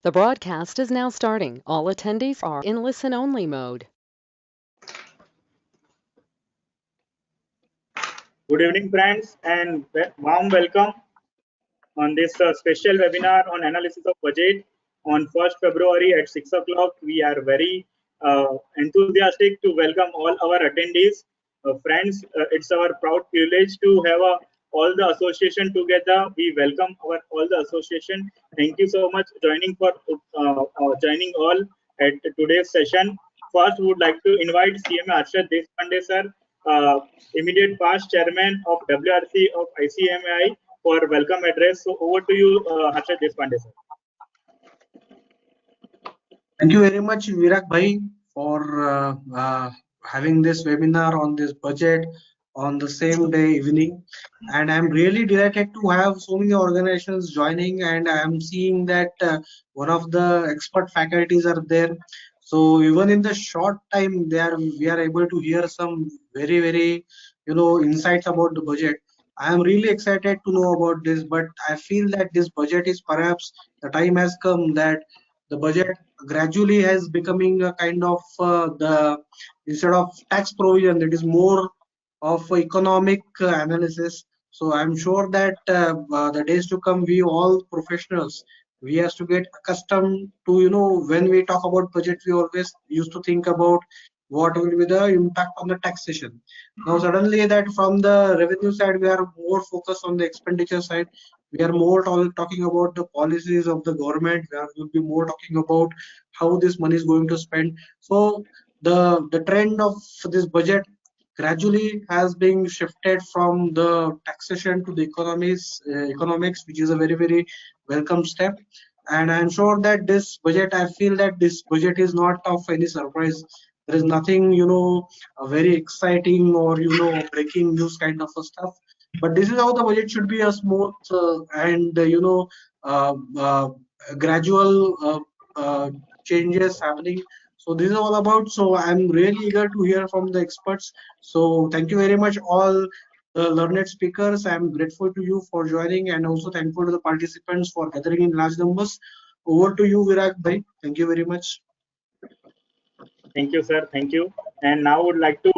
The broadcast is now starting. All attendees are in listen-only mode. Good evening, friends, and warm welcome on this special webinar on analysis of budget on 1st February at 6 o'clock. We are very enthusiastic to welcome all our attendees. Friends, it's our proud privilege to have all the association together. We welcome all the association. Thank you so much joining joining all at today's session. First, we would like to invite CMA Harshad Deshpande sir, immediate past chairman of WRC of ICMI, for welcome address. So over to you, Harshad Deshpande sir. Thank you very much, Virak Bhai, for having this webinar on this budget on the same day evening. And I'm really delighted to have so many organizations joining, and I'm seeing that one of the expert faculties are there. So even in the short time, we are able to hear some very insights about the budget. I am really excited to know about this, but I feel that this budget is perhaps the time has come that the budget gradually has becoming a kind of instead of tax provision, it is more of economic analysis. So I'm sure that the days to come, we all professionals, we have to get accustomed to, when we talk about budget, we always used to think about what will be the impact on the taxation. Now suddenly that from the revenue side, we are more focused on the expenditure side. We are more talking about the policies of the government. We will be more talking about how this money is going to spend. So the trend of this budget gradually has been shifted from the taxation to the economics, which is a very welcome step. And I'm sure that this budget, I feel that this budget is not of any surprise. There is nothing, very exciting or breaking news kind of a stuff. But this is how the budget should be: a smooth and gradual changes happening. So this is all about. So I'm really eager to hear from the experts. So thank you very much, all the learned speakers. I'm grateful to you for joining, and also thankful to the participants for gathering in large numbers. Over to you, Virak Bhai. Thank you very much. Thank you, sir. Thank you. And now I would like to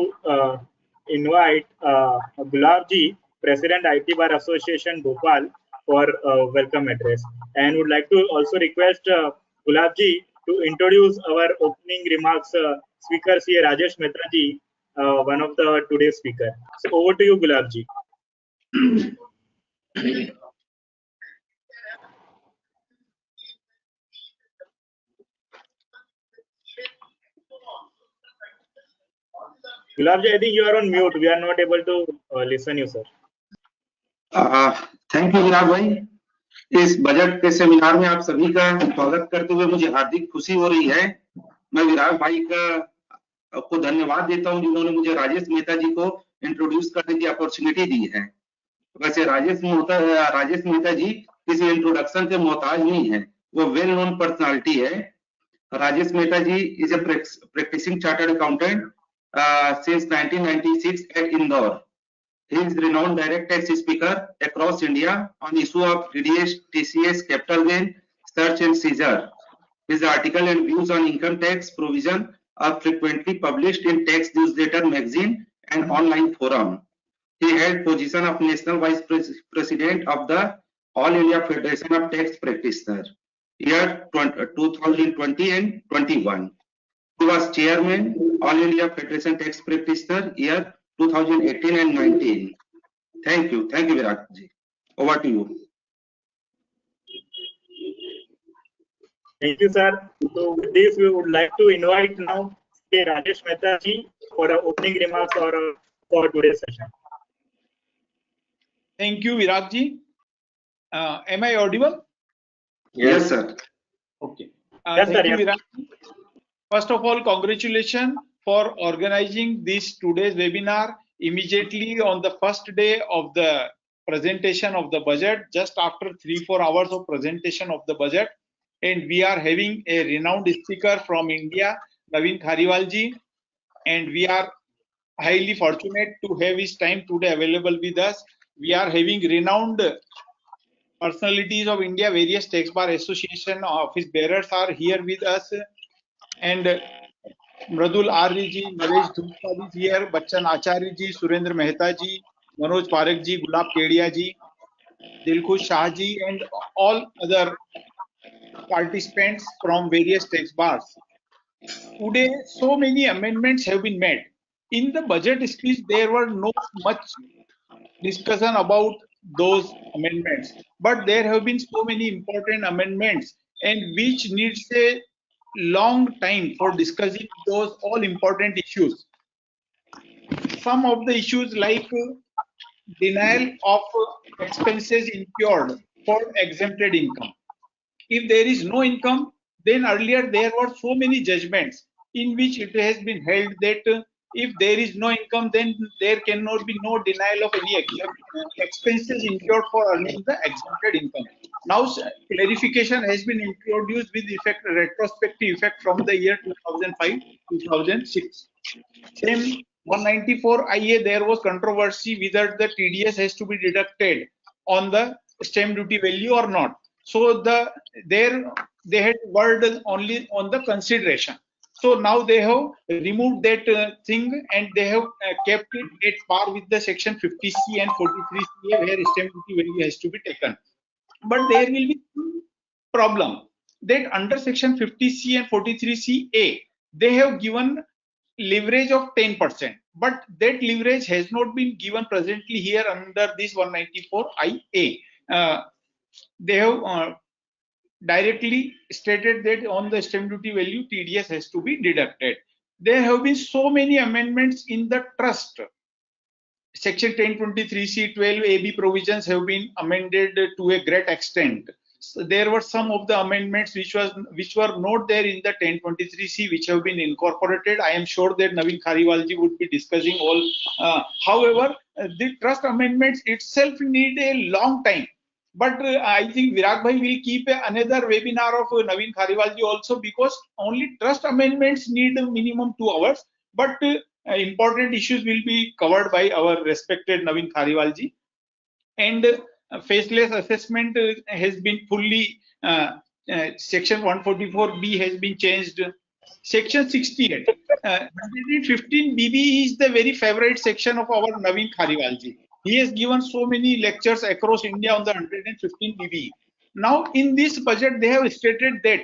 invite Gulab ji, President IT Bar Association Bhopal, for welcome address. And would like to also request Gulab ji to introduce our opening remarks. Speaker C. Rajesh Mehta ji, one of the today's speaker. So over to you, Gulab ji. Gulab ji, I think you are on mute. We are not able to listen you, sir. Thank you Virat भाई। इस budget के seminar में आप सभी का स्वागत करते हुए मुझे हार्दिक खुशी हो रही है। मैं विराट भाई को धन्यवाद देता हूं जिन्होंने मुझे राजेश मेहता जी को इंट्रोड्यूस करने की अपॉर्चुनिटी दी है। वैसे राजेश मेहता जी किसी इंट्रोडक्शन के मोहताज नहीं है, वो वेल नोन पर्सनालिटी है। Rajesh Mehta ji is a practicing chartered accountant since 1996 at Indore. He is renowned direct tax speaker across India on issue of TDS, TCS, capital gain, search and seizure. His article and views on income tax provision are frequently published in Tax Newsletter magazine and online forum. He held position of National Vice President of the All India Federation of Tax Practitioners, year 2020 and 21. He was Chairman, All India Federation Tax Practitioner, year 2018 and 19. Thank you, Virat ji. Over to you. Thank you, sir. So with this, we would like to invite now Rajesh Mehta ji for opening remarks for today's session. Thank you, Virat ji. Am I audible? Yes, sir. Okay. Yes, thank sir, you, yes. Virat ji. First of all, congratulations for organizing this today's webinar immediately on the first day of the presentation of the budget, just after 3-4 hours of presentation of the budget. And we are having a renowned speaker from India, Naveen Khariwal ji, and we are highly fortunate to have his time today available with us. We are having renowned personalities of India, various Tax Bar Association office bearers are here with us, and Mradul Arya ji, Naresh Dhoot is here, Bachchan Acharya ji, Surendra Mehta ji, Manoj Parekh ji, Gulab Kedia ji, Dilkhush Shah ji, and all other participants from various tax bars. Today, so many amendments have been made. In the budget speech, there were no much discussion about those amendments, but there have been so many important amendments, and which needs a long time for discussing those all important issues. Some of the issues like denial of expenses incurred for exempted income. If there is no income, then earlier there were so many judgments in which it has been held that if there is no income, then there cannot be no denial of any expenses incurred for earning the exempted income. Now clarification has been introduced with effect, retrospective effect from the year 2005-2006. Same 194 IA, there was controversy whether the TDS has to be deducted on the stamp duty value or not. So they had word only on the consideration. So now they have removed that thing, and they have kept it at par with the section 50C and 43CA, where stamp duty value has to be taken. But there will be problem that under section 50C and 43CA, they have given leverage of 10%, but that leverage has not been given presently here under this 194 IA. They have directly stated that on the stamp duty value, TDS has to be deducted. There have been so many amendments in the trust. Section 1023C12AB provisions have been amended to a great extent. So there were some of the amendments which were not there in the 1023C, which have been incorporated. I am sure that Naveen Khariwal ji would be discussing all. However, the trust amendments itself need a long time. But I think Virag bhai will keep another webinar of Naveen Khariwal ji also, because only trust amendments need a minimum 2 hours. But important issues will be covered by our respected Naveen Khariwal ji. And faceless assessment has been fully, section 144B has been changed. Section 68, 115BB is the very favorite section of our Naveen Khariwal ji. He has given so many lectures across India on the 115BB. Now in this budget, they have stated that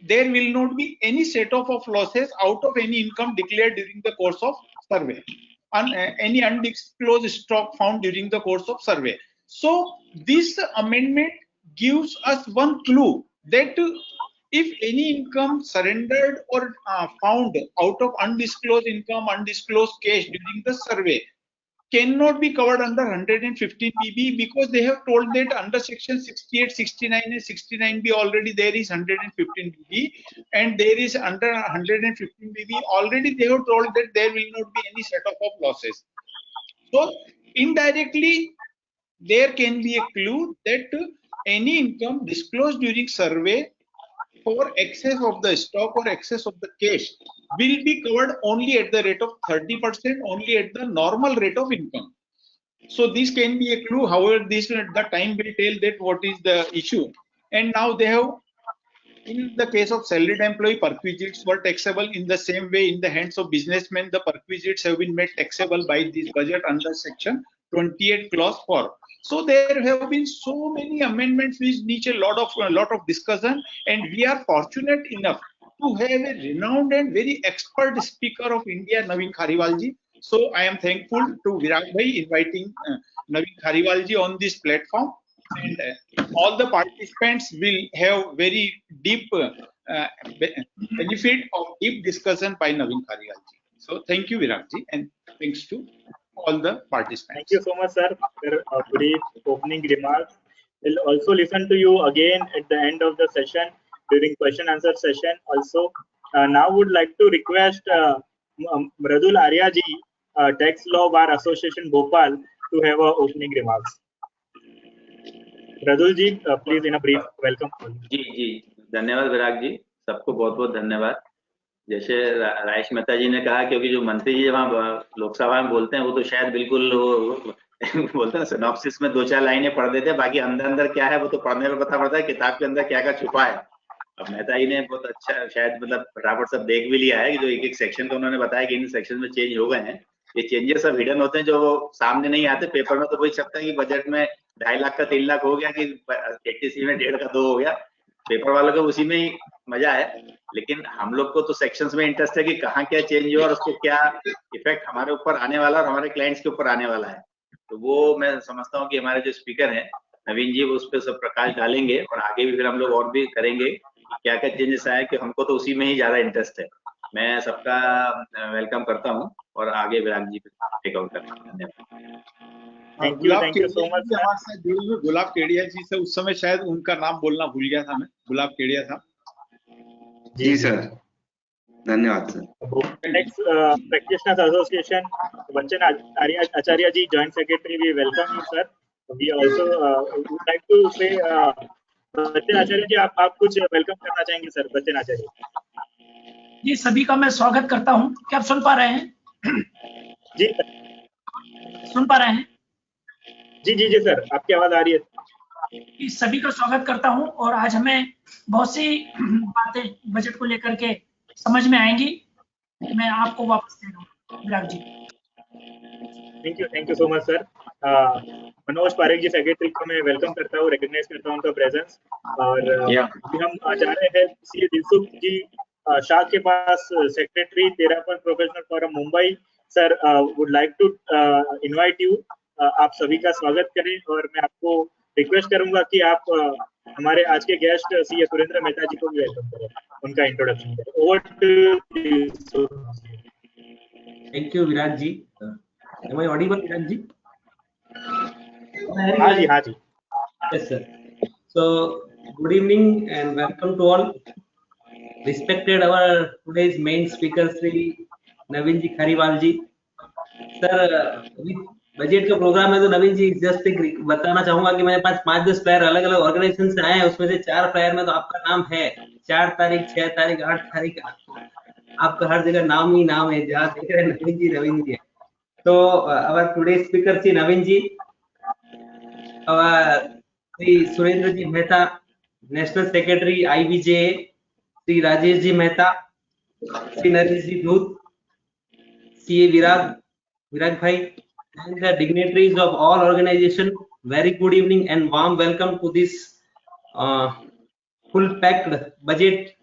there will not be any set-off of losses out of any income declared during the course of survey, any undisclosed stock found during the course of survey. So this amendment gives us one clue that if any income surrendered or found out of undisclosed income, undisclosed cash during the survey, cannot be covered under 115BB, because they have told that under section 68, 69 and 69B already there is 115BB, and there is under 115BB already they have told that there will not be any set-off of losses. So indirectly there can be a clue that any income disclosed during survey for excess of the stock or excess of the cash will be covered only at the rate of 30%, only at the normal rate of income. So this can be a clue. However, this the time will tell that what is the issue. And now they have, in the case of salaried employee, perquisites were taxable in the same way in the hands of businessmen. The perquisites have been made taxable by this budget under section 28 clause 4. So there have been so many amendments which need a lot of discussion, and we are fortunate enough to have a renowned and very expert speaker of India, Naveen Khariwal ji. So I am thankful to Virag bhai inviting Naveen Khariwal ji on this platform, and all the participants will have very deep benefit of deep discussion by Naveen Khariwal ji. So thank you, Virag ji, and thanks to all the participants. Thank you so much, sir, for your brief opening remarks. We'll also listen to you again at the end of the session during question answer session also. Now would like to request Mradul Arya ji, Tax Law Bar Association Bhopal, to have opening remarks. Mradul ji, please in a brief welcome. जी धन्यवाद विराग जी, सबको बहुत बहुत धन्यवाद। जैसे राजेश मेहता जी ने कहा, क्योंकि जो मंत्री जी वहाँ लोकसभा में बोलते हैं वो तो शायद बिल्कुल बोलते हैं सिनॉप्सिस में 2-4 लाइनें पढ़ देते हैं, बाकी अंदर अंदर क्या है वो तो पढ़ने में पता पड़ता है किताब के अंदर क्या क्या छुपा है। अब मेहता जी ने बहुत अच्छा शायद मतलब फटाफट सब देख भी लिया है कि जो एक एक सेक्शन का उन्होंने बताया कि इन सेक्शन में चेंज हो गए हैं। ये चेंजेस सब हिडन होते हैं जो सामने नहीं आते। पेपर में तो वही छपता है कि बजट में 2.5 लाख का 3 लाख हो गया, कि एटीसी में 1.5 का 2 हो गया। पेपर वालों को उसी में ही मजा है, लेकिन हम लोग को तो सेक्शंस में इंटरेस्ट है कि कहाँ क्या चेंज हुआ और उसको क्या इफेक्ट हमारे ऊपर आने वाला और हमारे क्लाइंट्स के ऊपर आने वाला है। तो वो मैं समझता हूँ कि हमारे जो स्पीकर हैं नवीन जी वो उस पर सब प्रकाश डालेंगे और आगे भी फिर हम लोग और भी करेंगे कि क्या क्या चेंजेस आए, कि हमको तो उसी में ही ज्यादा इंटरेस्ट है। मैं सबका वेलकम करता हूँ और आगे विराग जी टेक आउट करेंगे। धन्यवाद। Thank you so much. हमारे साथ जुड़े हुए गुलाब केडिया जी से, उस समय शायद उनका नाम बोलना भूल गया था मैं, गुलाब केडिया साहब। जी सर, धन्यवाद सर। Next practitioners association Bachchan Acharya ji, joint secretary, we welcome you sir. We also would like to say Bachchan Acharya जी, आप कुछ वेलकम करना चाहेंगे सर? बच्चन आचार्य जी, सभी का मैं स्वागत करता हूं। क्या आप सुन पा रहे हैं? जी सुन पा रहे हैं? जी जी जी सर, आपकी आवाज आ रही है। जी, सभी का स्वागत करता हूं और आज हमें बहुत सी बातें बजट को लेकर के समझ में आएंगी। मैं आपको वापस दे दूं Virag ji. Thank you so much sir. Manoj Parekh ji secretary को मैं वेलकम करता हूँ, रिकॉग्नाइज करता हूँ उनका प्रेजेंस। और अभी हम जा रहे हैं सी दिलसुख जी शाह के पास, secretary Terapanth professional forum Mumbai. Sir would like to invite you, आप सभी का स्वागत करें और मैं आपको रिक्वेस्ट करूंगा कि आप हमारे आज के गेस्ट सी सुरेंद्र मेहता जी को भी वेलकम करें, उनका इंट्रोडक्शन करें। Over to. Thank you Virat ji. Am I audible, Virat ji? हाँ जी, हाँ जी। Yes, sir. So, good evening and welcome to all. Respected our today's main speaker, Sri Naveen ji Khariwal ji. Sir, अभी budget का programme है तो नवीन जी just एक बताना चाहूंगा कि मेरे पास 5-10 फ्लायर अलग अलग ऑर्गेनाइजेशन से आए हैं, उसमें से 4 फ्लायर में तो आपका नाम है। 4 तारीख, 6 तारीख, 8 तारीख, आपका हर जगह नाम ही नाम है, जहाँ देख रहे हैं नवीन जी है। So our today's speaker Sri Naveen ji, Sri Surendra ji Mehta, National Secretary IBJ, Sri Rajesh ji Mehta, Sri Naresh Dhoot, CA Virag bhai, and the dignitaries of all organizations. Very good evening and warm welcome to this full-packed budget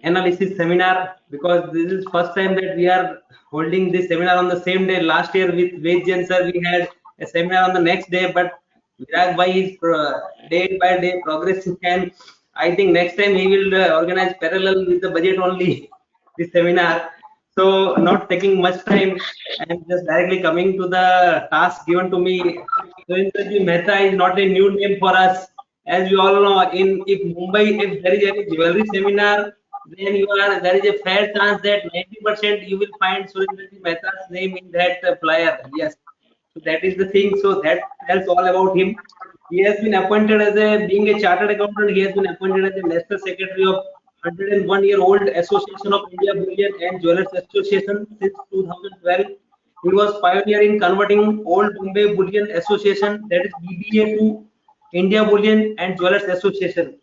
analysis seminar, because this is first time that we are holding this seminar on the same day. Last year with Vedjan sir we had a seminar on the next day, but Virag bhai is day by day progressing, and I think next time he will organize parallel with the budget only this seminar. So not taking much time and just directly coming to the task given to me. Surendra ji Mehta is not a new name for us, as we all know. If Mumbai, if there is any jewelry seminar, then there is a fair chance that 90% you will find Surendra ji Mehta's name in that flyer. Yes, so that is the thing. So that tells all about him. He has been appointed as being a chartered accountant. He has been appointed as a national secretary of 101-year-old Association of India Bullion and Jewelers Association since 2012. He was pioneer in converting old Bombay Bullion Association, that is BBA, to India Bullion and Jewelers Association.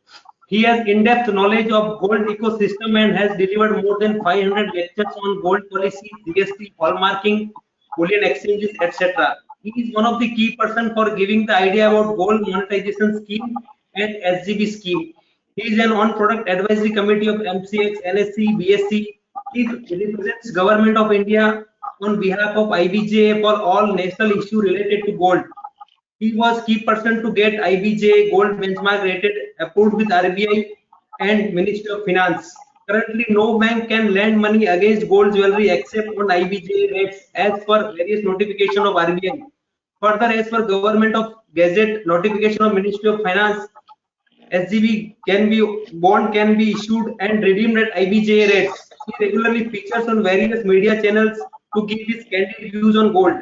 He has in-depth knowledge of gold ecosystem and has delivered more than 500 lectures on gold policy, GST, hallmarking, bullion exchanges, etc. He is one of the key person for giving the idea about gold monetization scheme and SGB scheme. He is an on-product advisory committee of MCX, NSC, BSC. He represents Government of India on behalf of IBJ for all national issue related to gold. He was key person to get IBJ gold benchmark rated approved with RBI and Ministry of Finance. Currently, no bank can lend money against gold jewelry except on IBJ rates as per various notification of RBI. Further, as per Government of Gazette notification of Ministry of Finance, SGB bond can be issued and redeemed at IBJ rates. He regularly features on various media channels to give his candid views on gold.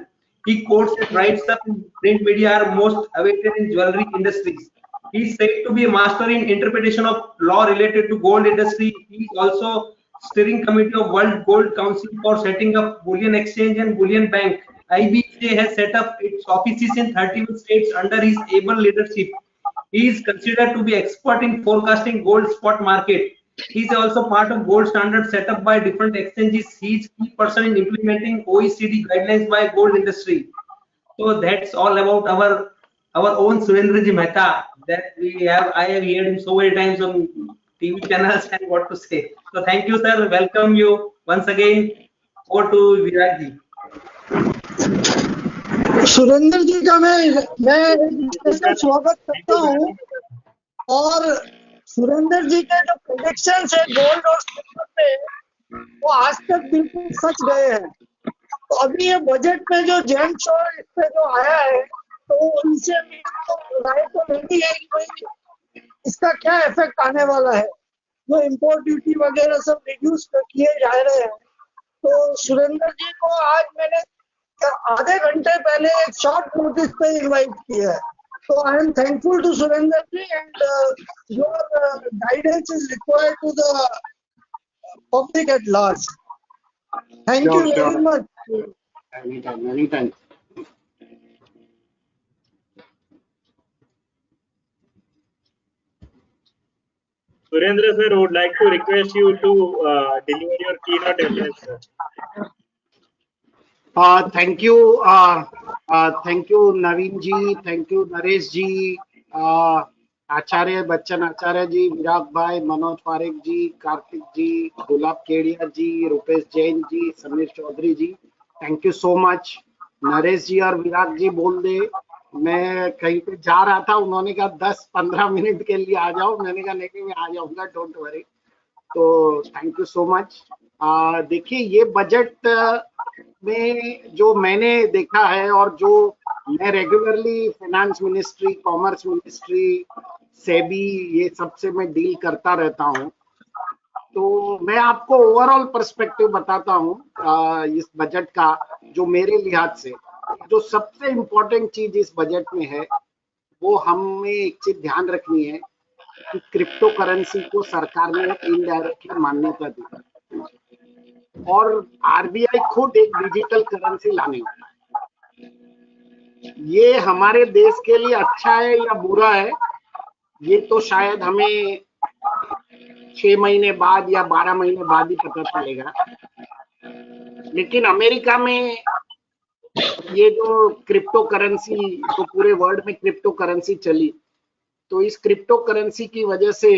He quotes and writes up in print media are most awaited in jewelry industries. He is said to be a master in interpretation of law related to gold industry. He is also steering committee of World Gold Council for setting up bullion exchange and bullion bank. IBJ has set up its offices in 31 states under his able leadership. He is considered to be expert in forecasting gold spot market. He is also part of gold standard set up by different exchanges. He is key person in implementing OECD guidelines by gold industry. So that's all about our own Surendraji Mehta that we have. I have heard him so many times on TV channels and what to say. So thank you, sir. Welcome you once again. Over to Viraj ji. Surendra जी का मैं स्वागत करता हूँ और सुरेंद्र जी के जो prediction है gold और सिल्वर पे वो आज तक बिल्कुल सच गए हैं। तो अभी ये बजट में जो जेम्स और इस पे जो आया है तो उनसे राय तो लेनी है कि भाई इसका क्या इफेक्ट आने वाला है। जो इम्पोर्ट ड्यूटी वगैरह सब रिड्यूस किए जा रहे हैं तो सुरेंद्र जी को आज मैंने आधे घंटे पहले एक शॉर्ट नोटिस पे इनवाइट किया है। तो I am thankful to Surendra ji and your guidance is required to the public at large. Thank you very much. Anytime. Surendra sir would like to request you to deliver your keynote address, sir. Thank you, Naveen ji, thank you, Naresh ji, Acharya Bachchan Acharya ji, Virag bhai, Manoj Parekh ji, Karthik ji, Gulab Kedia ji, Rupesh Jain ji, Samir Chaudhary ji, thank you so much. Naresh ji और विराग जी बोल दे, मैं कहीं पे जा रहा था, उन्होंने कहा 10-15 मिनट के लिए आ जाओ, मैंने कहा नहीं मैं आ जाऊंगा, डोंट वरी। तो थैंक यू सो मच। देखिए ये बजट में जो मैंने देखा है और जो मैं regularly finance ministry, commerce ministry, SEBI ये सबसे मैं डील करता रहता हूँ, तो मैं आपको ओवरऑल पर्सपेक्टिव बताता हूँ इस बजट का। जो मेरे लिहाज से जो सबसे इम्पोर्टेंट चीज इस बजट में है वो हमें एक चीज ध्यान रखनी है कि क्रिप्टो करेंसी को सरकार ने इनडायरेक्टली मान्यता दी और आरबीआई खुद एक डिजिटल करेंसी लाने वाला है। ये हमारे देश के लिए अच्छा है या बुरा है ये तो शायद हमें 6 महीने बाद या 12 महीने बाद ही पता चलेगा। लेकिन अमेरिका में ये जो क्रिप्टो करेंसी, तो पूरे वर्ल्ड में क्रिप्टो करेंसी चली, तो इस क्रिप्टो करेंसी की वजह से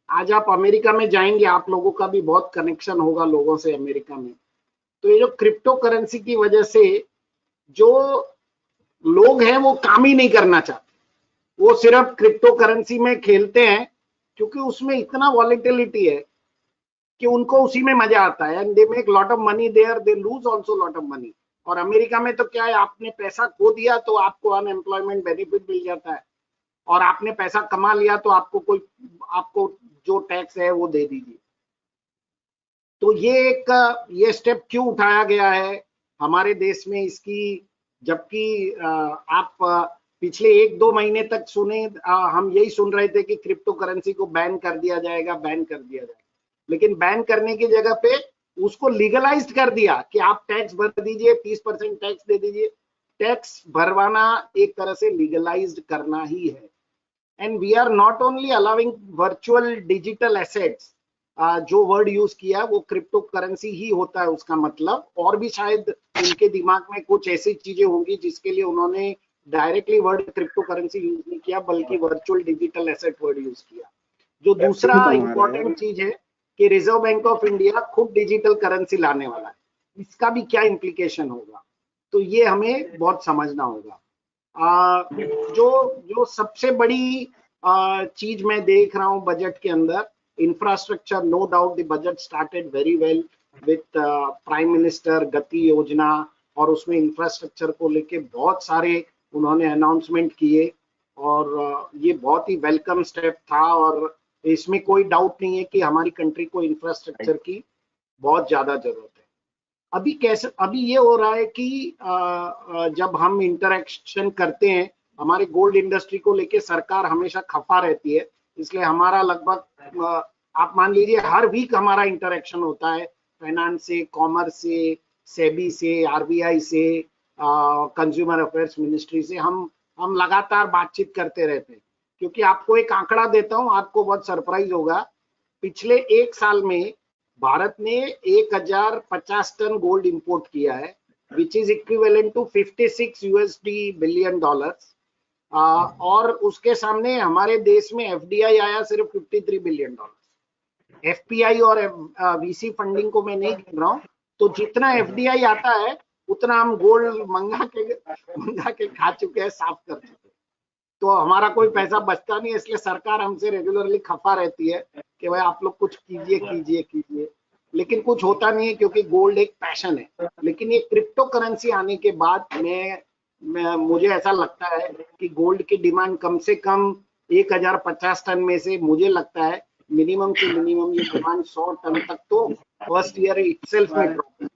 आज आप अमेरिका में जाएंगे, आप लोगों का भी बहुत कनेक्शन होगा लोगों से अमेरिका में। तो ये जो क्रिप्टो करेंसी की वजह से जो लोग हैं वो काम ही नहीं करना चाहते, वो सिर्फ क्रिप्टो करेंसी में खेलते हैं क्योंकि उसमें इतना वॉलेटिलिटी है कि उनको उसी में मजा आता है and they make lot of money there, they lose also lot of money. और अमेरिका में तो क्या है, आपने पैसा खो दिया तो आपको अनएम्प्लॉयमेंट बेनिफिट मिल जाता है और आपने पैसा कमा लिया तो आपको जो टैक्स है वो दे दीजिए। तो ये स्टेप क्यों उठाया गया है हमारे देश में इसकी, जबकि आप पिछले 1-2 महीने तक सुने, हम यही सुन रहे थे कि क्रिप्टो करेंसी को बैन कर दिया जाएगा, बैन कर दिया जाएगा, लेकिन बैन करने की जगह पे उसको लीगलाइज्ड कर दिया कि आप टैक्स भर दीजिए, 30% टैक्स दे दीजिए। टैक्स भरवाना एक तरह से लीगलाइज्ड करना ही है। And we are not only allowing virtual digital assets, जो वर्ड यूज किया वो क्रिप्टो करेंसी ही होता है उसका मतलब, और भी शायद उनके दिमाग में कुछ ऐसी चीजें होंगी जिसके लिए उन्होंने directly word crypto currency use नहीं किया बल्कि virtual digital asset word use किया। जो दूसरा इंपॉर्टेंट चीज है कि रिजर्व बैंक ऑफ इंडिया खुद डिजिटल करेंसी लाने वाला है, इसका भी क्या इंप्लीकेशन होगा, तो ये हमें बहुत समझना होगा। जो सबसे बड़ी चीज मैं देख रहा हूँ बजट के अंदर, infrastructure, no doubt the budget started very well with prime minister Gati Yojana, और उसमें इंफ्रास्ट्रक्चर को लेके बहुत सारे उन्होंने अनाउंसमेंट किए और ये बहुत ही वेलकम स्टेप था और इसमें कोई डाउट नहीं है कि हमारी कंट्री को इंफ्रास्ट्रक्चर की बहुत ज्यादा जरूरत है। अभी ये हो रहा है कि जब हम इंटरेक्शन करते हैं, हमारे गोल्ड इंडस्ट्री को लेके सरकार हमेशा खफा रहती है, इसलिए हमारा लगभग आप मान लीजिए हर वीक हमारा इंटरेक्शन होता है फाइनेंस से, कॉमर्स से, सेबी से, आरबीआई से, कंज्यूमर अफेयर्स मिनिस्ट्री से हम लगातार बातचीत करते रहते हैं। क्योंकि आपको एक आंकड़ा देता हूं, आपको बहुत सरप्राइज होगा। पिछले एक साल में भारत ने 1050 टन गोल्ड इंपोर्ट किया है, which is equivalent to 56 USD billion dollars. और उसके सामने हमारे देश में एफडीआई आया सिर्फ 53 बिलियन डॉलर। एफपीआई और वीसी फंडिंग को मैं नहीं गिन रहा हूं। तो जितना एफडीआई आता है उतना हम गोल्ड मंगा के खा चुके हैं, साफ कर चुके हैं। तो हमारा कोई पैसा बचता नहीं है, इसलिए सरकार हमसे रेगुलरली खफा रहती है कि भाई आप लोग कुछ कीजिए, लेकिन कुछ होता नहीं है, क्योंकि गोल्ड एक पैशन है। लेकिन ये क्रिप्टो करेंसी आने के बाद मुझे ऐसा लगता है कि गोल्ड की डिमांड कम से कम 1050 टन में से मुझे लगता है मिनिमम से मिनिमम ये डिमांड 100 टन तक तो फर्स्ट ईयर इटसेल्फ में ड्रॉप।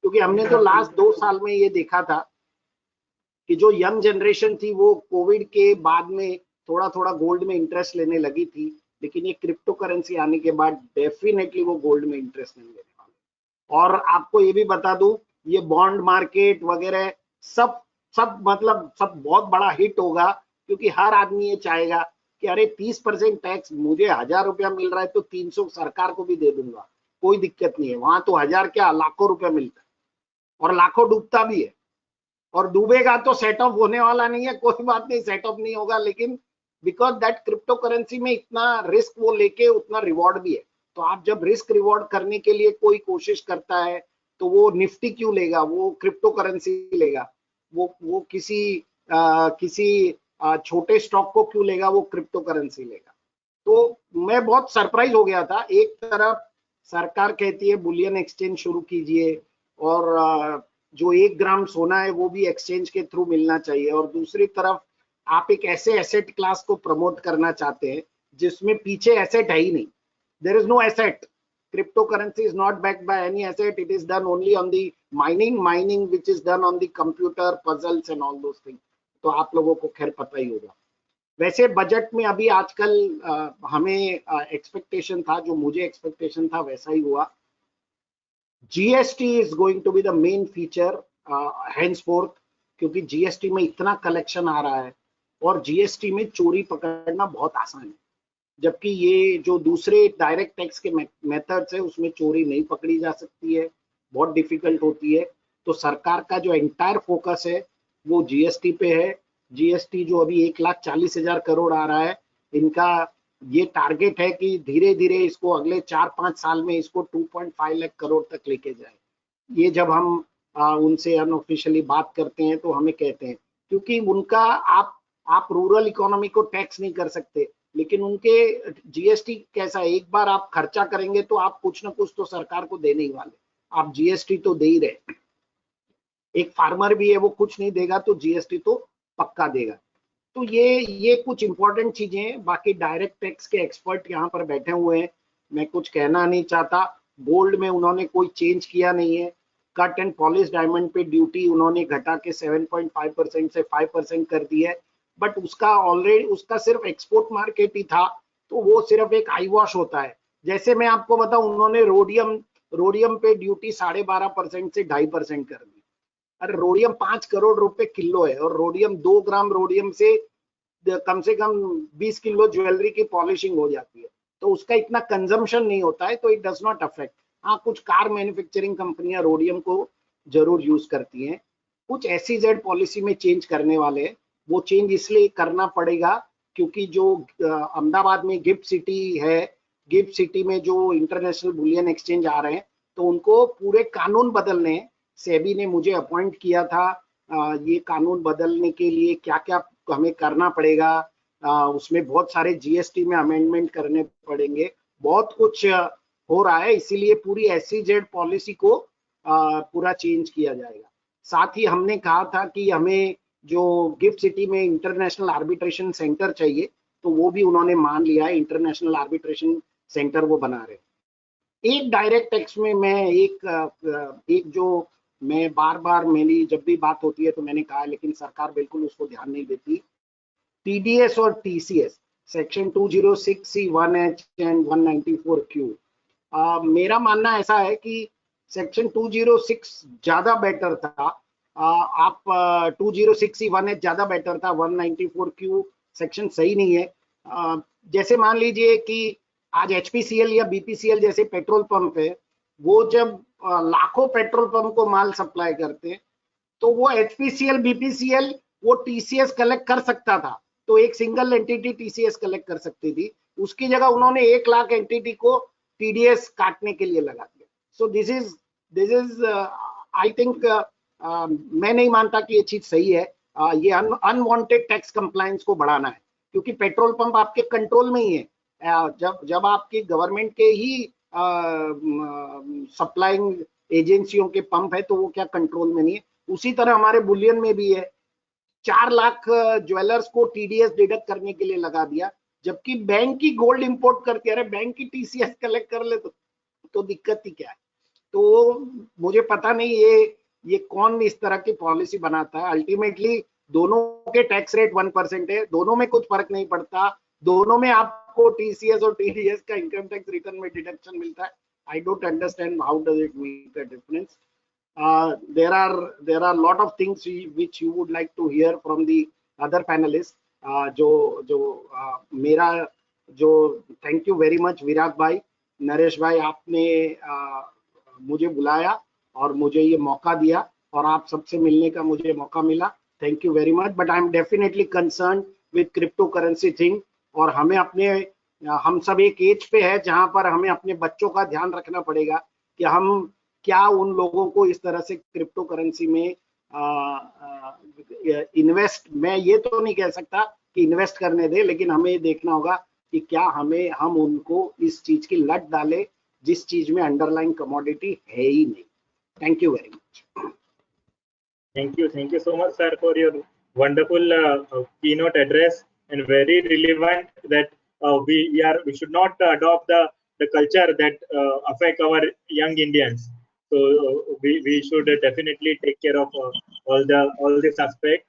क्योंकि हमने तो लास्ट 2 साल में ये देखा था कि जो यंग जनरेशन थी वो कोविड के बाद में थोड़ा थोड़ा गोल्ड में इंटरेस्ट लेने लगी थी, लेकिन ये क्रिप्टो करेंसी आने के बाद डेफिनेटली वो गोल्ड में इंटरेस्ट नहीं लेने वाले। और आपको ये भी बता दूं, ये बॉन्ड मार्केट वगैरह सब बहुत बड़ा हिट होगा, क्योंकि हर आदमी ये चाहेगा कि अरे 30% टैक्स, मुझे 1000 रुपया मिल रहा है तो 300 सरकार को भी दे दूंगा, कोई दिक्कत नहीं है। वहां तो 1000 क्या लाखों रुपया मिलता है, और लाखों डूबता भी है। और डूबेगा तो सेट ऑफ होने वाला नहीं है, कोई बात नहीं, सेट ऑफ नहीं होगा, लेकिन बिकॉज दैट क्रिप्टो करेंसी में इतना रिस्क वो लेके उतना रिवॉर्ड भी है। तो आप जब रिस्क रिवॉर्ड करने के लिए कोई कोशिश करता है तो वो निफ्टी क्यों लेगा, वो क्रिप्टो करेंसी लेगा। वो किसी छोटे स्टॉक को क्यों लेगा, वो क्रिप्टो करेंसी लेगा। तो मैं बहुत सरप्राइज हो गया था। एक तरफ सरकार कहती है बुलियन एक्सचेंज शुरू कीजिए, और जो 1 ग्राम सोना है वो भी एक्सचेंज के थ्रू मिलना चाहिए, और दूसरी तरफ आप एक ऐसे एसेट क्लास को प्रमोट करना चाहते हैं जिसमें पीछे एसेट है ही नहीं। There is no asset. Crypto currency is not backed by any asset, it is done only on the mining which is done on the computer, puzzles and all those thing. तो आप लोगों को खैर पता ही होगा। वैसे बजट में अभी आजकल हमें एक्सपेक्टेशन था, जो मुझे एक्सपेक्टेशन था वैसा ही हुआ। GST is going to be the main feature henceforth, क्योंकि GST में इतना कलेक्शन आ रहा है, और GST में चोरी पकड़ना बहुत आसान है, जबकि ये जो दूसरे डायरेक्ट टैक्स के मेथड्स है उसमें चोरी नहीं पकड़ी जा सकती है, बहुत डिफिकल्ट होती है। तो सरकार का जो एंटायर फोकस है वो GST पे है। GST जो अभी 1,40,000 करोड़ आ रहा है, इनका ये टारगेट है कि धीरे धीरे इसको अगले 4-5 साल में इसको 2.5 लाख करोड़ तक लेके जाए। ये जब हम उनसे अनऑफिशियली बात करते हैं तो हमें कहते हैं, क्योंकि उनका आप रूरल इकोनॉमी को टैक्स नहीं कर सकते, लेकिन उनके GST कैसा है, एक बार आप खर्चा करेंगे तो आप कुछ ना कुछ तो सरकार को देने ही वाले, आप GST तो दे ही रहे। एक फार्मर भी है, वो कुछ नहीं देगा तो GST तो पक्का देगा। तो ये कुछ इंपॉर्टेंट चीजें हैं। बाकी डायरेक्ट टैक्स के एक्सपर्ट यहाँ पर बैठे हुए हैं, मैं कुछ कहना नहीं चाहता। गोल्ड में उन्होंने कोई चेंज किया नहीं है। कट एंड पॉलिश डायमंड पे ड्यूटी उन्होंने घटा के 7.5% से 5% कर दी है, बट उसका सिर्फ एक्सपोर्ट मार्केट ही था, तो वो सिर्फ एक आई वॉश होता है। जैसे मैं आपको बताऊं, उन्होंने रोडियम पे ड्यूटी 12.5% से 2.5% कर दी। अरे रोडियम 5 करोड़ रुपए किलो है, और रोडियम 2 ग्राम रोडियम से कम 20 किलो ज्वेलरी की पॉलिशिंग हो जाती है, तो उसका इतना कंजम्पशन नहीं होता है, तो इट डज नॉट अफेक्ट। हाँ, कुछ कार मैन्युफैक्चरिंग कंपनियां रोडियम को जरूर यूज करती हैं। कुछ SEZ पॉलिसी में चेंज करने वाले हैं। वो चेंज इसलिए करना पड़ेगा क्योंकि जो अहमदाबाद में गिफ्ट सिटी है, गिफ्ट सिटी में जो इंटरनेशनल बुलियन एक्सचेंज आ रहे हैं, तो उनको पूरे कानून बदलने हैं। सेबी ने मुझे अपॉइंट किया था, ये कानून बदलने के लिए क्या क्या हमें करना पड़ेगा, उसमें बहुत सारे GST में अमेंडमेंट करने पड़ेंगे, बहुत कुछ हो रहा है, इसीलिए पूरी SEZ पॉलिसी को पूरा चेंज किया जाएगा। साथ ही हमने कहा था कि हमें जो गिफ्ट सिटी में इंटरनेशनल आर्बिट्रेशन सेंटर चाहिए, तो वो भी उन्होंने मान लिया है, इंटरनेशनल आर्बिट्रेशन सेंटर वो बना रहे। एक डायरेक्ट टैक्स में मैं एक जो मैं बार मेरी जब भी बात होती है तो मैंने कहा, लेकिन सरकार बिल्कुल उसको ध्यान नहीं देती। TDS और TCS section 206C 1H and 194Q, मेरा मानना ऐसा है कि सेक्शन 206 ज्यादा बेटर था, आप 2061H ज्यादा बेटर था, 194Q सेक्शन सही नहीं है। जैसे मान लीजिए कि आज HPCL या BPCL जैसे पेट्रोल पंप है, वो जब लाखों पेट्रोल पंप को माल सप्लाई करते हैं, तो वो HPCL BPCL वो TCS कलेक्ट कर सकता था, तो एक सिंगल एंटिटी TCS कलेक्ट कर सकती थी, उसकी जगह उन्होंने 1 लाख एंटिटी को TDS काटने के लिए लगा दिया। So this is I think मैं नहीं मानता कि ये चीज सही है। ये अनवांटेड टैक्स कंप्लायंस को बढ़ाना है, क्योंकि पेट्रोल पंप आपके कंट्रोल में ही है। जब आपकी गवर्नमेंट के ही सप्लाइंग एजेंसियों के पंप है, तो वो क्या कंट्रोल में नहीं है? उसी तरह हमारे बुलियन में भी है, 4 लाख ज्वेलर्स को TDS डिडक्ट करने के लिए लगा दिया, जबकि बैंक की गोल्ड इंपोर्ट करके, अरे बैंक की TCS कलेक्ट कर ले तो दिक्कत ही क्या है? तो मुझे पता नहीं ये कौन इस तरह की पॉलिसी बनाता है। अल्टीमेटली दोनों के टैक्स रेट 1% है, दोनों में कुछ फर्क नहीं पड़ता, दोनों में आपको TCS और TDS का इनकम टैक्स रिटर्न में डिडक्शन मिलता है। I don't understand how does it make a difference. there are lot of things which you would like to hear from the other panelists. मेरा जो थैंक यू वेरी मच विराग भाई, नरेश भाई, आपने मुझे बुलाया और मुझे ये मौका दिया और आप सबसे मिलने का मुझे मौका मिला। Thank you very much. But I am definitely concern with crypto currency thing, और हम सब एक एज पे है जहां पर हमें अपने बच्चों का ध्यान रखना पड़ेगा कि हम क्या उन लोगों को इस तरह से क्रिप्टो करेंसी में इन्वेस्ट, मैं ये तो नहीं कह सकता कि इन्वेस्ट करने दे, लेकिन हमें ये देखना होगा कि क्या हम उनको इस चीज की लत डाले जिस चीज में अंडरलाइन कमोडिटी है ही नहीं। Thank you very much. Thank you so much, sir, for your wonderful keynote address, and very relevant that we should not adopt the culture that affect our young Indians. So we should definitely take care of all this aspect.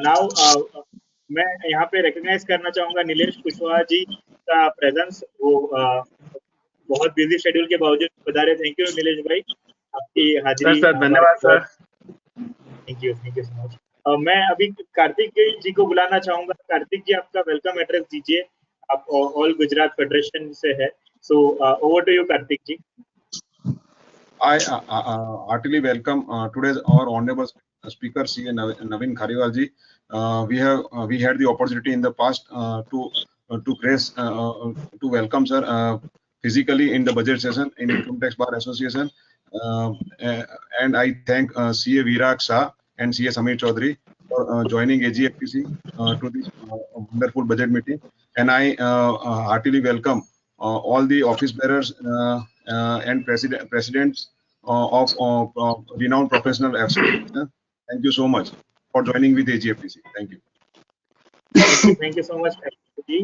Now मैं यहाँ पे recognize करना चाहूँगा नीलेश कुशवाहा जी का presence। वो बहुत busy schedule के बावजूद बता रहे। थैंक यू नीलेश भाई, आपकी हाजिरी। सर धन्यवाद sir. Thank you so much. मैं अभी कार्तिक जी को बुलाना चाहूंगा। कार्तिक जी, आपका वेलकम एड्रेस दीजिए। आप ऑल गुजरात फेडरेशन से है, so over to you Kartik ji. I heartily welcome today's our honorable speaker, CA Naveen Khariwal ji. We had the opportunity in the past to welcome sir physically in the budget session in Income Tax Bar Association, and I thank CA Virag Shah and CA Samir Chaudhary for joining AGFTC to this wonderful budget meeting, and I heartily welcome all the office bearers and presidents of renowned professional associations. Thank you so much for joining with AGFTC. Thank you. Thank you so much, ji.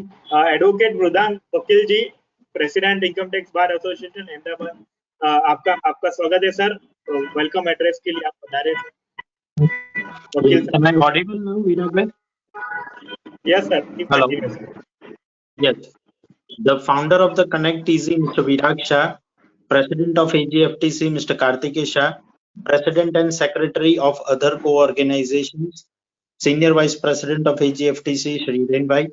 Advocate Mrudank Vakil ji, president income tax bar association Ahmedabad, आपका स्वागत है sir. Welcome address के लिए आप बता रहे थे। Am I audible now, Virag bhai? Yes sir. Hello. Yes. The founder of the Connect Easy, Mr. Virag Shah, President of AGFTC, Mr. Karthikeya Shah, President and Secretary of other co-organizations, Senior Vice President of AGFTC, Shri Renbhai,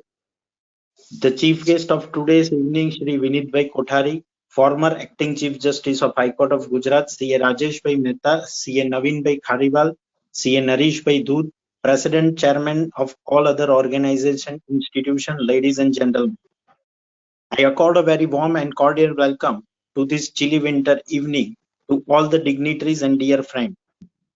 the Chief Guest of today's evening, Shri Vineet Kothari, former Acting Chief Justice of High Court of Gujarat, CA Rajesh Mehta, CA Naveen Khariwal, CA Naresh Dhoot, President, Chairman of all other organization, institution, ladies and gentlemen. I accord a very warm and cordial welcome to this chilly winter evening to all the dignitaries and dear friends.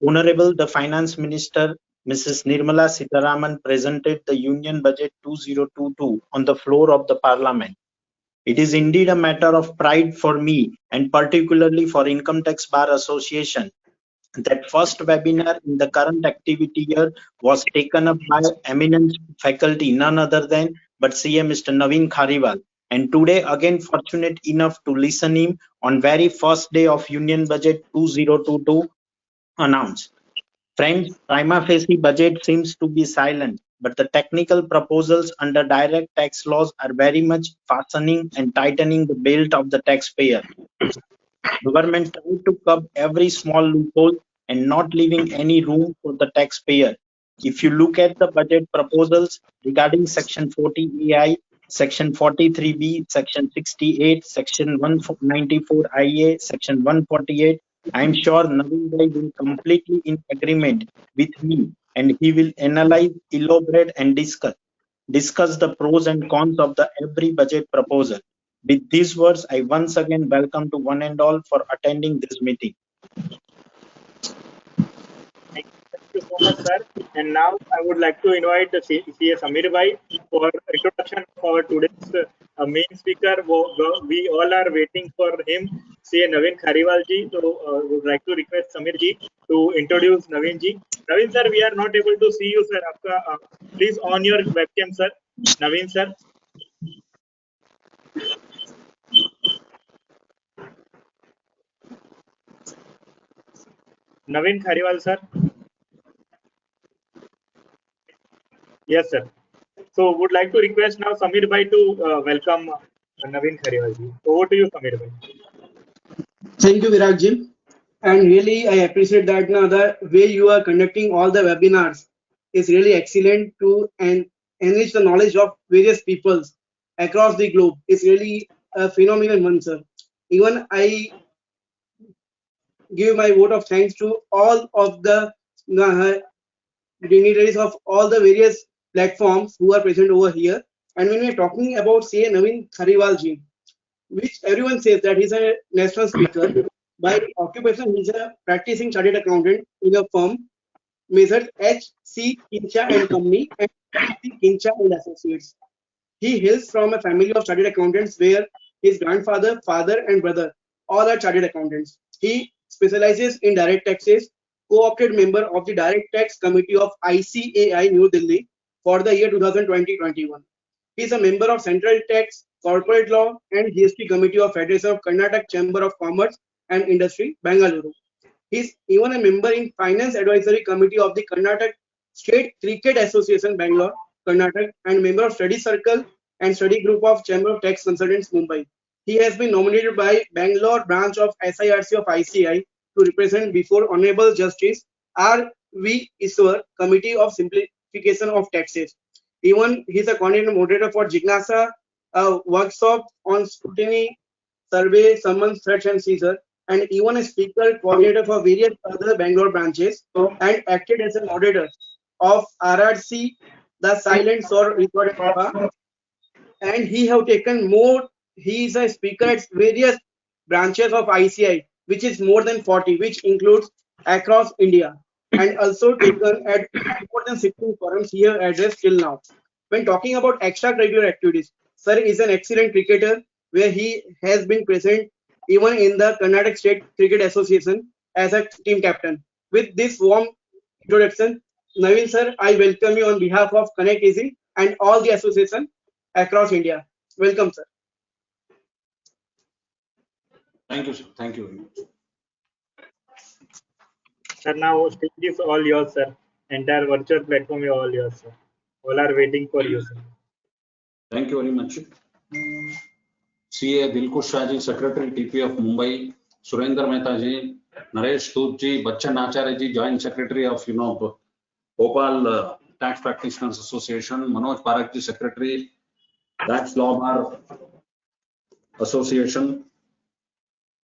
Honorable the Finance Minister, Mrs. Nirmala Sitharaman, presented the Union Budget 2022 on the floor of the Parliament. It is indeed a matter of pride for me and particularly for Income Tax Bar Association that first webinar in the current activity year was taken up by eminent faculty, none other than but CA Mr. Naveen Khariwal. And today again fortunate enough to listen him on very first day of Union Budget 2022 announced. Friends, prima facie budget seems to be silent, but the technical proposals under direct tax laws are very much fastening and tightening the belt of the taxpayer. Government tried to curb every small loophole and not leaving any room for the taxpayer. If you look at the budget proposals regarding Section 40 AI, Section 43B, Section 68, Section 194 IA, Section 148, I am sure Naveen Bhai will completely in agreement with me, and he will analyze, elaborate, and discuss the pros and cons of the every budget proposal. With these words, I once again welcome to one and all for attending this meeting. Thank you so much, sir. And now I would like to invite the CA Samir Bhai for introduction of our today's main speaker. We all are waiting for him, CA Naveen Khariwal ji. So would like to request Samir ji to introduce Naveen ji. Naveen sir, we are not able to see you, sir. Please on your webcam, sir. Naveen sir. Naveen Khariwal sir. Yes, sir. So would like to request now Samir Bhai to welcome Naveen Khariwal ji. Over to you, Samir Bhai. Thank you, Virat ji. And really, I appreciate that now the way you are conducting all the webinars is really excellent to enrich the knowledge of various peoples across the globe. It's really a phenomenal one, sir. Even I give my vote of thanks to all of the dignitaries of all the various platforms who are present over here. And when we are talking about, say, Naveen Khariwal ji, which everyone says that he's a national speaker, by occupation he's a practicing chartered accountant in a firm measured H.C. Kincha and Company and H.C. Kincha and Associates. He hails from a family of chartered accountants where his grandfather, father, and brother all are chartered accountants. He specializes in direct taxes, co-opted member of the Direct Tax Committee of ICAI New Delhi for the year 2020-21. He is a member of Central Tax, Corporate Law, and GST Committee of Federation of Karnataka Chamber of Commerce and Industry, Bengaluru. He is even a member in Finance Advisory Committee of the Karnataka State Cricket Association, Bangalore, Karnataka, and member of Study Circle and Study Group of Chamber of Tax Consultants, Mumbai. He has been nominated by Bangalore branch of SIRC of ICI to represent before Honorable Justice R.V. Iswar Committee of Simplification of Taxes. Even he is a coordinator moderator for Jignasa workshop on scrutiny, survey, summons, search and seizure, and even a speaker coordinator for various other Bangalore branches, and acted as a moderator of RRC, the Silent or Recorded Sabha. And he have taken more. He is a speaker at various branches of ICI, which is more than 40, which includes across India, and also taken at more than 16 forums here addressed till now. When talking about extracurricular activities, Sir is an excellent cricketer where he has been present even in the Karnataka State Cricket Association as a team captain. With this warm introduction, Naveen sir, I welcome you on behalf of Connect Easy and all the association across India. Welcome, sir. Thank you, sir. Thank you very much. Sir, now stage is all yours, sir. Entire virtual platform is all yours, sir. All are waiting for you, sir. Thank you very much. CA Dilkush Shah ji, Secretary TP of Mumbai, Surendra Mehta ji, Naresh Dhoot ji, Bachchan Acharya ji, Joint Secretary of Bhopal Tax Practioners Association, Manoj Parak ji, Secretary, Tax Law Bar Association,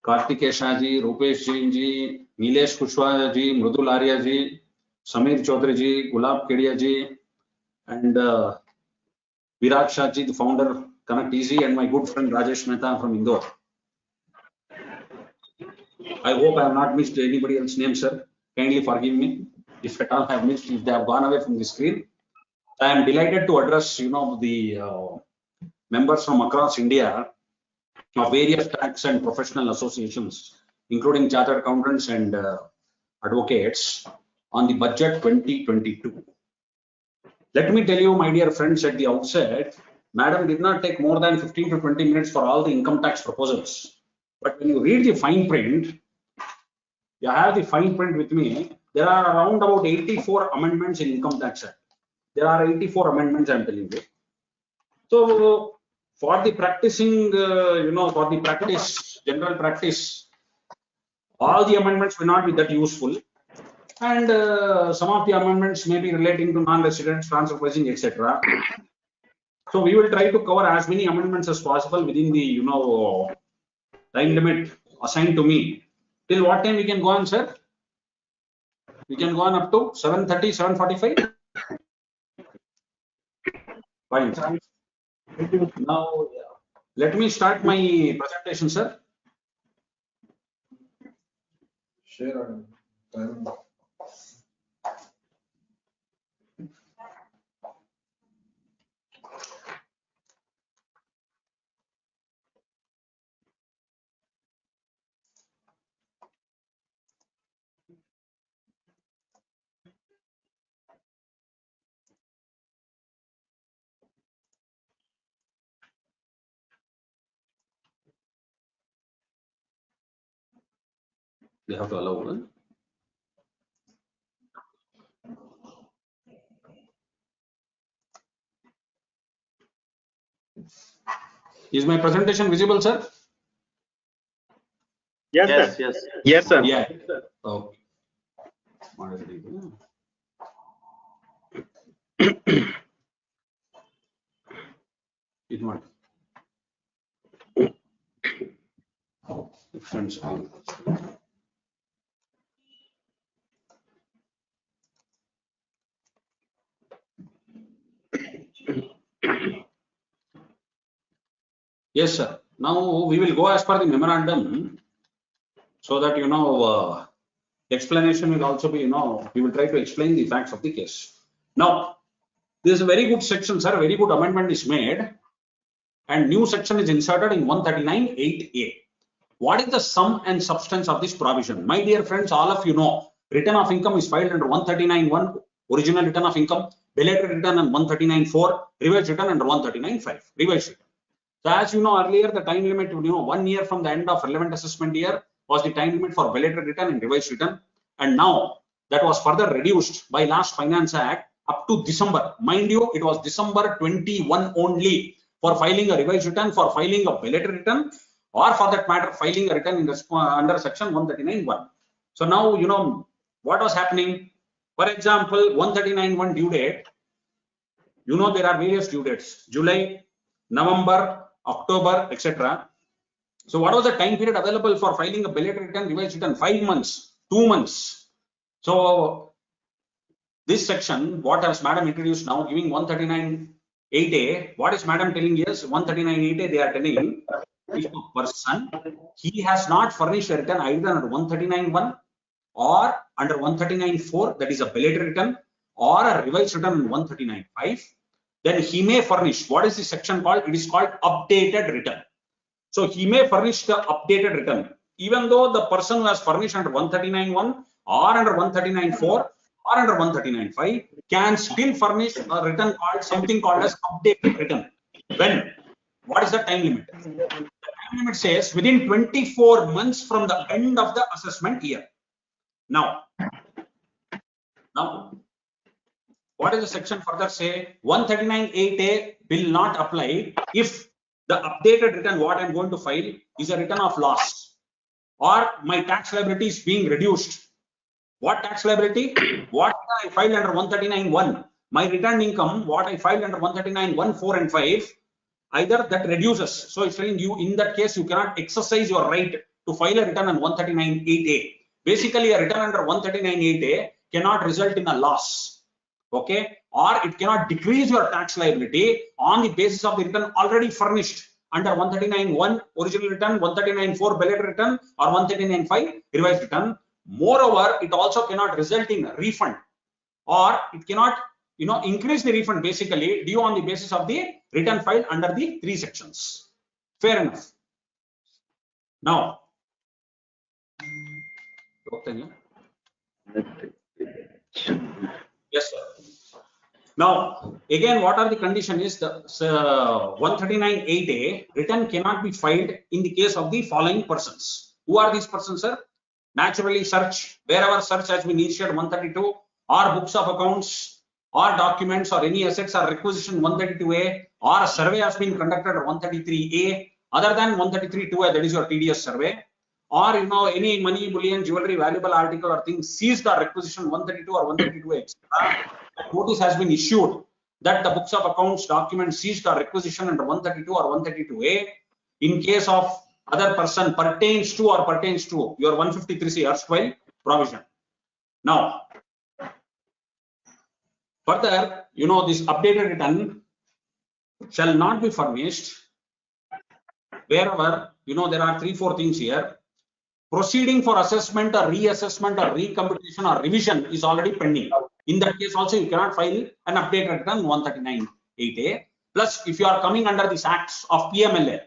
Kartikeya Shah ji, Rupesh Jain ji, Nilesh Kushwaha ji, Mridul Arya ji, Samir Chaudhary ji, Gulab Kedia ji, and Virat Shah ji, the founder, Connect Easy, and my good friend Rajesh Mehta from Indore. I hope I have not missed anybody else's name, sir. Kindly forgive me if at all I have missed, if they have gone away from the screen. I am delighted to address, the members from across India of various tax and professional associations, including chartered accountants and advocates, on the budget 2022. Let me tell you, my dear friends, at the outset, Madam did not take more than 15 to 20 minutes for all the income tax proposals. But when you read the fine print, you have the fine print with me. There are around about 84 amendments in Income Tax Act. There are 84 amendments, I'm telling you. So for the practicing, for the general practice, all the amendments will not be that useful. and some of the amendments may be relating to non-residents, transfer pricing, etc. So we will try to cover as many amendments as possible within the time limit assigned to me. Till what time we can go on, sir? We can go on up to 7:30, 7:45. Fine. Now, let me start my presentation, sir. Share. They have to allow. Huh? Is my presentation visible, sir? Yes, Yes, sir. yes. Yes, sir. Yeah. Okay. It might. Friends. Yes, sir. Now we will go as per the memorandum, so that explanation will also be, we will try to explain the facts of the case. Now, this is a very good section, sir. Very good amendment is made, and new section is inserted in 139(8)(a). What is the sum and substance of this provision? My dear friends, all of you know, return of income is filed under 139(1), original return of income, belated return on 139(4), revised return under 139(5), revised return. So as you know earlier, the time limit, 1 year from the end of relevant assessment year was the time limit for belated return and revised return. And now that was further reduced by last Finance Act up to December. Mind you, it was December 21 only for filing a revised return, for filing a belated return, or for that matter, filing a return in under section 139(1). So now, what was happening. For example, 139(1) due date, there are various due dates: July, November, October, etc. So what was the time period available for filing a belated return, revised return? 5 months, 2 months. So this section, what has Madam introduced now, giving 139(8)(a), what is Madam telling is 139(8)(a), they are telling if a person, he has not furnished a return either under 139(1) or under 139(4), that is a belated return, or a revised return on 139(5), then he may furnish, what is this section called? It is called updated return. So he may furnish the updated return, even though the person who has furnished under 139(1) or under 139(4) or under 139(5) can still furnish a return called something called as updated return. When? What is the time limit? The time limit says within 24 months from the end of the assessment year. Now, what does the section further say? 139(8)(a) will not apply if the updated return what I'm going to file is a return of loss, or my tax liability is being reduced. What tax liability? What I filed under 139(1), my return income, what I filed under 139(1), 4 and 5, either that reduces. So it's telling you, in that case, you cannot exercise your right to file a return on 139(8)(a). Basically, a return under 139(8)(a) cannot result in a loss, okay, or it cannot decrease your tax liability on the basis of the return already furnished under 139(1) original return, 139(4) belated return, or 139(5) revised return. Moreover, it also cannot result in a refund, or it cannot increase the refund basically due on the basis of the return filed under the 3 sections. Fair enough. Now, yes, sir. Now, again, what are the conditions is the 139(8)(a) return cannot be filed in the case of the following persons. Who are these persons, sir? Naturally, search, wherever search has been initiated 132, or books of accounts, or documents, or any assets are requisitioned 132(a), or a survey has been conducted at 133(a), other than 133(2), that is your TDS survey, or any money, bullion, jewelry, valuable article or thing seized or requisition 132 or 132 etc. Notice has been issued that the books of accounts documents seized or requisition under 132 or 132A in case of other person pertains to your 153C erstwhile provision. Now, further, this updated return shall not be furnished wherever, there are 3-4 things here. Proceeding for assessment or reassessment or recomputation or revision is already pending. In that case also, you cannot file an updated return 139(8)A. Plus, if you are coming under these acts of PMLA,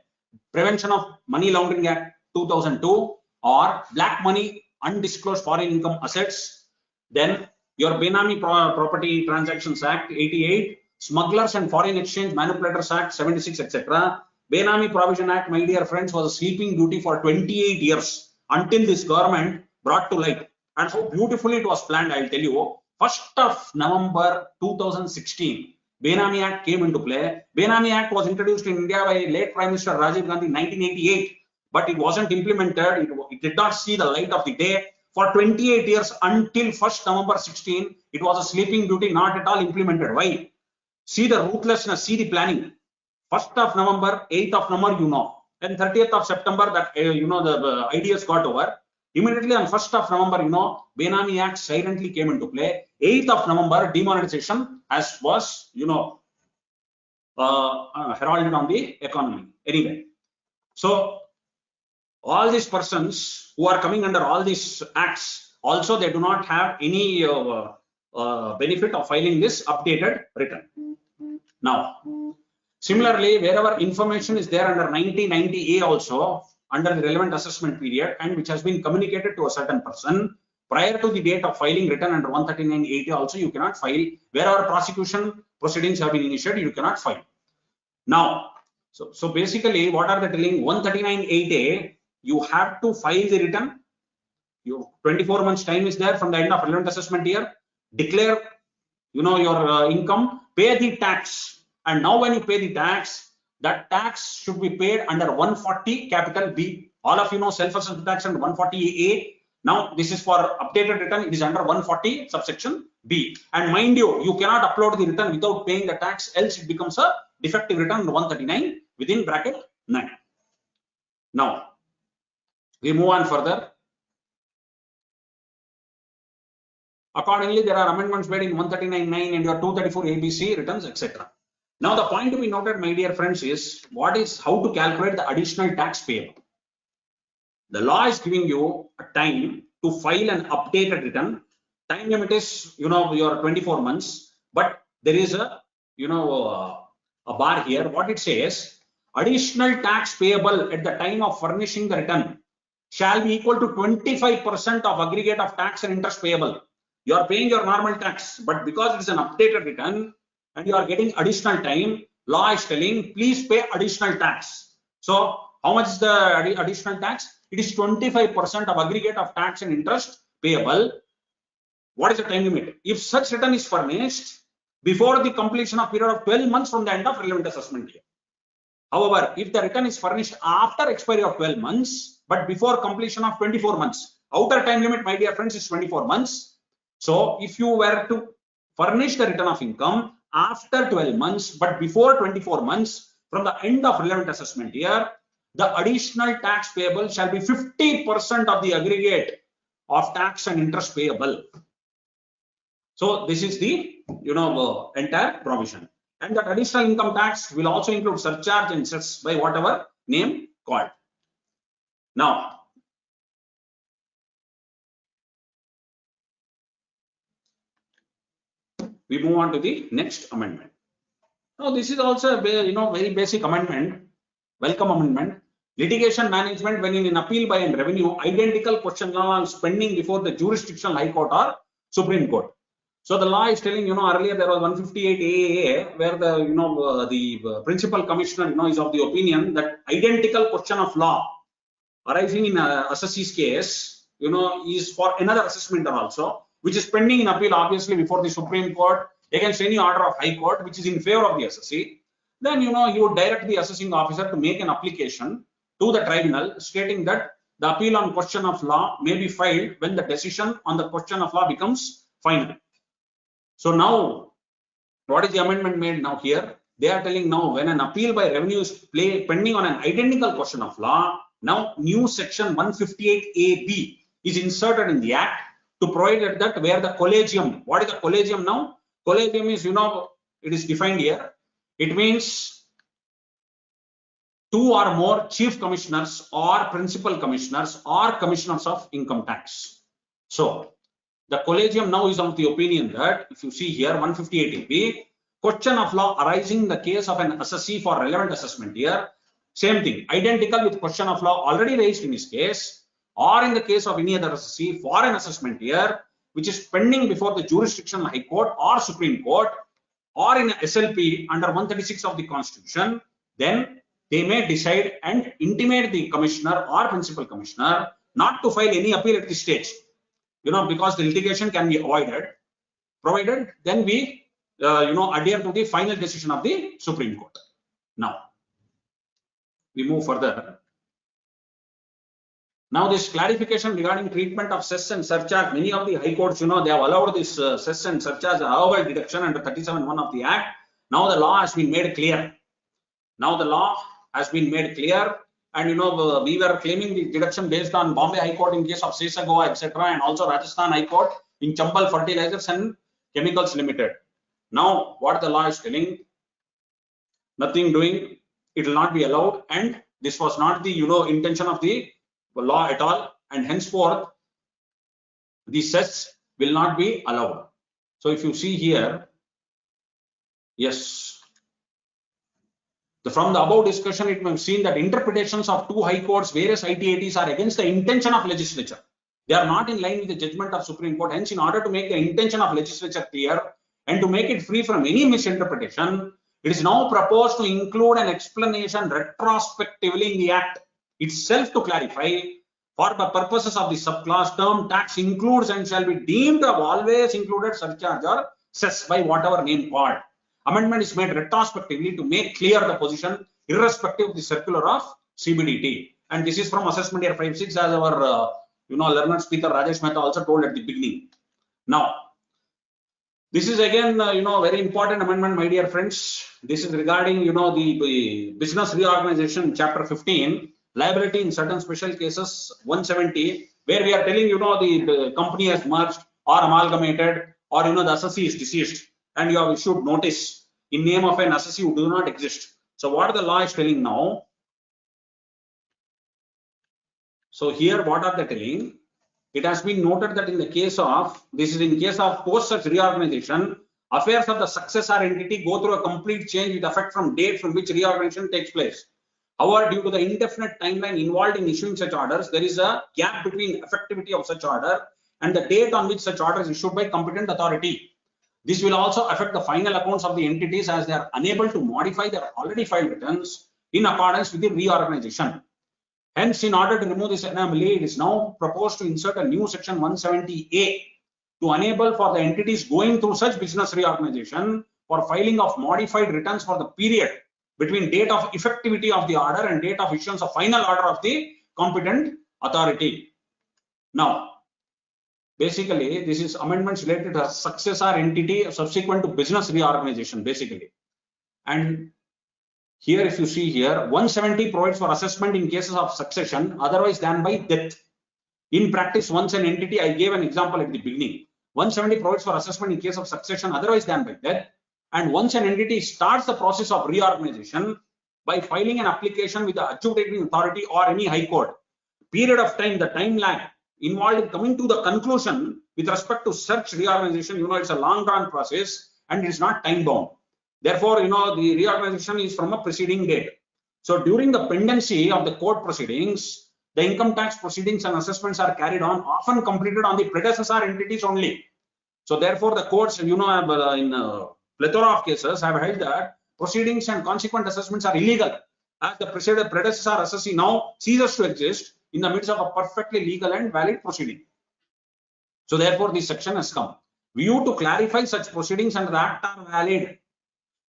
Prevention of Money Laundering Act 2002, or Black Money Undisclosed Foreign Income Assets, then your Benami Property Transactions Act 88, Smugglers and Foreign Exchange Manipulators Act 76, etc. Benami Provision Act, my dear friends, was a sleeping beauty for 28 years until this government brought to light. And how beautifully it was planned, I'll tell you. 1st of November 2016, Benami Act came into play. Benami Act was introduced in India by late Prime Minister Rajiv Gandhi in 1988, but it wasn't implemented. It did not see the light of the day. For 28 years until 1st November 16, it was a sleeping beauty, not at all implemented. Why? See the ruthlessness, see the planning. 1st of November, 8th of November, and 30th of September, that the ideas got over. Immediately on 1st of November, Benami Act silently came into play. 8th of November, demonetization as was, heralded on the economy. Anyway, so all these persons who are coming under all these acts, also they do not have any benefit of filing this updated return. Now, similarly, wherever information is there under 9090A also, under the relevant assessment period, and which has been communicated to a certain person prior to the date of filing return under 139(8)A also, you cannot file. Wherever prosecution proceedings have been initiated, you cannot file. Now, so basically, what are they telling? 139(8)A, you have to file the return. 24 months time is there from the end of relevant assessment year. Declare, your income, pay the tax, and now when you pay the tax, that tax should be paid under 140 capital B. All of you know self-assessed tax under 140A. Now this is for updated return. It is under 140 subsection B. And mind you, you cannot upload the return without paying the tax, else it becomes a defective return under 139 within bracket 9. Now we move on further. Accordingly, there are amendments made in 139(9) and your 234 ABC returns, etc. Now, the point to be noted, my dear friends, is how to calculate the additional tax payable. The law is giving you a time to file an updated return. Time limit is, your 24 months, but there is a, a bar here. What it says, additional tax payable at the time of furnishing the return shall be equal to 25% of aggregate of tax and interest payable. You are paying your normal tax, but because it is an updated return, and you are getting additional time, law is telling, please pay additional tax. So how much is the additional tax? It is 25% of aggregate of tax and interest payable. What is the time limit? If such return is furnished before the completion of period of 12 months from the end of relevant assessment year. However, if the return is furnished after expiry of 12 months, but before completion of 24 months, outer time limit, my dear friends, is 24 months. So if you were to furnish the return of income after 12 months, but before 24 months from the end of relevant assessment year, the additional tax payable shall be 50% of the aggregate of tax and interest payable. So this is the, entire provision. And that additional income tax will also include surcharge and cess by whatever name called. Now, we move on to the next amendment. Now, this is also a very basic amendment, welcome amendment. Litigation management when in an appeal by an revenue, identical question law is pending before the jurisdictional high court or Supreme Court. So the law is telling, earlier there was 158 AAA where the the principal commissioner, is of the opinion that identical question of law arising in a assessee's case, is for another assessmenter also, which is pending in appeal obviously before the Supreme Court against any order of High Court which is in favor of the assessee. Then you would direct the assessing officer to make an application to the tribunal stating that the appeal on question of law may be filed when the decision on the question of law becomes final. So now, what is the amendment made now here? They are telling now when an appeal by revenue is pending on an identical question of law, now new section 158AB is inserted in the act to provide that where the collegium, what is the collegium now? Collegium is, it is defined here. It means 2 or more chief commissioners or principal commissioners or commissioners of income tax. So the collegium now is of the opinion that if you see here 158AB, question of law arising in the case of an assessee for relevant assessment year, same thing, identical with question of law already raised in his case, or in the case of any other assessee for an assessment year, which is pending before the jurisdictional High Court or Supreme Court, or in SLP under 136 of the Constitution, then they may decide and intimate the commissioner or principal commissioner not to file any appeal at this stage, because the litigation can be avoided, provided then we adhere to the final decision of the Supreme Court. Now, we move further. Now, this clarification regarding treatment of cess and surcharge, many of the high courts, they have allowed this cess and surcharge allowable deduction under 37(1) of the Act. Now, the law has been made clear. Now, the law has been made clear, and we were claiming the deduction based on Bombay High Court in case of Sesa Goa, etc., and also Rajasthan High Court in Chambal Fertilizers and Chemicals Limited. Now, what the law is telling, nothing doing, it will not be allowed, and this was not the intention of the law at all, and henceforth the cess will not be allowed. So if you see here, yes, from the above discussion, it may be seen that interpretations of 2 high courts, various ITATs are against the intention of legislature. They are not in line with the judgment of Supreme Court. Hence, in order to make the intention of legislature clear and to make it free from any misinterpretation, it is now proposed to include an explanation retrospectively in the Act itself to clarify, for the purposes of the subclass, term tax includes and shall be deemed to have always included surcharge or cess by whatever name called. Amendment is made retrospectively to make clear the position irrespective of the circular of CBDT. And this is from assessment year 5-6, as our learned speaker Rajesh Mehta also told at the beginning. Now, this is again very important amendment, my dear friends. This is regarding the business reorganization, chapter 15, liability in certain special cases, 170, where we are telling the company has merged or amalgamated, or the assessee is deceased, and you have issued notice in name of an assessee who do not exist. So what the law is telling now? So here, what are they telling? It has been noted that in the case of, this is in case of post such reorganization, affairs of the successor entity go through a complete change with effect from date from which reorganization takes place. However, due to the indefinite timeline involved in issuing such orders, there is a gap between effectivity of such order and the date on which such order is issued by competent authority. This will also affect the final accounts of the entities, as they are unable to modify their already filed returns in accordance with the reorganization. Hence, in order to remove this anomaly, it is now proposed to insert a new section 170A to enable for the entities going through such business reorganization for filing of modified returns for the period between date of effectivity of the order and date of issuance of final order of the competent authority. Now, basically, this is amendments related to a successor entity subsequent to business reorganization, basically. And here, if you see here, 170 provides for assessment in cases of succession otherwise than by death. In practice, once an entity, I gave an example at the beginning, 170 provides for assessment in case of succession otherwise than by death. And once an entity starts the process of reorganization by filing an application with the adjudicating authority or any high court, period of time, the time lag involved in coming to the conclusion with respect to such reorganization, it's a long drawn process and it is not time bound. Therefore, the reorganization is from a preceding date. So during the pendency of the court proceedings, the income tax proceedings and assessments are carried on, often completed on the predecessor entities only. So therefore, the courts, in plethora of cases have held that proceedings and consequent assessments are illegal, as the predecessor assessee now ceases to exist in the midst of a perfectly legal and valid proceeding. So therefore, this section has come. View to clarify such proceedings under the Act are valid.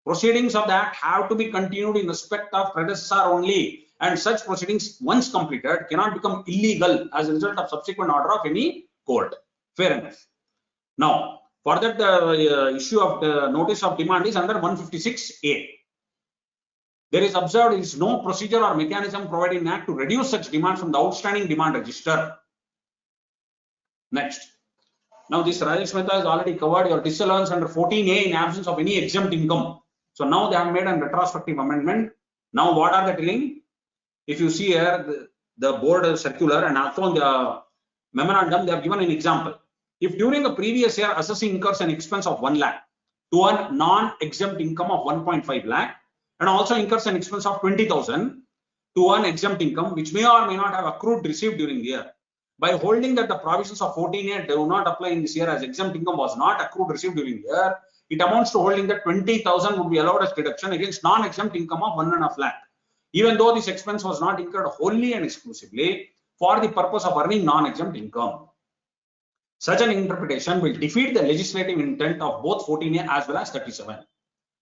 Proceedings of the Act have to be continued in respect of predecessor only, and such proceedings once completed cannot become illegal as a result of subsequent order of any court. Fair enough. Now, for that the issue of the notice of demand is under 156A. There is observed is no procedure or mechanism provided in Act to reduce such demand from the outstanding demand register. Next. Now this Rajesh Mehta has already covered your disallowance under 14A in absence of any exempt income. So now they have made a retrospective amendment. Now what are they telling? If you see here the board circular and also on the memorandum, they have given an example. If during the previous year assessing incurs an expense of 1 lakh to a non-exempt income of 1.5 lakh and also incurs an expense of 20,000 to an exempt income which may or may not have accrued received during the year. By holding that the provisions of 14A do not apply in this year as exempt income was not accrued received during the year, it amounts to holding that 20,000 would be allowed as deduction against non-exempt income of 1.5 lakh, even though this expense was not incurred wholly and exclusively for the purpose of earning non-exempt income. Such an interpretation will defeat the legislative intent of both 14A as well as 37.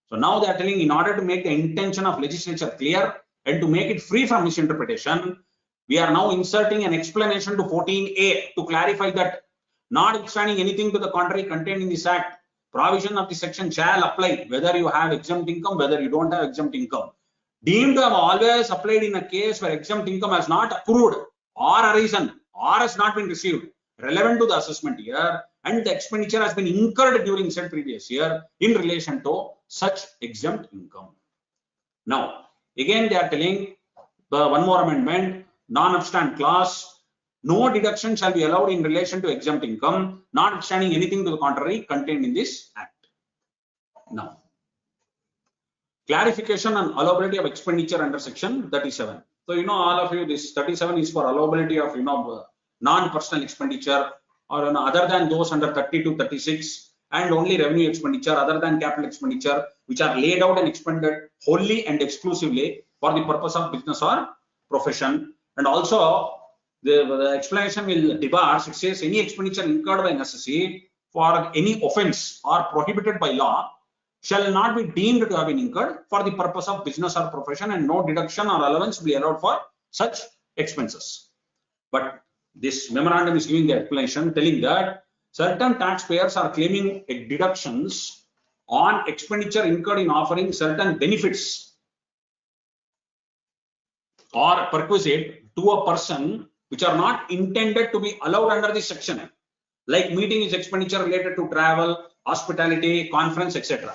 So now they are telling in order to make the intention of legislature clear and to make it free from misinterpretation, we are now inserting an explanation to 14A to clarify that notwithstanding anything to the contrary contained in this act, provision of the section shall apply whether you have exempt income, whether you don't have exempt income. Deemed to have always applied in a case where exempt income has not accrued or arisen or has not been received relevant to the assessment year and the expenditure has been incurred during said previous year in relation to such exempt income. Now, again they are telling one more amendment, non-obstant clause, no deduction shall be allowed in relation to exempt income, notwithstanding anything to the contrary contained in this act. Now, clarification on allowability of expenditure under section 37. So, you know, all of you, this 37 is for allowability of, non-personal expenditure or other than those under 30 to 36 and only revenue expenditure other than capital expenditure which are laid out and expended wholly and exclusively for the purpose of business or profession. And also the explanation will debar, it says any expenditure incurred by an assessee for any offense or prohibited by law shall not be deemed to have been incurred for the purpose of business or profession and no deduction or allowance will be allowed for such expenses. But this memorandum is giving the explanation telling that certain taxpayers are claiming deductions on expenditure incurred in offering certain benefits or perquisite to a person which are not intended to be allowed under this section, like meeting is expenditure related to travel, hospitality, conference, etc.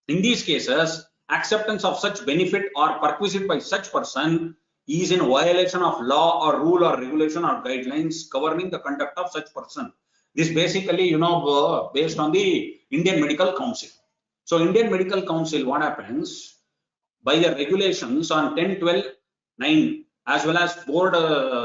In these cases, acceptance of such benefit or perquisite by such person is in violation of law or rule or regulation or guidelines governing the conduct of such person. This basically, based on the Indian Medical Council. So Indian Medical Council, what happens by the regulations on 10/12/9 as well as board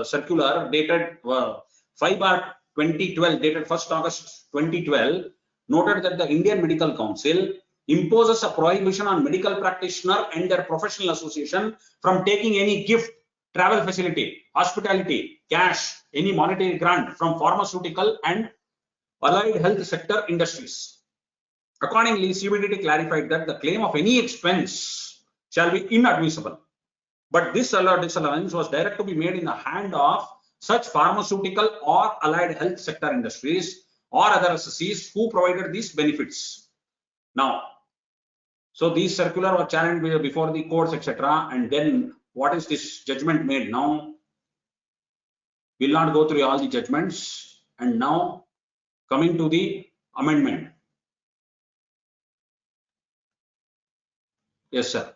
circular dated 5/2012 dated 1st August 2012 noted that the Indian Medical Council imposes a prohibition on medical practitioner and their professional association from taking any gift, travel facility, hospitality, cash, any monetary grant from pharmaceutical and allied health sector industries. Accordingly, CBDT clarified that the claim of any expense shall be inadmissible. But this disallowance was direct to be made in the hand of such pharmaceutical or allied health sector industries or other associates who provided these benefits. Now, so these circular were challenged before the courts, etc. And then what is this judgment made now? We'll not go through all the judgments. And now coming to the amendment. Yes, sir.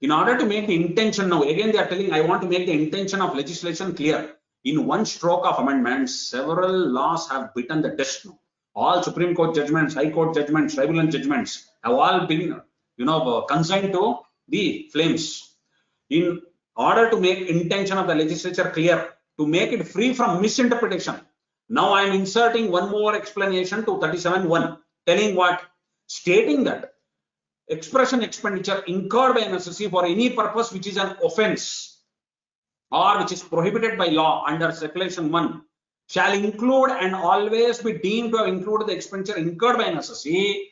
In order to make the intention now, again they are telling I want to make the intention of legislation clear. In one stroke of amendments, several laws have beaten the dust now. All Supreme Court judgments, High Court judgments, tribunal judgments have all been consigned to the flames. In order to make intention of the legislature clear, to make it free from misinterpretation, now I am inserting one more explanation to 37(1), telling what? Stating that expression expenditure incurred by an assessee for any purpose which is an offense or which is prohibited by law under Section 1 shall include and always be deemed to have included the expenditure incurred by an assessee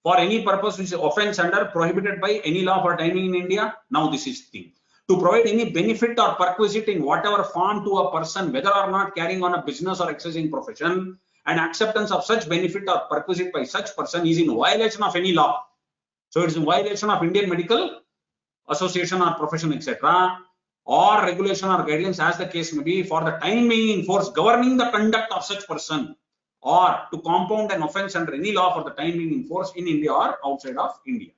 for any purpose which is offense under prohibited by any law for timing in India. Now this is the thing. to provide any benefit or perquisite in whatever form to a person, whether or not carrying on a business or exercising profession, and acceptance of such benefit or perquisite by such person is in violation of any law. So it's in violation of Indian Medical Association or profession, etc., or regulation or guidelines as the case may be, for the time being in force governing the conduct of such person, or to compound an offence under any law for the time being in force in India or outside of India.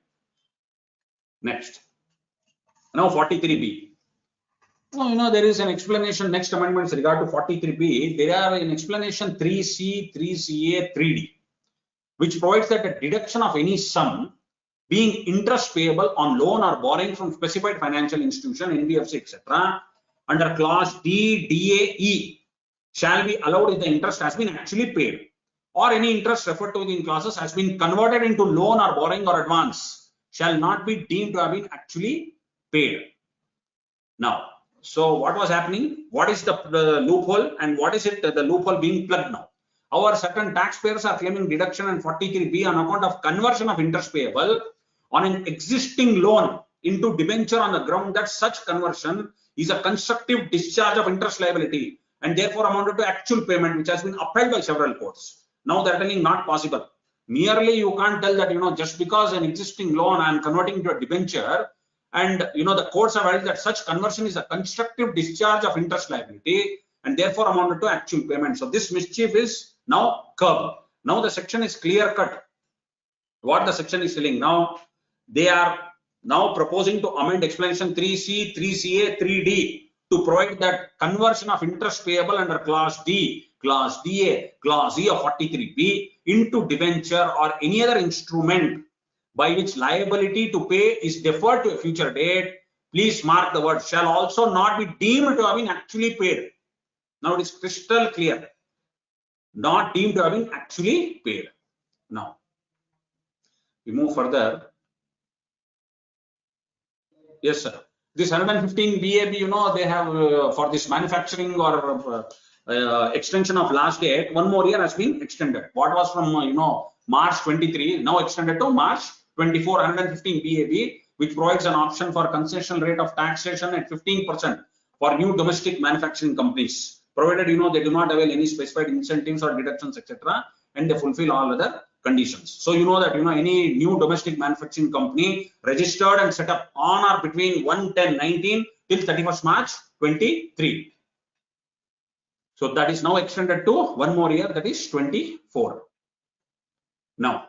Next. Now 43B. Now, there is an explanation. Next amendments regard to 43B. There are an explanation 3C, 3CA, 3D, which provides that a deduction of any sum being interest payable on loan or borrowing from specified financial institution, NBFC, etc., under clause D, DA, E shall be allowed if the interest has been actually paid, or any interest referred to in clauses has been converted into loan or borrowing or advance shall not be deemed to have been actually paid. Now, so what was happening? What is the loophole, and what is it the loophole being plugged now? Our certain taxpayers are claiming deduction in 43B on account of conversion of interest payable on an existing loan into debenture on the ground that such conversion is a constructive discharge of interest liability and therefore amounted to actual payment, which has been upheld by several courts. Now they're telling not possible. Merely you can't tell that, just because an existing loan I am converting into a debenture, and the courts have held that such conversion is a constructive discharge of interest liability and therefore amounted to actual payment. So this mischief is now curbed. Now the section is clear cut. What the section is telling now, they are now proposing to amend explanation 3C, 3CA, 3D to provide that conversion of interest payable under clause D, clause DA, clause E of 43B into debenture or any other instrument by which liability to pay is deferred to a future date. Please mark the word shall also not be deemed to have been actually paid. Now it is crystal clear. Not deemed to have been actually paid. Now we move further. Yes, sir. This 115 BAB, they have for this manufacturing or extension of last date, one more year has been extended. What was from March 23, now extended to March 24, 115 BAB, which provides an option for concessional rate of taxation at 15% for new domestic manufacturing companies, provided they do not avail any specified incentives or deductions, etc., and they fulfill all other conditions. So that any new domestic manufacturing company registered and set up on or between 1/10/19 till 31st March 23. So that is now extended to one more year, that is 24. Now,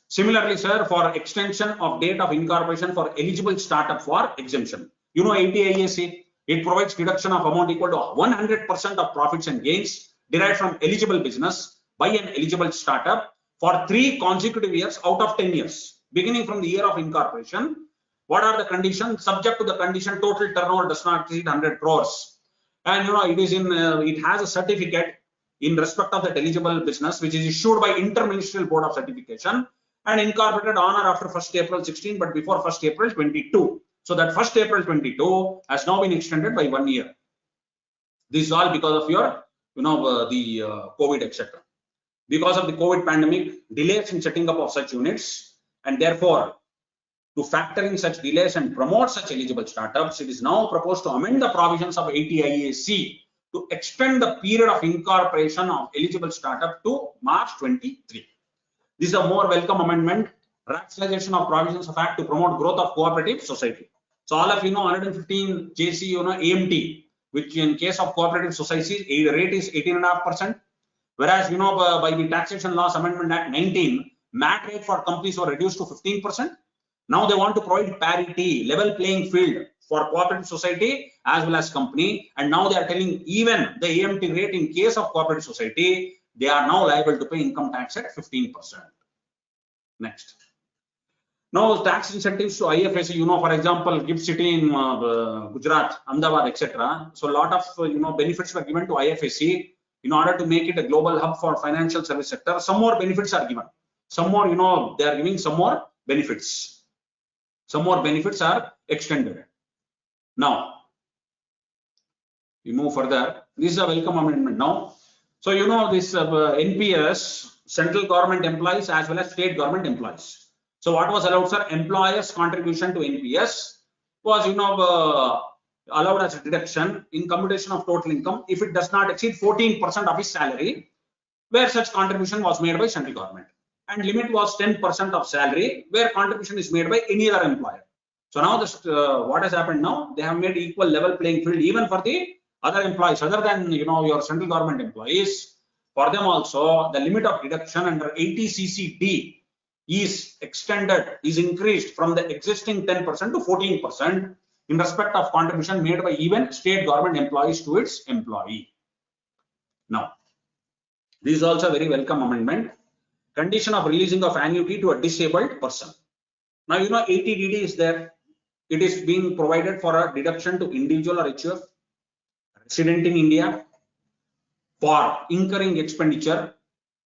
similarly, sir, for extension of date of incorporation for eligible startup for exemption, 80IAC, it provides deduction of amount equal to 100% of profits and gains derived from eligible business by an eligible startup for 3 consecutive years out of 10 years, beginning from the year of incorporation. What are the conditions? Subject to the condition total turnover does not exceed 100 crores. And it is in it has a certificate in respect of that eligible business, which is issued by Interministerial Board of Certification and incorporated on or after 1st April 16, but before 1st April 22. So that 1st April 22 has now been extended by 1 year. This is all because of your, the COVID, etc. Because of the COVID pandemic, delays in setting up of such units, and therefore, to factor in such delays and promote such eligible startups, it is now proposed to amend the provisions of 80IAC to extend the period of incorporation of eligible startup to March 23. This is a more welcome amendment, rationalization of provisions of Act to promote growth of cooperative society. So all of 115 JC, AMT, which in case of cooperative societies, the rate is 18.5%. Whereas, by the Taxation Laws Amendment Act 19, MAT rate for companies were reduced to 15%. Now they want to provide parity, level playing field for cooperative society as well as company. And now they are telling even the AMT rate in case of cooperative society, they are now liable to pay income tax at 15%. Next. Now tax incentives to IFSC, for example, GIFT City in Gujarat, Ahmedabad, etc. So a lot of benefits were given to IFSC in order to make it a global hub for financial service sector. Some more benefits are given. Some more, they are giving some more benefits. Some more benefits are extended. Now, we move further. This is a welcome amendment now. So, this NPS, central government employees as well as state government employees. So, what was allowed, sir? Employers' contribution to NPS was, allowed as a deduction in computation of total income if it does not exceed 14% of his salary, where such contribution was made by central government. And limit was 10% of salary, where contribution is made by any other employer. So now this, what has happened now? They have made equal level playing field even for the other employees, other than your central government employees. For them also, the limit of deduction under 80 CCD is extended, is increased from the existing 10% to 14% in respect of contribution made by even state government employees to its employee. Now, this is also a very welcome amendment. Condition of releasing of annuity to a disabled person. Now, 80DD is there. It is being provided for a deduction to individual or HUF, resident in India, for incurring expenditure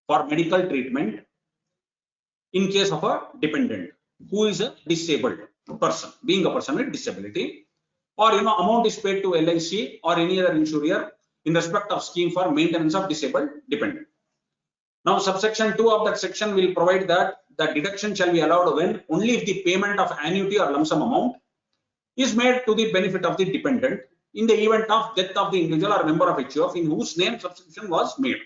for medical treatment in case of a dependent who is a disabled person, being a person with disability, or amount is paid to LIC or any other insurer in respect of scheme for maintenance of disabled dependent. Now, subsection 2 of that section will provide that the deduction shall be allowed when only if the payment of annuity or lump sum amount is made to the benefit of the dependent in the event of death of the individual or member of HUF in whose name subscription was made.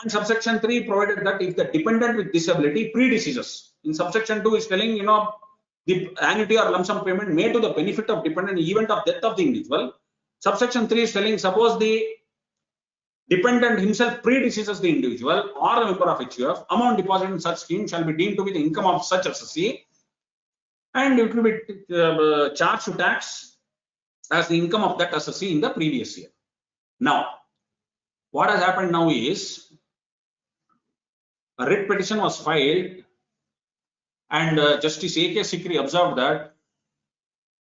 And subsection 3 provided that if the dependent with disability predeceases, in subsection 2 is telling the annuity or lump sum payment made to the benefit of dependent in the event of death of the individual. Subsection 3 is telling suppose the dependent himself predeceases the individual or a member of HUF, amount deposited in such scheme shall be deemed to be the income of such assessee, and it will be charged to tax as the income of that assessee in the previous year. Now, what has happened now is a writ petition was filed, and Justice A.K. Sikri observed that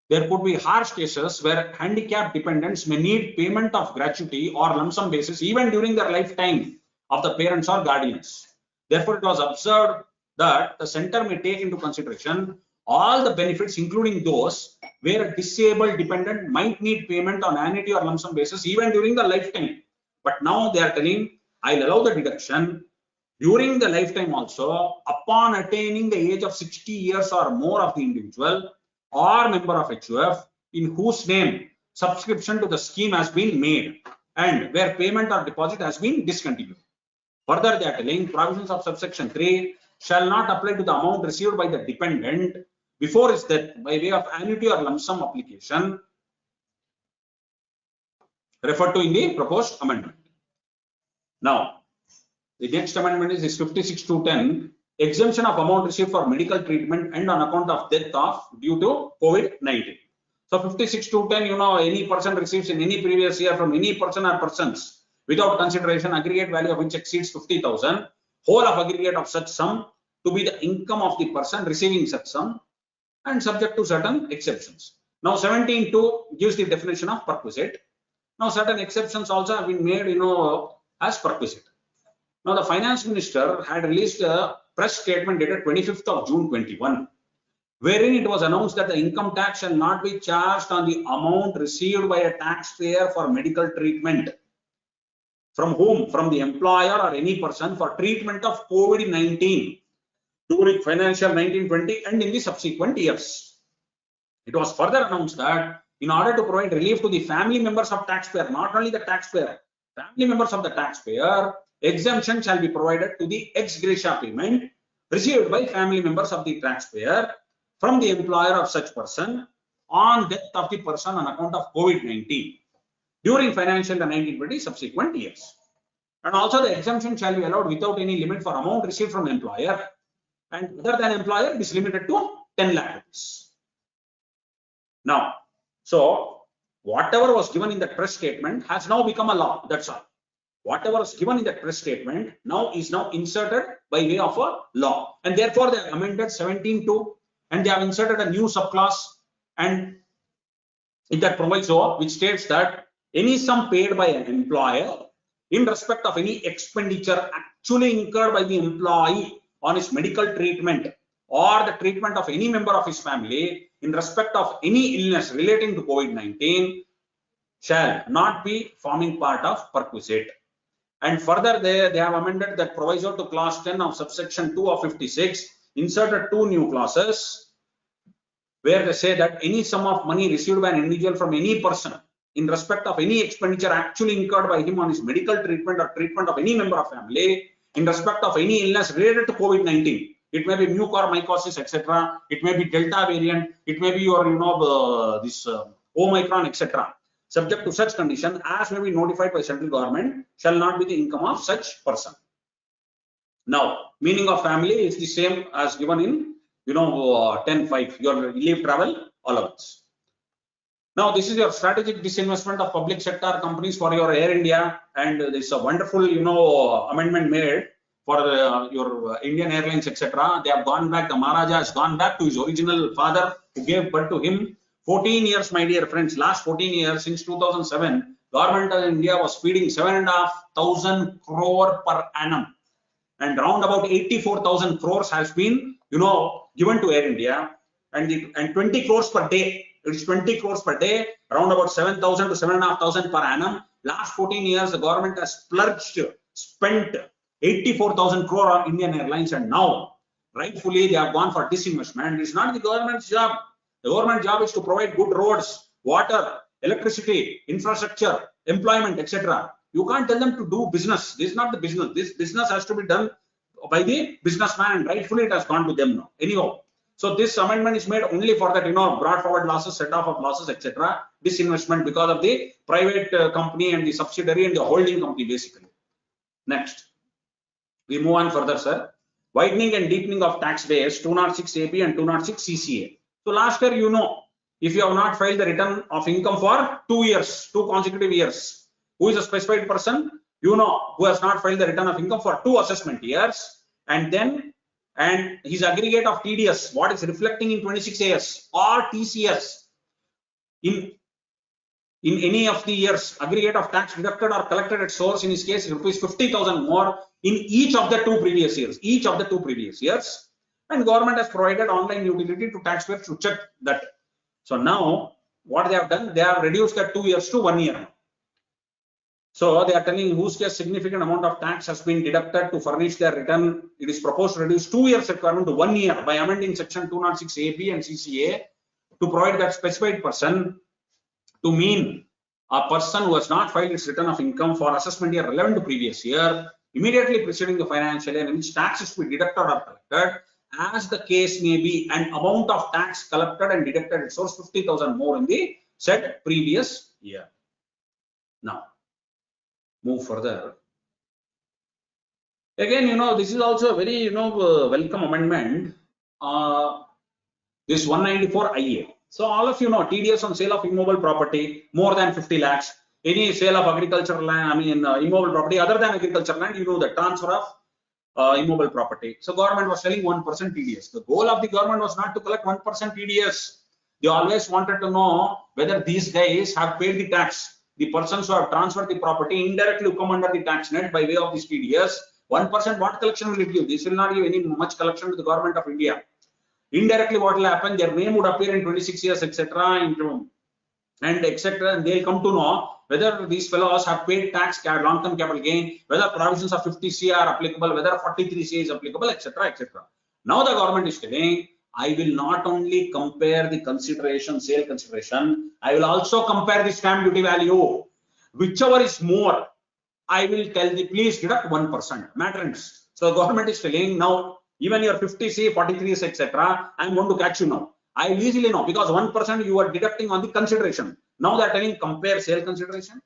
there could be harsh cases where handicapped dependents may need payment of gratuity or lump sum basis even during their lifetime of the parents or guardians. Therefore, it was observed that the center may take into consideration all the benefits, including those where a disabled dependent might need payment on annuity or lump sum basis even during the lifetime. But now they are telling, I'll allow the deduction during the lifetime also upon attaining the age of 60 years or more of the individual or member of HUF in whose name subscription to the scheme has been made and where payment or deposit has been discontinued. Further, they are telling provisions of subsection 3 shall not apply to the amount received by the dependent before his death by way of annuity or lump sum application referred to in the proposed amendment. Now, the next amendment is 56-10, exemption of amount received for medical treatment and on account of death due to COVID-19. So 56-10, any person receives in any previous year from any person or persons without consideration aggregate value of which exceeds 50,000, whole of aggregate of such sum to be the income of the person receiving such sum and subject to certain exceptions. Now 17.2 gives the definition of perquisite. Now certain exceptions also have been made, as perquisite. Now the finance minister had released a press statement dated 25th of June 21, wherein it was announced that the income tax shall not be charged on the amount received by a taxpayer for medical treatment. From whom? From the employer or any person for treatment of COVID-19 during financial 19-20 and in the subsequent years. It was further announced that in order to provide relief to the family members of taxpayer, not only the taxpayer, family members of the taxpayer, exemption shall be provided to the ex gratia payment received by family members of the taxpayer from the employer of such person on death of the person on account of COVID-19 during financial 19-20 subsequent years. And also the exemption shall be allowed without any limit for amount received from employer, and other than employer it is limited to 10 lakh rupees. Now, so whatever was given in the press statement has now become a law. That's all. Whatever was given in the press statement is now inserted by way of a law, and therefore they have amended 17.2 and they have inserted a new subclause and in that proviso which states that any sum paid by an employer in respect of any expenditure actually incurred by the employee on his medical treatment or the treatment of any member of his family in respect of any illness relating to COVID-19 shall not be forming part of perquisite. And further, they have amended that proviso to clause 10 of subsection 2 of 56, inserted two new clauses. where they say that any sum of money received by an individual from any person in respect of any expenditure actually incurred by him on his medical treatment or treatment of any member of family, in respect of any illness related to COVID-19, it may be mucormycosis, etc. It may be Delta variant. It may be your, this Omicron, etc. Subject to such condition as may be notified by central government shall not be the income of such person. Now, meaning of family is the same as given in 10.5, your leave travel allowance. Now, this is your strategic disinvestment of public sector companies for your Air India, and this is a wonderful amendment made for your Indian Airlines, etc. They have gone back. The Maharaja has gone back to his original father who gave birth to him. 14 years, my dear friends, last 14 years since 2007, government of India was feeding 7,500 crore per annum, and round about 84,000 crores has been given to Air India, and 20 crores per day. It's 20 crores per day, around about 7,000 to 7,500 per annum. Last 14 years, the government has spent 84,000 crore on Indian Airlines, and now rightfully they have gone for disinvestment. It's not the government's job. The government job is to provide good roads, water, electricity, infrastructure, employment, etc. You can't tell them to do business. This is not the business. This business has to be done by the businessman, and rightfully it has gone to them now. Anyhow, so this amendment is made only for that, brought forward losses, set off of losses, etc. Disinvestment because of the private company and the subsidiary and the holding company, basically. Next, we move on further, sir. Widening and deepening of tax base, 206 AP and 206 CCA. So last year, if you have not filed the return of income for 2 years, 2 consecutive years, who is a specified person? Who has not filed the return of income for 2 assessment years, and his aggregate of TDS, what is reflecting in 26 years or TCS in any of the years, aggregate of tax deducted or collected at source, in his case rupees 50,000 more in each of the 2 previous years, and government has provided online utility to taxpayers to check that. So now what they have done, they have reduced that 2 years to 1 year. So they are telling in whose case significant amount of tax has been deducted to furnish their return, it is proposed to reduce 2 years requirement to 1 year by amending section 206 AB and CCA to provide that specified person to mean a person who has not filed its return of income for assessment year relevant to previous year immediately preceding the financial year in which tax is to be deducted or collected, as the case may be, an amount of tax collected and deducted at source 50,000 more in the said previous year. Now, move further. Again, this is also a very, welcome amendment. This 194 IA. So all of TDS on sale of immobile property more than 50 lakhs. Any sale of agricultural land, immobile property other than agricultural land, the transfer of immobile property. So government was selling 1% TDS. The goal of the government was not to collect 1% TDS. They always wanted to know whether these guys have paid the tax. The persons who have transferred the property indirectly come under the tax net by way of this TDS. 1% what collection will it give? This will not give any much collection to the government of India. Indirectly, what will happen? Their name would appear in 26 years, etc. And etc. And they'll come to know whether these fellows have paid tax, long-term capital gain, whether provisions of 50 CR are applicable, whether 43 CA is applicable, etc. etc. Now the government is telling, I will not only compare the consideration, sale consideration, I will also compare the stamp duty value. Whichever is more, I will tell the please deduct 1%. Matters. So the government is telling now, even your 50C, 43C, etc. I am going to catch you now. I will easily know because 1% you are deducting on the consideration. Now they are telling compare sale consideration,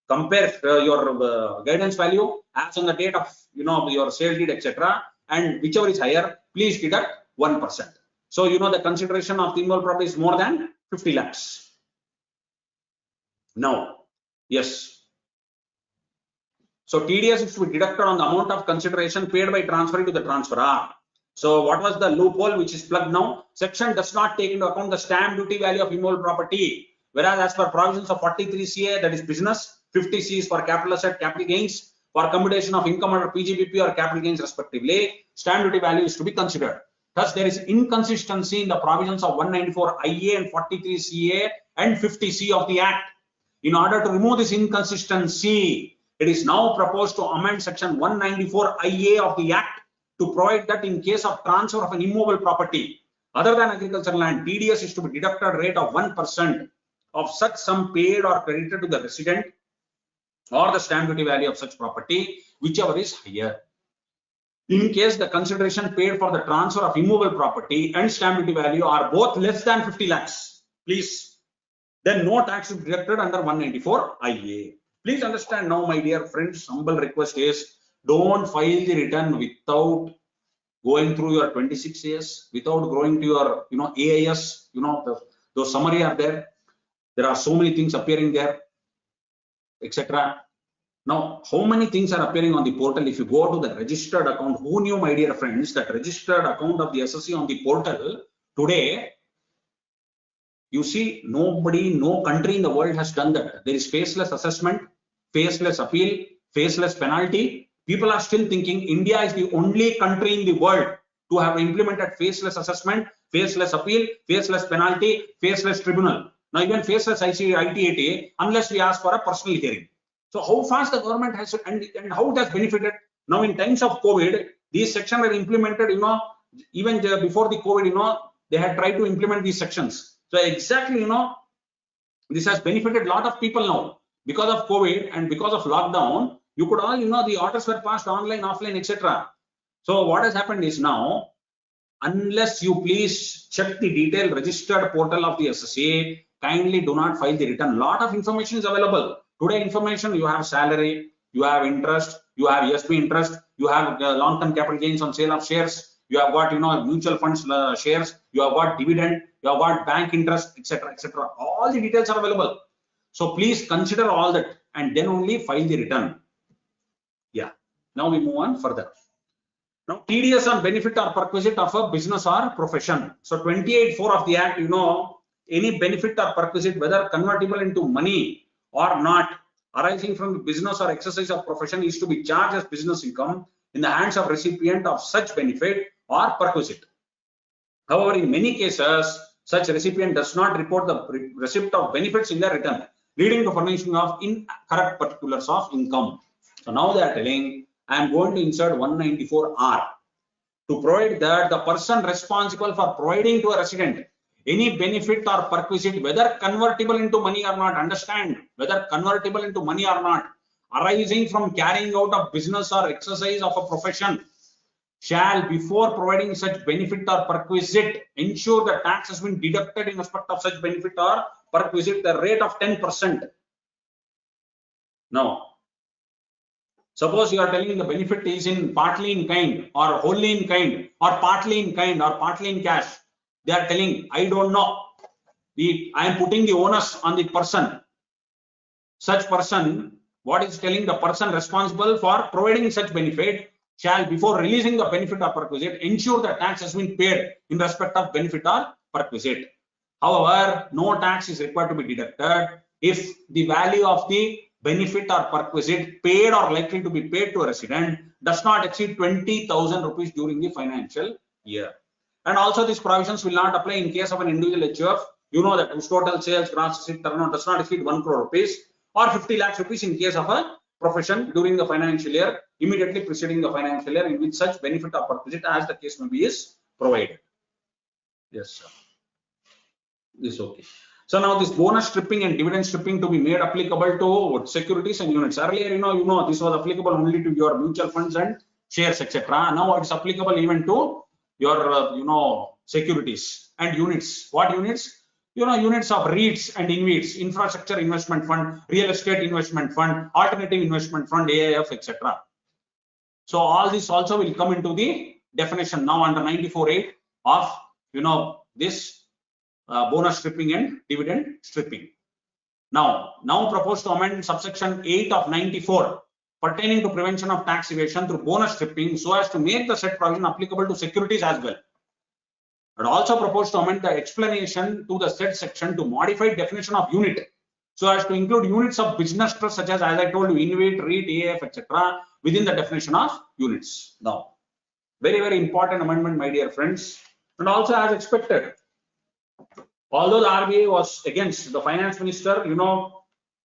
compare your guidance value as on the date of your sale deed, etc. And whichever is higher, please deduct 1%. So the consideration of the immobile property is more than 50 lakhs. Now, yes. So TDS is to be deducted on the amount of consideration paid by transferring to the transferor. So what was the loophole which is plugged now? Section does not take into account the stamp duty value of immobile property. Whereas as per provisions of 43 CA, that is business, 50 C is for capital asset, capital gains, for computation of income under PGBP or capital gains respectively, stamp duty value is to be considered. Thus, there is inconsistency in the provisions of 194 IA and 43 CA and 50 C of the Act. In order to remove this inconsistency, it is now proposed to amend section 194 IA of the Act to provide that in case of transfer of an immobile property, other than agricultural land, TDS is to be deducted rate of 1% of such sum paid or credited to the resident or the stamp duty value of such property, whichever is higher. In case the consideration paid for the transfer of immovable property and stamp duty value are both less than 50 lakhs, please, then no tax is deducted under 194 IA. Please understand now, my dear friends, humble request is don't file the return without going through your 26 years, without going to your AIS, those summary are there. There are so many things appearing there, etc. Now, how many things are appearing on the portal? If you go to the registered account, who knew, my dear friends, that registered account of the SSC on the portal today, you see, nobody, no country in the world has done that. There is faceless assessment, faceless appeal, faceless penalty. People are still thinking India is the only country in the world to have implemented faceless assessment, faceless appeal, faceless penalty, faceless tribunal. Now, even faceless ITAT, unless we ask for a personal hearing. So how fast the government has and how it has benefited. Now in times of COVID, these sections were implemented, even before the COVID, they had tried to implement these sections. So exactly, this has benefited a lot of people now because of COVID and because of lockdown. You could all, the orders were passed online, offline, etc. So what has happened is now, unless you please check the detailed registered portal of the SSA, kindly do not file the return. Lot of information is available. Today information, you have salary, you have interest, you have ESP interest, you have long-term capital gains on sale of shares, you have got mutual funds shares, you have got dividend, you have got bank interest, etc., etc. All the details are available. So please consider all that and then only file the return. Yeah. Now we move on further. Now TDS on benefit or perquisite of a business or profession. So 28(4) of the Act, any benefit or perquisite, whether convertible into money or not, arising from the business or exercise of profession, is to be charged as business income in the hands of recipient of such benefit or perquisite. However, in many cases, such recipient does not report the receipt of benefits in their return, leading to furnishing of incorrect particulars of income. So now they are telling, I am going to insert 194R to provide that the person responsible for providing to a resident any benefit or perquisite, whether convertible into money or not, understand, whether convertible into money or not, arising from carrying out of business or exercise of a profession, shall, before providing such benefit or perquisite, ensure the tax has been deducted in respect of such benefit or perquisite the rate of 10%. Now, suppose you are telling the benefit is in partly in kind or wholly in kind or partly in kind or partly in cash. They are telling, I don't know. I am putting the onus on the person. Such person, what is telling, the person responsible for providing such benefit shall, before releasing the benefit or perquisite, ensure that tax has been paid in respect of benefit or perquisite. However, no tax is required to be deducted if the value of the benefit or perquisite paid or likely to be paid to a resident does not exceed 20,000 rupees during the financial year. And also these provisions will not apply in case of an individual HUF. You know that whose total sales, gross turnover does not exceed 1 crore rupees or 50 lakhs rupees in case of a profession during the financial year, immediately preceding the financial year in which such benefit or perquisite, as the case may be, is provided. Yes, sir. This is okay. So now this bonus stripping and dividend stripping to be made applicable to securities and units. Earlier, this was applicable only to your mutual funds and shares, etc. Now it's applicable even to your securities and units. What units? Units of REITs and InvITs, infrastructure investment fund, real estate investment fund, alternative investment fund, AIF, etc. So all this also will come into the definition now under 94(8) of this bonus stripping and dividend stripping. Now proposed to amend subsection 8 of 94 pertaining to prevention of tax evasion through bonus stripping so as to make the said provision applicable to securities as well. But also proposed to amend the explanation to the said section to modify definition of unit so as to include units of business trust such as I told you, InvIT, REIT, AIF, etc. within the definition of units. Now, very, very important amendment, my dear friends. And also as expected, although the RBI was against, the finance minister,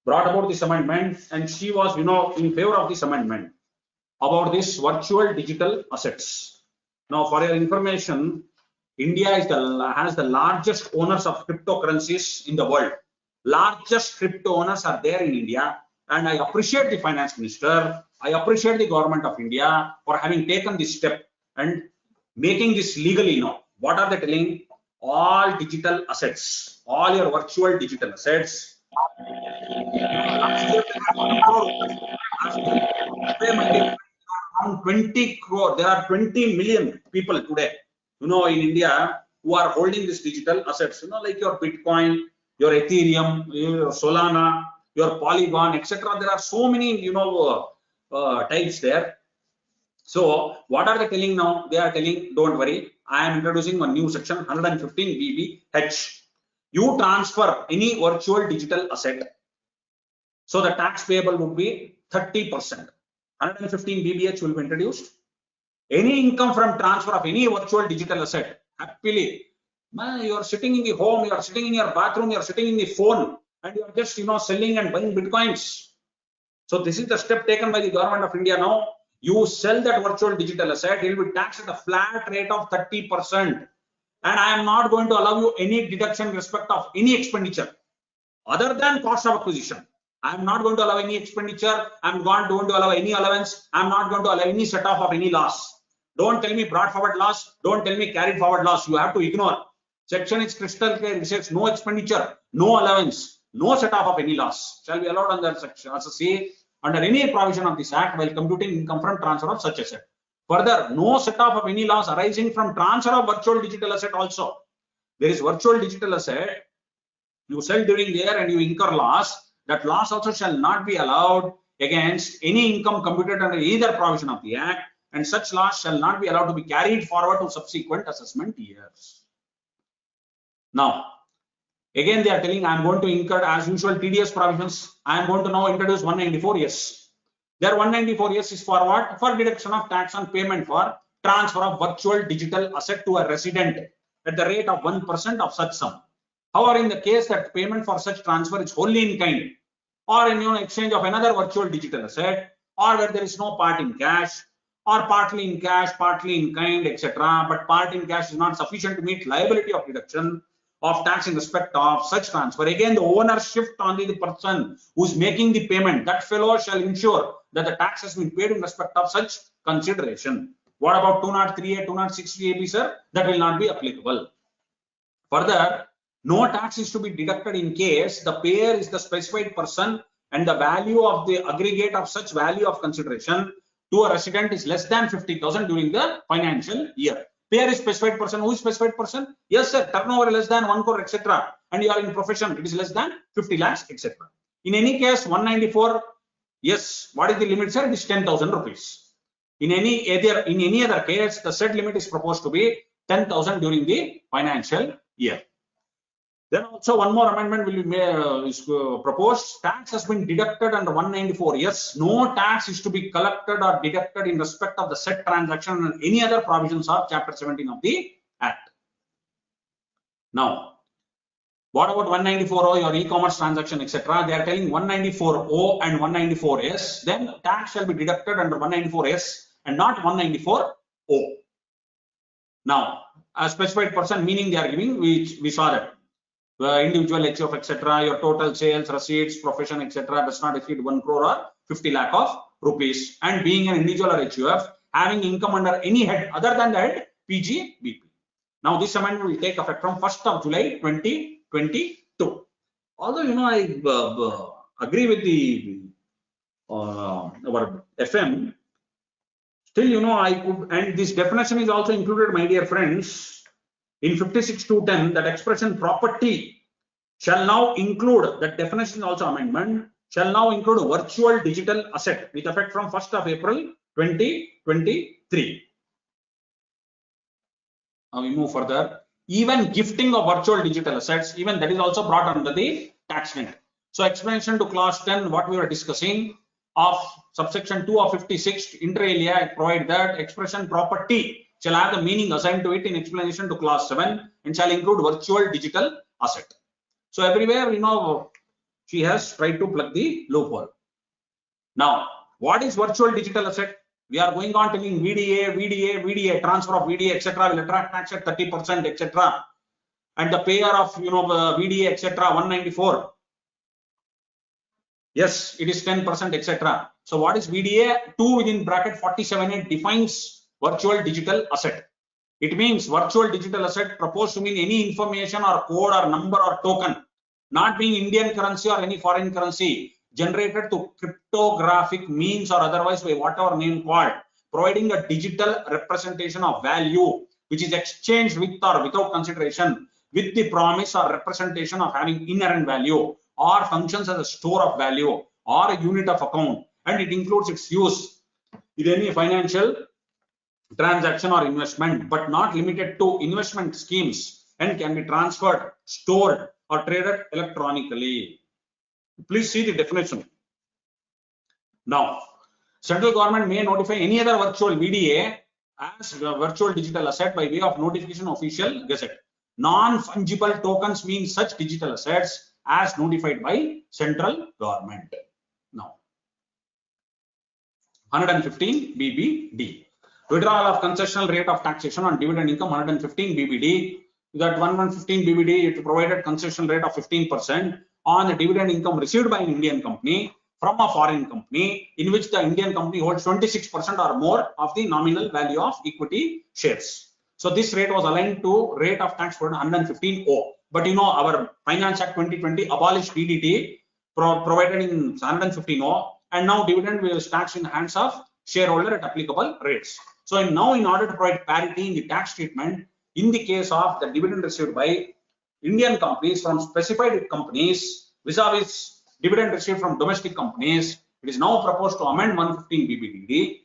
brought about this amendment, and she was, in favor of this amendment about this virtual digital assets. Now, for your information, India has the largest owners of cryptocurrencies in the world. Largest crypto owners are there in India, and I appreciate the finance minister. I appreciate the government of India for having taken this step and making this legally now. What are they telling? All digital assets, all your virtual digital assets. Around 20 crore. There are 20 million people today, in India who are holding these digital assets. Like your Bitcoin, your Ethereum, your Solana, your Polygon, etc. There are so many, types there. So what are they telling now? They are telling, don't worry, I am introducing a new section 115 BBH. You transfer any virtual digital asset, so the tax payable would be 30%. 115 BBH will be introduced. Any income from transfer of any virtual digital asset, happily, you are sitting in the home, you are sitting in your bathroom, you are sitting in the phone, and you are just selling and buying bitcoins. So this is the step taken by the government of India now. You sell that virtual digital asset, it will be taxed at a flat rate of 30%. And I am not going to allow you any deduction in respect of any expenditure other than cost of acquisition. I am not going to allow any expenditure. I am not going to allow any allowance. I am not going to allow any set off of any loss. Don't tell me brought forward loss. Don't tell me carried forward loss. You have to ignore. Section is crystal clear. It says no expenditure, no allowance, no set off of any loss shall be allowed under section as a say under any provision of this act while computing income from transfer of such asset. Further, no set off of any loss arising from transfer of virtual digital asset also. There is virtual digital asset. You sell during the year and you incur loss. That loss also shall not be allowed against any income computed under either provision of the act, and such loss shall not be allowed to be carried forward to subsequent assessment years. Now, again they are telling I am going to incur as usual TDS provisions. I am going to now introduce 194S. Their 194S is for what? For deduction of tax on payment for transfer of virtual digital asset to a resident at the rate of 1% of such sum. However, in the case that payment for such transfer is wholly in kind, or in exchange of another virtual digital asset, or where there is no part in cash, or partly in cash, partly in kind, etc., but part in cash is not sufficient to meet liability of deduction of tax in respect of such transfer. Again, the owner shift only the person who is making the payment. That fellow shall ensure that the tax has been paid in respect of such consideration. What about 203A, 206AB, sir? That will not be applicable. Further, no tax is to be deducted in case the payer is the specified person and the value of the aggregate of such value of consideration to a resident is less than 50,000 during the financial year. Payer is specified person. Who is specified person? Yes, sir. Turnover less than 1 crore, etc. And you are in profession. It is less than 50 lakhs, etc. In any case, 194. Yes. What is the limit, sir? It is 10,000 rupees. In any other case, the said limit is proposed to be 10,000 during the financial year. Then also one more amendment will be proposed. Tax has been deducted under 194. Yes, no tax is to be collected or deducted in respect of the said transaction and any other provisions of Chapter 17 of the Act. Now, what about 194O, your e-commerce transaction, etc.? They are telling 194O and 194S. Then tax shall be deducted under 194S and not 194O. Now, a specified person, meaning they are giving, we saw that. Individual HUF, etc., your total sales, receipts, profession, etc., does not exceed 1 crore or 50 lakh of rupees. And being an individual or HUF, having income under any head other than the head PG, BP. Now, this amendment will take effect from 1st of July 2022. Although, I agree with the our FM, still, I could, and this definition is also included, my dear friends, in 56.210, that expression property shall now include, that definition is also amendment, shall now include virtual digital asset with effect from 1st of April 2023. Now we move further. Even gifting of virtual digital assets, even that is also brought under the tax net. So explanation to clause 10, what we were discussing of subsection 2 of 56, inter alia, provide that expression property shall have the meaning assigned to it in explanation to clause 7 and shall include virtual digital asset. So everywhere, she has tried to plug the loophole. Now, what is virtual digital asset? We are going on telling VDA, transfer of VDA, etc. will attract tax at 30%, etc. And the payer of VDA, etc. 194. Yes, it is 10%, etc. So what is VDA? 2 within bracket 47A defines virtual digital asset. It means virtual digital asset proposed to mean any information or code or number or token, not being Indian currency or any foreign currency, generated to cryptographic means or otherwise by whatever name called, providing a digital representation of value which is exchanged with or without consideration, with the promise or representation of having inherent value, or functions as a store of value or a unit of account, and it includes its use in any financial transaction or investment, but not limited to investment schemes, and can be transferred, stored, or traded electronically. Please see the definition. Now, central government may notify any other virtual VDA as a virtual digital asset by way of notification official gazette. Non-fungible tokens mean such digital assets as notified by central government. Now, 115 BBD. Withdrawal of concessional rate of taxation on dividend income 115 BBD. That 115 BBD, it provided concessional rate of 15% on the dividend income received by an Indian company from a foreign company in which the Indian company holds 26% or more of the nominal value of equity shares. So this rate was aligned to rate of tax for 115O. But our Finance Act 2020 abolished DDT provided in 115O, and now dividend is taxed in the hands of shareholder at applicable rates. So now, in order to provide parity in the tax treatment in the case of the dividend received by Indian companies from specified companies vis-a-vis dividend received from domestic companies, it is now proposed to amend 115 BBDD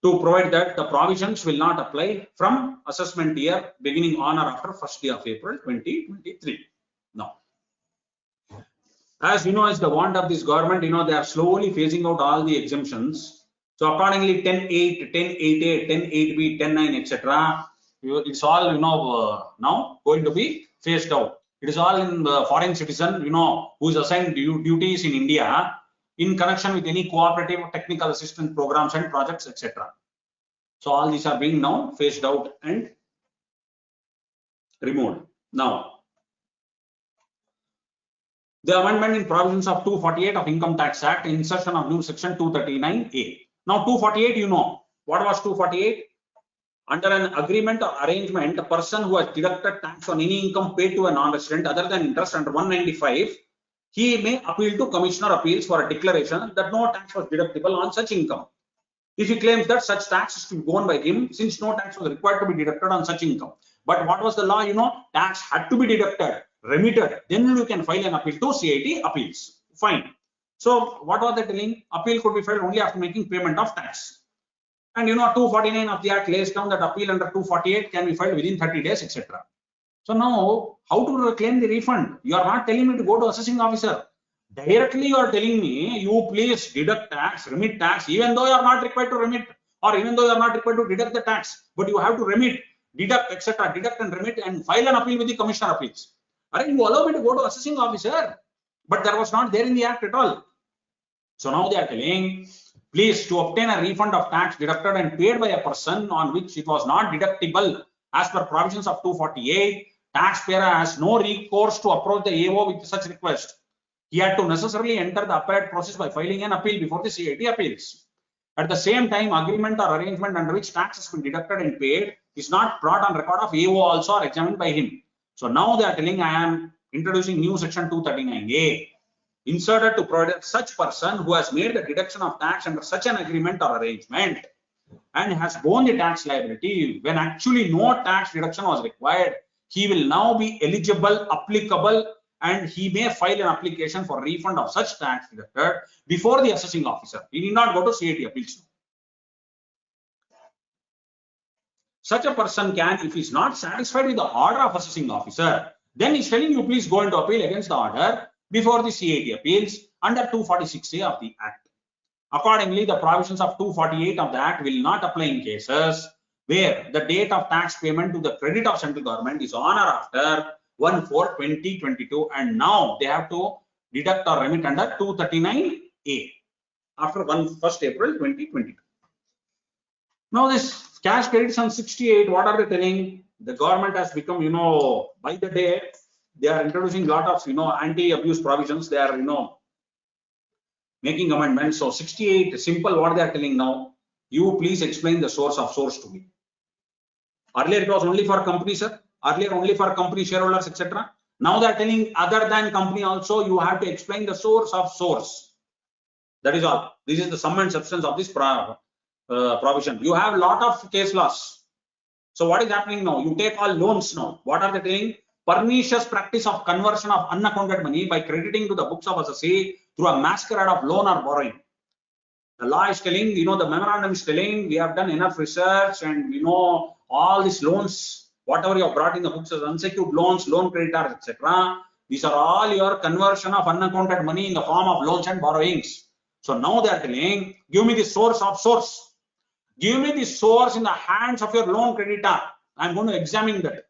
to provide that the provisions will not apply from assessment year beginning on or after 1st day of April 2023. Now, as you know, as the want of this government, they are slowly phasing out all the exemptions. So accordingly, 10.8, 10.8A, 10.8B, 10.9, etc. It's all now going to be phased out. It is all in the foreign citizen, who is assigned duties in India in connection with any cooperative technical assistance programs and projects, etc. So all these are being now phased out and removed. Now, the amendment in provisions of 248 of Income Tax Act, insertion of new section 239A. Now 248, what was 248? Under an agreement or arrangement, a person who has deducted tax on any income paid to a non-resident other than interest under 195, he may appeal to Commissioner Appeals for a declaration that no tax was deductible on such income. If he claims that such tax is to be borne by him, since no tax was required to be deducted on such income. But what was the law? Tax had to be deducted, remitted. Then you can file an appeal to CIT Appeals. Fine. So what was the telling? Appeal could be filed only after making payment of tax. And 249 of the Act lays down that appeal under 248 can be filed within 30 days, etc. So now, how to claim the refund? You are not telling me to go to assessing officer. Directly you are telling me, you please deduct tax, remit tax, even though you are not required to remit, or even though you are not required to deduct the tax, but you have to remit, deduct, etc., deduct and remit, and file an appeal with the Commissioner Appeals. Alright, you allow me to go to assessing officer, but that was not there in the Act at all. So now they are telling, please, to obtain a refund of tax deducted and paid by a person on which it was not deductible as per provisions of 248, taxpayer has no recourse to approach the AO with such request. He had to necessarily enter the appellate process by filing an appeal before the CIT Appeals. At the same time, agreement or arrangement under which tax has been deducted and paid is not brought on record of AO also or examined by him. So now they are telling, I am introducing new section 239A. Inserted to provide such person who has made the deduction of tax under such an agreement or arrangement and has borne the tax liability when actually no tax deduction was required, he will now be eligible, applicable, and he may file an application for refund of such tax deducted before the assessing officer. He need not go to CIT Appeals. Such a person can, if he is not satisfied with the order of assessing officer, then he is telling you, please go into appeal against the order before the CIT Appeals under 246A of the Act. Accordingly, the provisions of 248 of the Act will not apply in cases where the date of tax payment to the credit of central government is on or after 1/4/2022, and now they have to deduct or remit under 239A after 1st April 2022. Now this cash credits on 68, what are they telling? The government has become, by the day, they are introducing a lot of, anti-abuse provisions. They are, making amendments. So 68, simple, what they are telling now, you please explain the source of source to me. Earlier it was only for company, sir. Earlier only for company shareholders, etc. Now they are telling other than company also, you have to explain the source of source. That is all. This is the sum and substance of this provision. You have a lot of case laws. So what is happening now? You take all loans now. What are they telling? Pernicious practice of conversion of unaccounted money by crediting to the books of associate through a masquerade of loan or borrowing. The law is telling, the memorandum is telling, we have done enough research and all these loans, whatever you have brought in the books as unsecured loans, loan creditors, etc. These are all your conversion of unaccounted money in the form of loans and borrowings. So now they are telling, give me the source of source. Give me the source in the hands of your loan creditor. I'm going to examine that.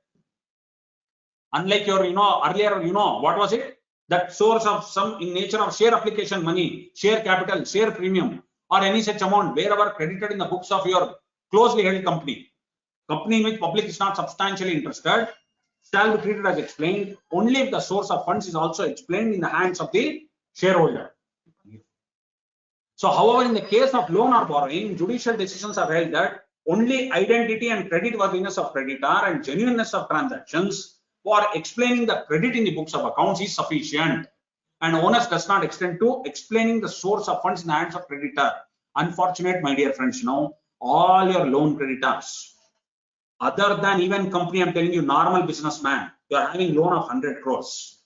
Unlike your, earlier, what was it? That source of some in nature of share application money, share capital, share premium, or any such amount wherever credited in the books of your closely held company. Company in which public is not substantially interested shall be treated as explained only if the source of funds is also explained in the hands of the shareholder. So, however, in the case of loan or borrowing, judicial decisions are held that only identity and creditworthiness of creditor and genuineness of transactions for explaining the credit in the books of accounts is sufficient, and onus does not extend to explaining the source of funds in the hands of creditor. Unfortunate, my dear friends, now all your loan creditors, other than even company, I'm telling you, normal businessman, you are having loan of 100 crores.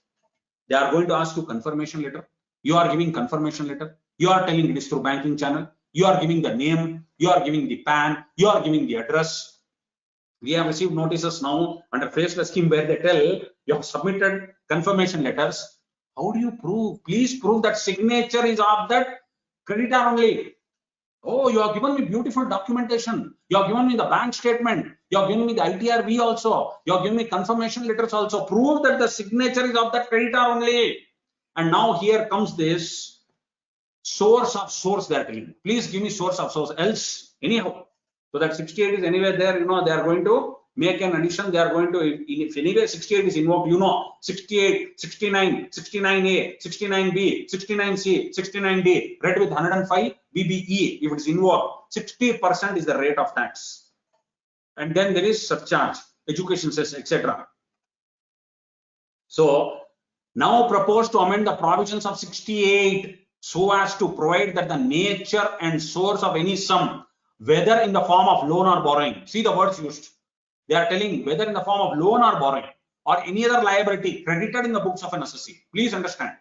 They are going to ask you confirmation letter. You are giving confirmation letter. You are telling it is through banking channel. You are giving the name. You are giving the PAN. You are giving the address. We have received notices now under faceless scheme where they tell you have submitted confirmation letters. How do you prove? Please prove that signature is of that creditor only. Oh, you have given me beautiful documentation. You have given me the bank statement. You have given me the ITRV also. You have given me confirmation letters also. Prove that the signature is of that creditor only. And now here comes this source of source they are telling. Please give me source of source. Else, anyhow. So that 68 is anywhere there, they are going to make an addition. They are going to, if anyway 68 is invoked, 68, 69, 69A, 69B, 69C, 69D, read with 105 BBE. If it is invoked, 60% is the rate of tax. And then there is surcharge, education cess, etc. So now propose to amend the provisions of 68 so as to provide that the nature and source of any sum, whether in the form of loan or borrowing, see the words used. They are telling whether in the form of loan or borrowing or any other liability credited in the books of an assessee. Please understand.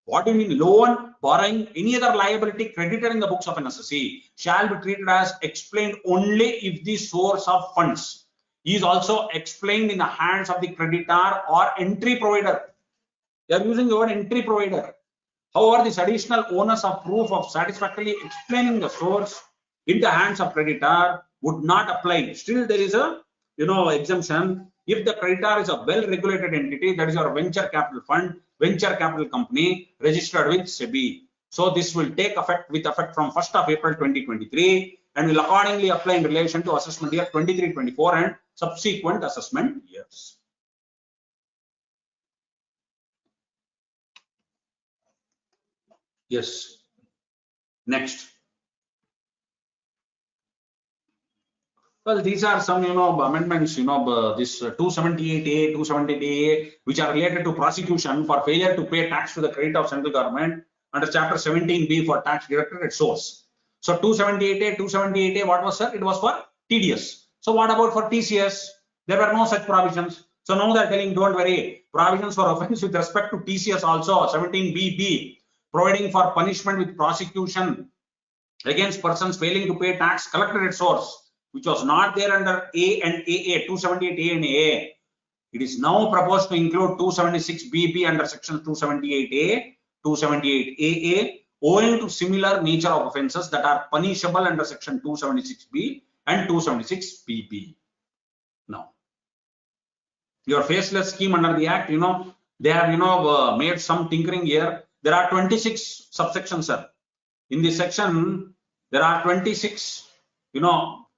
What do you mean loan, borrowing, any other liability credited in the books of an assessee shall be treated as explained only if the source of funds is also explained in the hands of the creditor or entry provider. They are using the word entry provider. However, this additional onus of proof of satisfactorily explaining the source in the hands of creditor would not apply. Still, there is a exemption if the creditor is a well-regulated entity, that is your venture capital fund, venture capital company registered with SEBI. So this will take effect with effect from 1st of April 2023 and will accordingly apply in relation to assessment year 23-24 and subsequent assessment years. Yes. Next. Well, these are some, amendments, this 278A, 278A, which are related to prosecution for failure to pay tax to the credit of central government under Chapter 17B for tax directed at source. So 278A, 278A, what was, sir? It was for TDS. So what about for TCS? There were no such provisions. So now they're telling, don't worry, provisions for offense with respect to TCS also, 17BB, providing for punishment with prosecution against persons failing to pay tax collected at source, which was not there under A and AA, 278A and AA. It is now proposed to include 276BB under section 278A, 278AA, owing to similar nature of offences that are punishable under section 276B and 276BB. Now, your faceless scheme under the Act, they have, made some tinkering here. There are 26 subsections, sir. In this section, there are 26,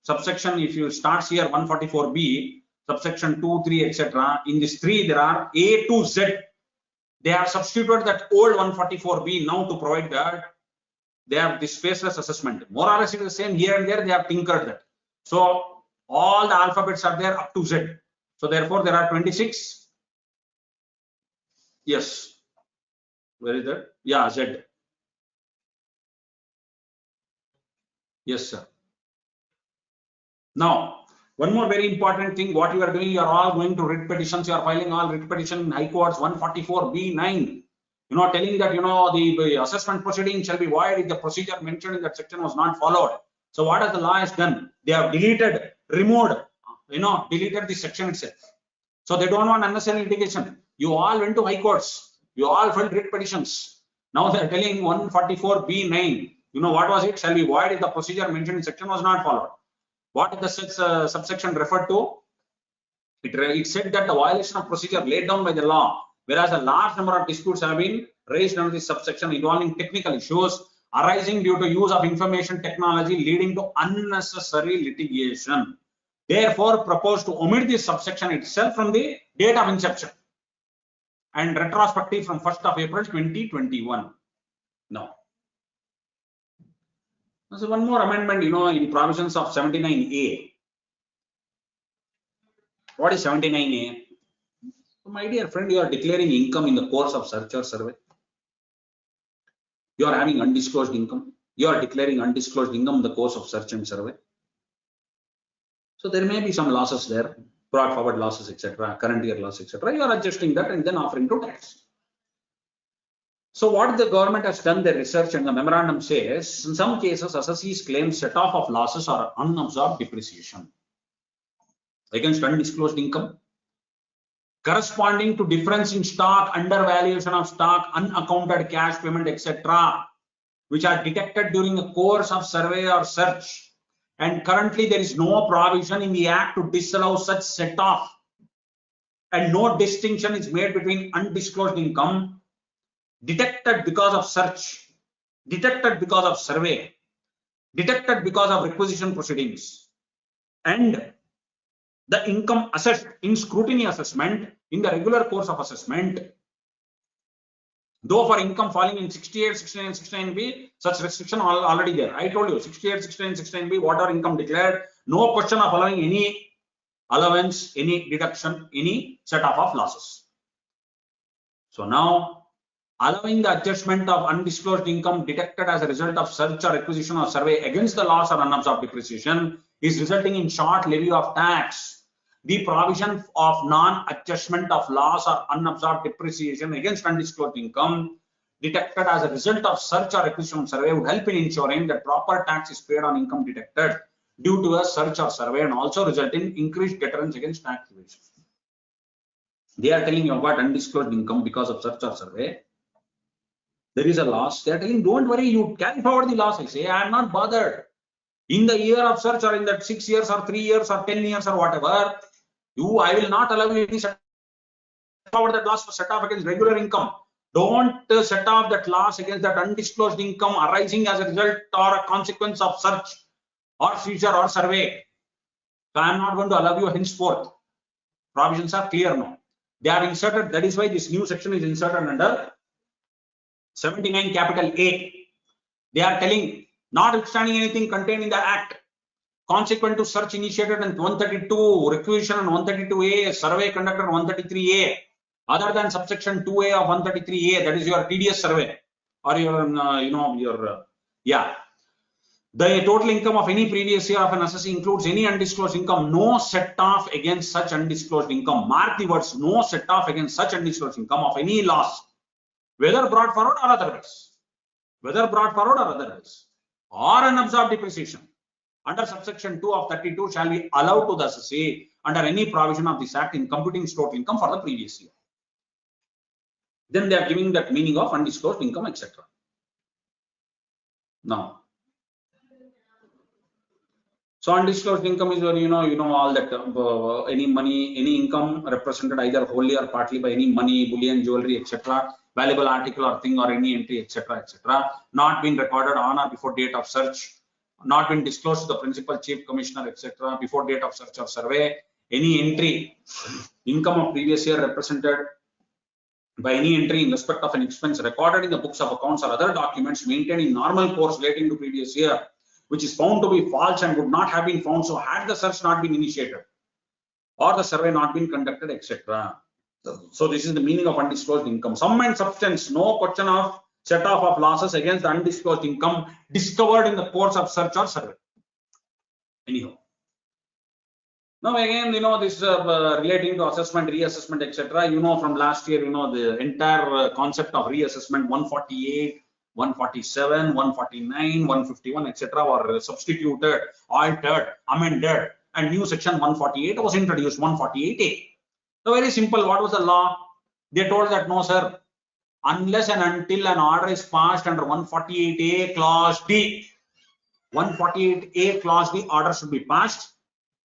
subsection, if you start here 144B, subsection 2, 3, etc. In this 3, there are A to Z. They have substituted that old 144B now to provide that they have this faceless assessment. More or less it is the same here and there, they have tinkered that. So all the alphabets are there up to Z. So therefore there are 26. Yes. Where is that? Yeah, Z. Yes, sir. Now, one more very important thing, what you are doing, you are all going to writ petitions, you are filing all writ petition in High Courts 144B9, telling that, the assessment proceeding shall be void if the procedure mentioned in that section was not followed. So what has the law has done? They have deleted, removed, deleted the section itself. So they don't want unnecessary litigation. You all went to High Courts, you all filed writ petitions. Now they are telling 144B9, what was it? Shall be void if the procedure mentioned in section was not followed. What is the subsection referred to? It said that the violation of procedure laid down by the law, whereas a large number of disputes have been raised under this subsection involving technical issues arising due to use of information technology leading to unnecessary litigation. Therefore, proposed to omit this subsection itself from the date of inception and retrospective from 1st of April 2021. Now, so one more amendment, in provisions of 79A. What is 79A? So my dear friend, you are declaring income in the course of search or survey. You are having undisclosed income. You are declaring undisclosed income in the course of search and survey. So there may be some losses there, brought forward losses, etc., current year loss, etc. You are adjusting that and then offering to tax. So what the government has done their research and the memorandum says, in some cases, assessees claim set off of losses or unabsorbed depreciation against undisclosed income, corresponding to difference in stock, undervaluation of stock, unaccounted cash payment, etc., which are detected during the course of survey or search. And currently there is no provision in the Act to disallow such set off, and no distinction is made between undisclosed income detected because of search, detected because of survey, detected because of requisition proceedings, and the income assessed in scrutiny assessment in the regular course of assessment. Though for income falling in 68, 69, 69B, such restriction already there. I told you 68, 69, 69B, whatever income declared, no question of allowing any allowance, any deduction, any set off of losses. So now, allowing the adjustment of undisclosed income detected as a result of search or acquisition or survey against the loss or unabsorbed depreciation is resulting in short levy of tax. The provision of non-adjustment of loss or unabsorbed depreciation against undisclosed income detected as a result of search or acquisition or survey would help in ensuring that proper tax is paid on income detected due to a search or survey, and also result in increased deterrence against tax evasion. They are telling you about undisclosed income because of search or survey. There is a loss. They are telling, don't worry, you carry forward the loss. I say, I am not bothered. In the year of search, or in that 6 years or 3 years or 10 years or whatever, I will not allow you any set forward that loss for set off against regular income. Don't set off that loss against that undisclosed income arising as a result or a consequence of search or seizure or survey. So I am not going to allow you henceforth. Provisions are clear now. They are inserted. That is why this new section is inserted under 79 capital A. They are telling, notwithstanding anything contained in the Act, consequent to search initiated in 132, requisition on 132A, survey conducted on 133A, other than subsection 2A of 133A, that is your TDS survey, or your, the total income of any previous year of an assessee includes any undisclosed income, no set off against such undisclosed income. Mark the words, no set off against such undisclosed income of any loss, whether brought forward or otherwise, or unabsorbed depreciation under subsection 2 of 32 shall be allowed to the assessee under any provision of this Act in computing its total income for the previous year. Then they are giving that meaning of undisclosed income, etc. Now, so undisclosed income is where all that any money, any income represented either wholly or partly by any money, bullion, jewelry, etc., valuable article or thing or any entry, etc., etc., not being recorded on or before date of search, not been disclosed to the principal, chief commissioner, etc. before date of search or survey. Any entry, income of previous year represented by any entry in respect of an expense recorded in the books of accounts or other documents maintained in normal course relating to previous year, which is found to be false and would not have been found so had the search not been initiated or the survey not been conducted, etc. So this is the meaning of undisclosed income. Sum and substance, no question of set off of losses against the undisclosed income discovered in the course of search or survey. Anyhow. Now again, this relating to assessment, reassessment, etc. From last year, the entire concept of reassessment 148, 147, 149, 151, etc. were substituted, altered, amended, and new section 148 was introduced, 148A. So very simple. What was the law? They told that no, sir, unless and until an order is passed under 148A clause D, 148A clause D order should be passed,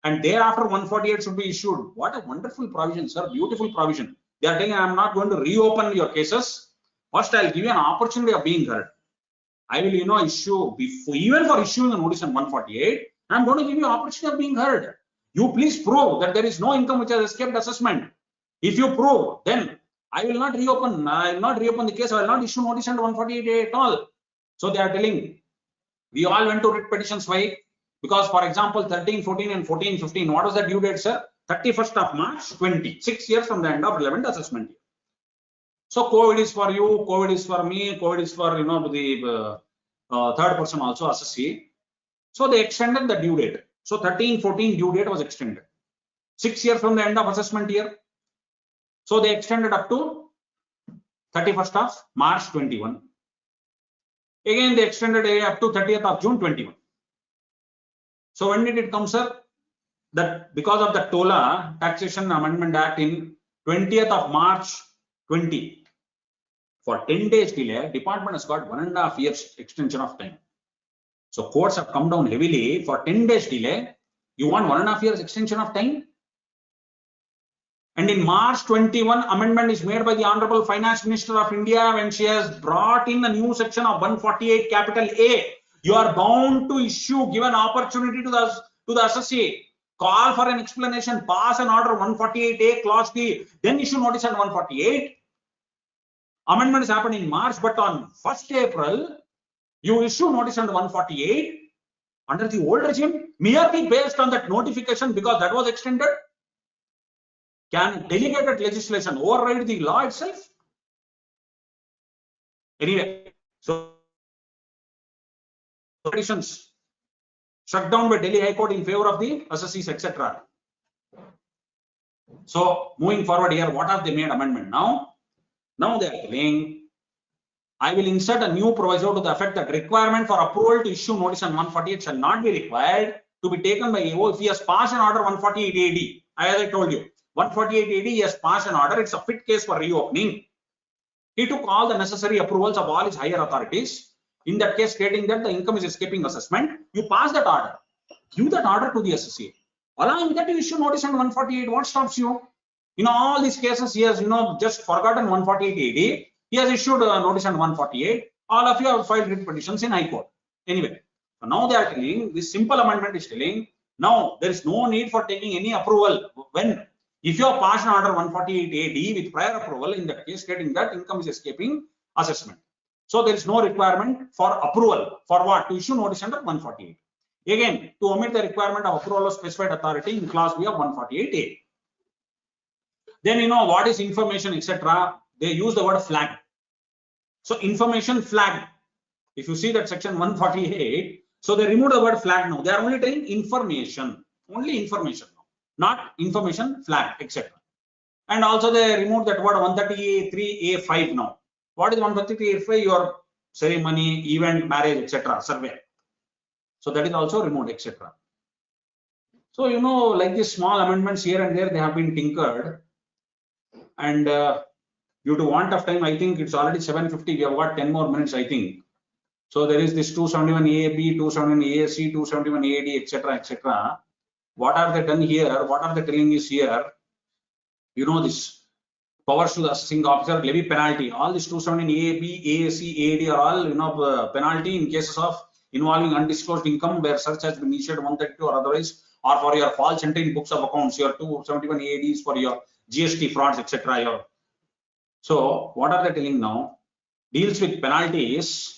and thereafter 148 should be issued. What a wonderful provision, sir. Beautiful provision. They are telling I am not going to reopen your cases. First, I'll give you an opportunity of being heard. I will, issue before, even for issuing a notice on 148, I'm going to give you an opportunity of being heard. You please prove that there is no income which has escaped assessment. If you prove, then I will not reopen. I will not reopen the case. I will not issue notice under 148A at all. So they are telling. We all went to writ petitions. Why? Because, for example, 13, 14, and 14, 15. What was the due date, sir? 31st of March 20. 6 years from the end of relevant assessment year. So COVID is for you, COVID is for me, COVID is for the third person also, assessee. So they extended the due date. So 13, 14 due date was extended. 6 years from the end of assessment year. So they extended up to 31st of March 21. Again, they extended up to 30th of June 21. So when did it come, sir? That because of the TOLA, Taxation Amendment Act, in 20th of March 20. For 10 days delay, department has got 1.5 years extension of time. So courts have come down heavily. For 10 days delay, you want 1.5 years extension of time? And in March 21, amendment is made by the Honorable Finance Minister of India when she has brought in a new section of 148 capital A. You are bound to issue, give an opportunity to the assessee, call for an explanation, pass an order 148A clause D, then issue notice on 148. Amendment has happened in March, but on 1st April, you issue notice under 148 under the old regime, merely based on that notification because that was extended. Can delegated legislation override the law itself? Anyway, so petitions struck down by Delhi High Court in favor of the assessees, etc. So moving forward here, what have they made amendment now? Now they are telling, I will insert a new proviso to the effect that requirement for approval to issue notice on 148 shall not be required to be taken by AO if he has passed an order 148 AD. As I told you, 148 AD, he has passed an order. It's a fit case for reopening. He took all the necessary approvals of all his higher authorities. In that case, stating that the income is escaping assessment, you pass that order. Give that order to the assessee. Along with that, you issue notice on 148. What stops you? In all these cases, he has, just forgotten 148 AD. He has issued a notice on 148. All of you have filed writ petitions in High Court. Anyway, so now they are telling, this simple amendment is telling, now there is no need for taking any approval when, if you have passed an order 148 AD with prior approval, in that case, stating that income is escaping assessment. So there is no requirement for approval. For what? To issue notice under 148. Again, to omit the requirement of approval of specified authority in clause B of 148A. Then what is information, etc. They use the word flag. So information flag. If you see that section 148, so they remove the word flag now. They are only telling information, only information now, not information flag, etc. And also they removed that word 133A5 now. What is 133A5? Your ceremony, event, marriage, etc. survey. So that is also removed, etc. So like these small amendments here and there, they have been tinkered. And due to want of time, I think it's already 7:50. We have got 10 more minutes, I think. So there is this 271AB, 271AC, 271AD, etc., etc. What are they done here? What are they telling us here? This powers to the assessing officer, levy penalty. All this 271AB, AAC, AD are all penalty in cases of involving undisclosed income where search has been initiated 132 or otherwise, or for your false entry in books of accounts, your 271 AADs for your GST frauds, etc. So what are they telling now? Deals with penalties.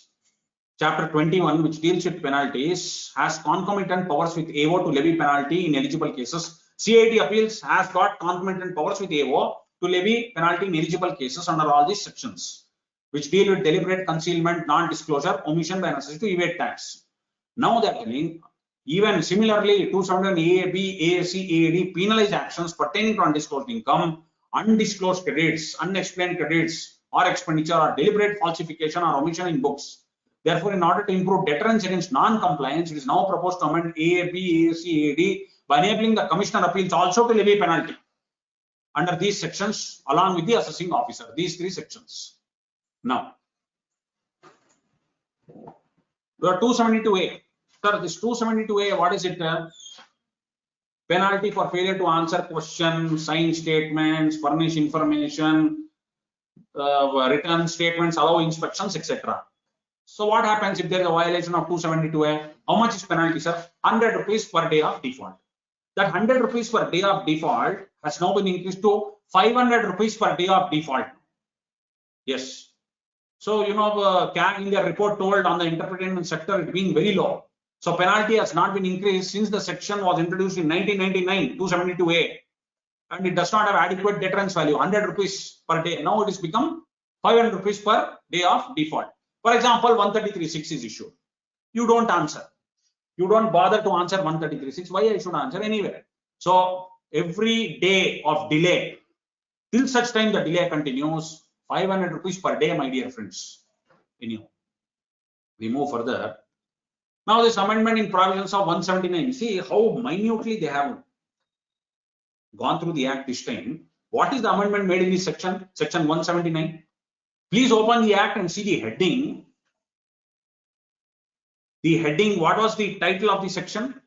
Chapter 21, which deals with penalties, has concomitant powers with AO to levy penalty in eligible cases. CID appeals has got concomitant powers with AO to levy penalty in eligible cases under all these sections, which deal with deliberate concealment, non-disclosure, omission by necessity to evade tax. Now they are telling, even similarly, 271 AAB, AAC, AAD penalize actions pertaining to undisclosed income, undisclosed credits, unexplained credits, or expenditure, or deliberate falsification or omission in books. Therefore, in order to improve deterrence against non-compliance, it is now proposed to amend AAB, AAC, AAD by enabling the Commissioner appeals also to levy penalty under these sections along with the assessing officer. These three sections. Now, we are 272A. Sir, this 272A, what is it? Penalty for failure to answer questions, sign statements, furnish information, return statements, allow inspections, etc. So what happens if there is a violation of 272A? How much is penalty, sir? 100 rupees per day of default. That 100 rupees per day of default has now been increased to 500 rupees per day of default. Yes. So, you know, in their report told on the entertainment sector, it being very low. So penalty has not been increased since the section was introduced in 1999, 272A. And it does not have adequate deterrence value, 100 rupees per day. Now it has become 500 rupees per day of default. For example, 133.6 is issued. You don't answer. You don't bother to answer 133.6. Why I should answer anywhere? So every day of delay, till such time the delay continues, 500 rupees per day, my dear friends. Anyhow, we move further. Now this amendment in provisions of 179. See how minutely they have gone through the act this time. What is the amendment made in this section? Section 179. Please open the act and see the heading. The heading, what was the title of the section?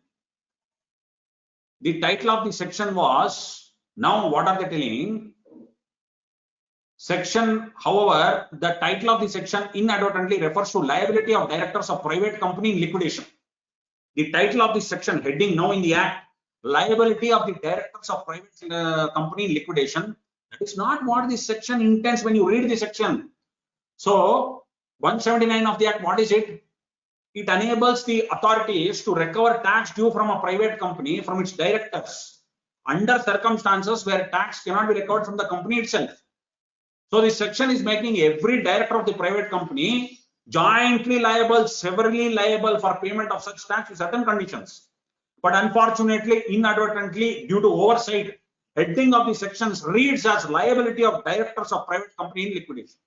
The title of the section was, now what are they telling? Section, however, the title of the section inadvertently refers to liability of directors of private company in liquidation. The title of the section heading now in the act, liability of the directors of private company in liquidation. That is not what this section intends when you read the section. So 179 of the act, what is it? It enables the authorities to recover tax due from a private company from its directors under circumstances where tax cannot be recovered from the company itself. So this section is making every director of the private company jointly liable, severally liable for payment of such tax with certain conditions. But unfortunately, inadvertently, due to oversight, heading of the sections reads as liability of directors of private company in liquidation.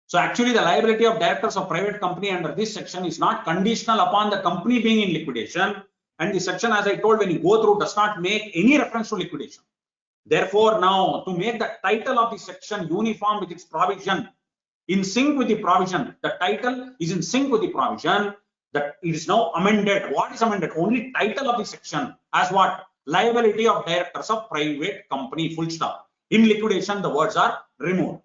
So actually the liability of directors of private company under this section is not conditional upon the company being in liquidation, and the section, as I told, when you go through, does not make any reference to liquidation. Therefore, now to make the title of the section uniform with its provision, in sync with the provision, the title is in sync with the provision, that it is now amended. What is amended? Only title of the section as what? Liability of directors of private company, full stop. In liquidation, the words are removed.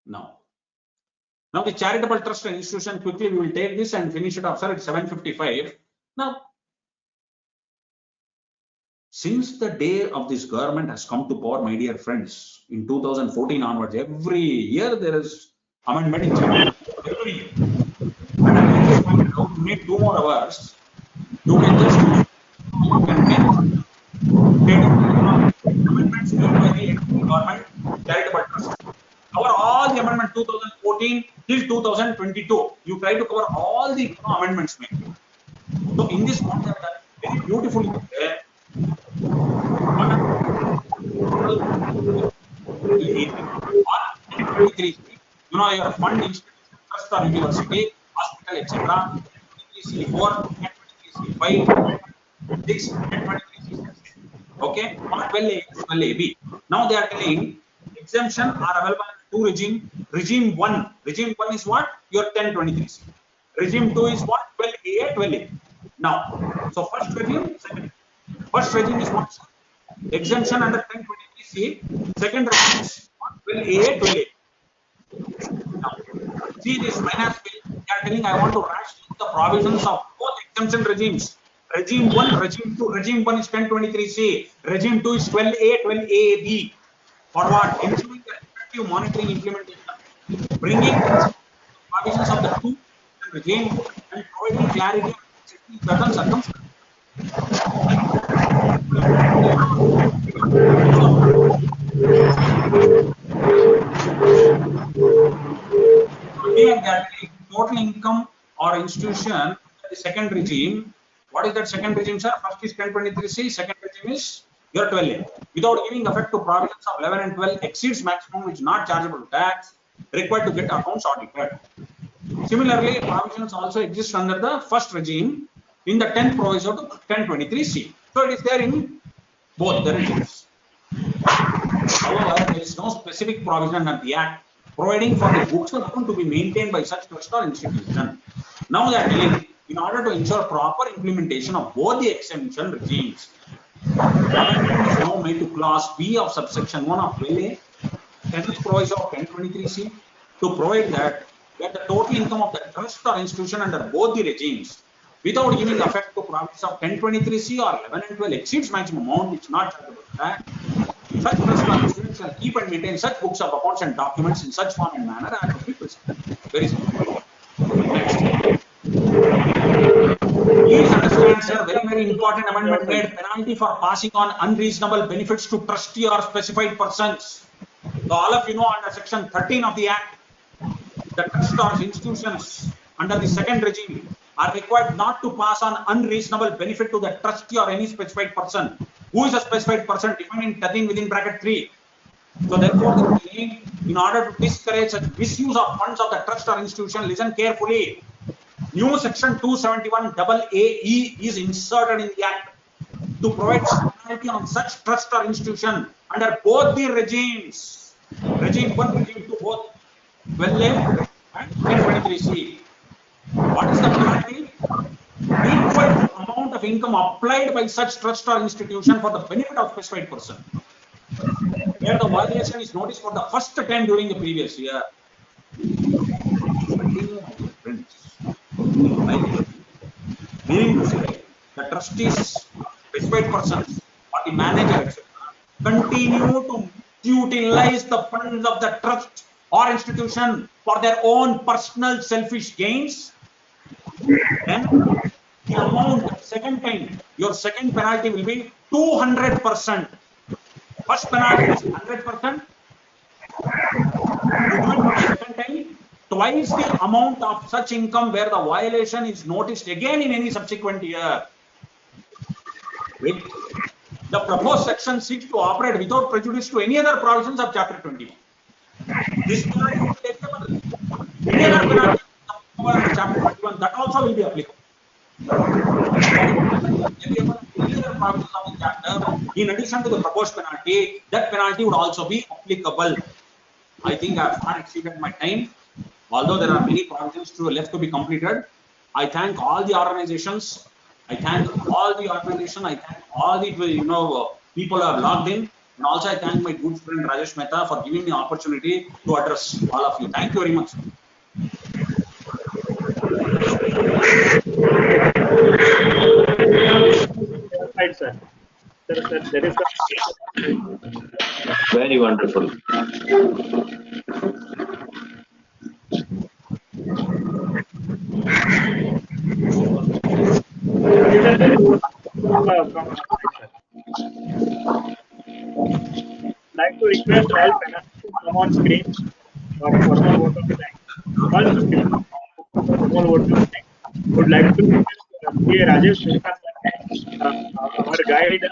Now the charitable trust and institution, quickly we will take this and finish it off, sir. It's 7:55. Now, since the day of this government has come to power, my dear friends, in 2014 onwards, every year there is amendment in chapter. Every year. And I just pointed out, to make 2 more hours, you can just amendments made by the government charitable trust. Cover all the amendment 2014 till 2022. You try to cover all the amendments made. So in this one, very beautifully there. You know, your fund institution, trust or university, hospital, etc. 23C4, 23C5, 6, 23C6. Okay, or 12A, 12AB. Now they are telling exemption are available in 2 regime. Regime 1. Regime 1 is what? Your 1023C. Regime 2 is what? 12A, 12A. Now, so first regime, second. First regime is what? Exemption under 1023C. Second regime is 12A, 12A. Now, see this finance bill, they are telling I want to rationalize the provisions of both exemption regimes. Regime 1, Regime 2. Regime 1 is 1023C. Regime 2 is 12A, 12AAB. For what? Ensuring the effective monitoring implementation. Bringing provisions of the two regime and providing clarity on certain circumstances. Given that total income or institution, the second regime, what is that second regime, sir? First is 1023C, second regime is your 12A. Without giving effect to provisions of 11 and 12 exceeds maximum which is not chargeable to tax, required to get accounts audited. Similarly, provisions also exist under the first regime in the 10th proviso to 1023C. So it is there in both the regimes. However, there is no specific provision under the Act providing for the books of account to be maintained by such trust or institution. Now they are telling, in order to ensure proper implementation of both the exemption regimes, amendment is now made to clause B of subsection 1 of 12A, 10th proviso of 1023C, to provide that the total income of the trust or institution under both the regimes, without giving effect to provisions of 1023C or 11 and 12 exceeds maximum amount which is not chargeable to tax, such trust or institution shall keep and maintain such books of accounts and documents in such form and manner as to be presented. Very simple. Next. Please understand, sir, very important amendment made, penalty for passing on unreasonable benefits to trustee or specified persons. So all of you know under section 13 of the Act, the trust or institutions under the second regime are required not to pass on unreasonable benefit to the trustee or any specified person. Who is a specified person defined in 13 within bracket 3? So therefore, in order to discourage such misuse of funds of the trust or institution, listen carefully. New section 271AA is inserted in the Act to provide penalty on such trust or institution under both the regimes. Regime 1, regime 2, both 12A and 1023C. What is the penalty? Equal amount of income applied by such trust or institution for the benefit of specified person, where the violation is noticed for the first time during the previous year. Meaning to say, the trustees, specified persons, or the manager, etc., continue to utilize the funds of the trust or institution for their own personal selfish gains, then the amount, second time, your second penalty will be 200%. First penalty is 100%. You do it for the second time, twice the amount of such income where the violation is noticed again in any subsequent year. The proposed section seeks to operate without prejudice to any other provisions of Chapter 21. This penalty will be applicable. Any other penalty of Chapter 21, that also will be applicable. In addition to the proposed penalty, that penalty would also be applicable. I think I have far exceeded my time. Although there are many provisions left to be completed, I thank all the organizations. I thank all the people who have logged in, and also I thank my good friend Rajesh Mehta for giving me the opportunity to address all of you. Thank you very much. Right, sir. Sir, there is Very wonderful. like to request all panelists to come on screen for formal vote of thanks. All screen for formal vote of thanks. Would like to request Rajesh Mehta, our guide,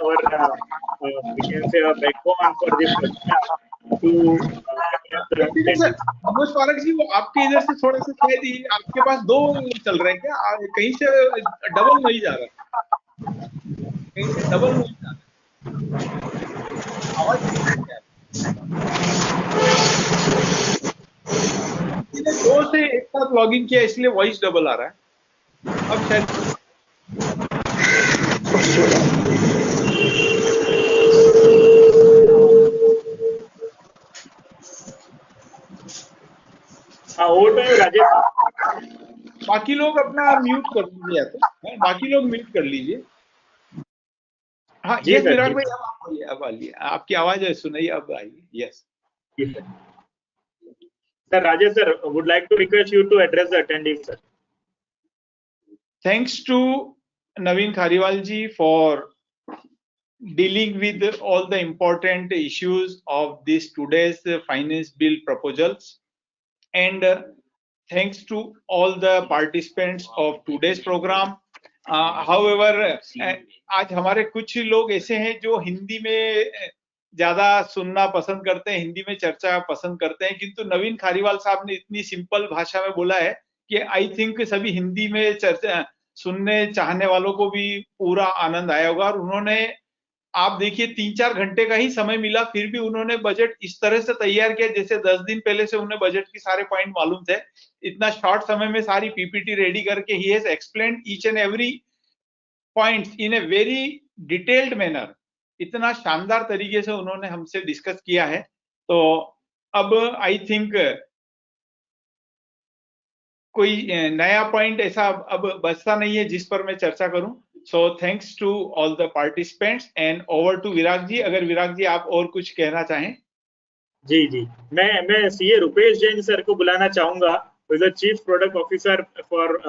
we can say a backbone for this to Manoj Parakh ji, वो आपके इधर से थोड़ा सा शायद आपके पास दो चल रहे हैं क्या? कहीं से डबल नहीं जा रहा, कहीं से डबल नहीं जा रहा, आवाज दो से एक साथ लॉगिन किया इसलिए वॉइस डबल आ रहा है. अब शायद over to you, Rajesh. बाकी लोग अपना म्यूट कर लीजिए, या तो बाकी लोग म्यूट कर लीजिए। हाँ, जी यस सर, विराट जी भाई, सर। अब आप बोलिए, अब आइए, आपकी आवाज है सुनाई, अब आइए। Yes ji sir. Sir, Rajesh sir would like to request you to address the attendees, sir. Thanks to Naveen Khariwal ji for dealing with all the important issues of this today's finance bill proposals, and thanks to all the participants of today's program. However, आज हमारे कुछ लोग ऐसे हैं जो हिंदी में ज्यादा सुनना पसंद करते हैं, हिंदी में चर्चा पसंद करते हैं, किंतु नवीन खारीवाल साहब ने इतनी सिंपल भाषा में बोला है कि आई थिंक सभी हिंदी में चर्चा सुनने चाहने वालों को भी पूरा आनंद आया होगा। और उन्होंने, आप देखिए, 3-4 घंटे का ही समय मिला, फिर भी उन्होंने बजट इस तरह से तैयार किया जैसे 10 दिन पहले से उन्हें बजट के सारे पॉइंट मालूम थे। इतना शॉर्ट समय में सारी पीपीटी रेडी करके he has explained each and every points in a very detailed manner. इतना शानदार तरीके से उन्होंने हमसे डिस्कस किया है। तो अब आई थिंक कोई नया पॉइंट ऐसा अब बचता नहीं है जिस पर मैं चर्चा करूं। So thanks to all the participants and over to Virag ji. अगर विराग जी आप और कुछ कहना चाहें। जी जी, मैं सीए रुपेश जैन सर को बुलाना चाहूंगा, chief product officer for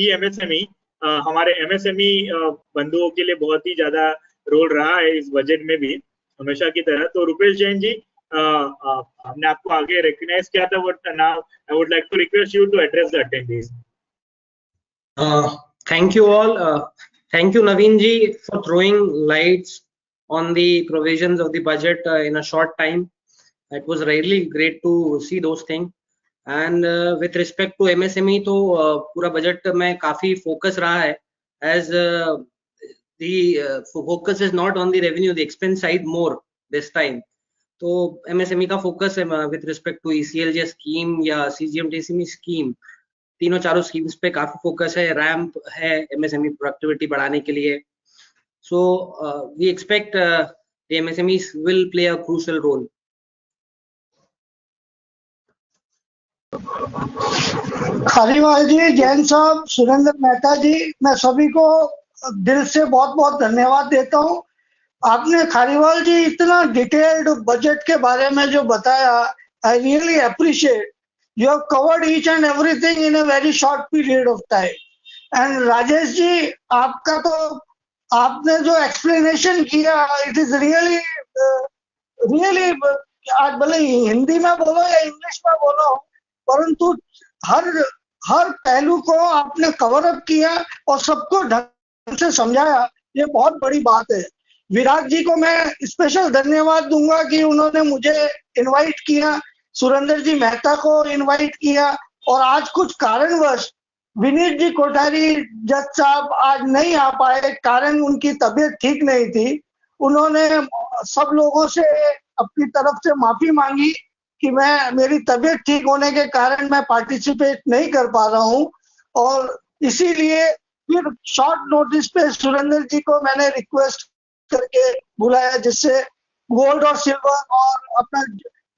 eMSME। हमारे एमएसएमई बंधुओं के लिए बहुत ही ज्यादा रोल रहा है इस बजट में भी, हमेशा की तरह। तो रुपेश जैन जी, हमने आपको आगे रिकॉग्नाइज किया था, but now I would like to request you to address the attendance. Thank you all. Thank you Naveen ji for throwing lights on the provisions of the budget in a short time. It was really great to see those things. And with respect to MSME, तो पूरा budget में काफी focus रहा है, as the focus is not on the revenue, the expense side more this time. तो MSME का focus है with respect to ECLJ scheme या CGMTSME स्कीम, तीनों चारों स्कीम्स पे काफी फोकस है। रैम्प है MSME प्रोडक्टिविटी बढ़ाने के लिए। So we expect the MSMEs will play a crucial role. Khariwal जी, जैन साहब, सुरेंद्र मेहता जी, मैं सभी को दिल से बहुत बहुत धन्यवाद देता हूं। आपने खारीवाल जी इतना डिटेल्ड बजट के बारे में जो बताया, I really appreciate. You have covered each and everything in a very short period of time. And Rajesh ji, आपका तो आपने जो एक्सप्लेनेशन किया, इट इज रियली रियली, आज भले हिंदी में बोलो या इंग्लिश में बोलो, परंतु हर पहलू को आपने कवर अप किया और सबको ढंग से समझाया। ये बहुत बड़ी बात है। विराट जी को मैं स्पेशल धन्यवाद दूंगा कि उन्होंने मुझे इनवाइट किया, सुरेंद्र जी मेहता को इनवाइट किया, और आज कुछ कारणवश विनीत जी कोठारी जज साहब आज नहीं आ पाए, कारण उनकी तबीयत ठीक नहीं थी। उन्होंने सब लोगों से अपनी तरफ से माफी मांगी कि मेरी तबीयत ठीक होने के कारण मैं पार्टिसिपेट नहीं कर पा रहा हूं, और इसीलिए फिर शॉर्ट नोटिस पे सुरेंद्र जी को मैंने रिक्वेस्ट करके बुलाया, जिससे गोल्ड और सिल्वर और अपना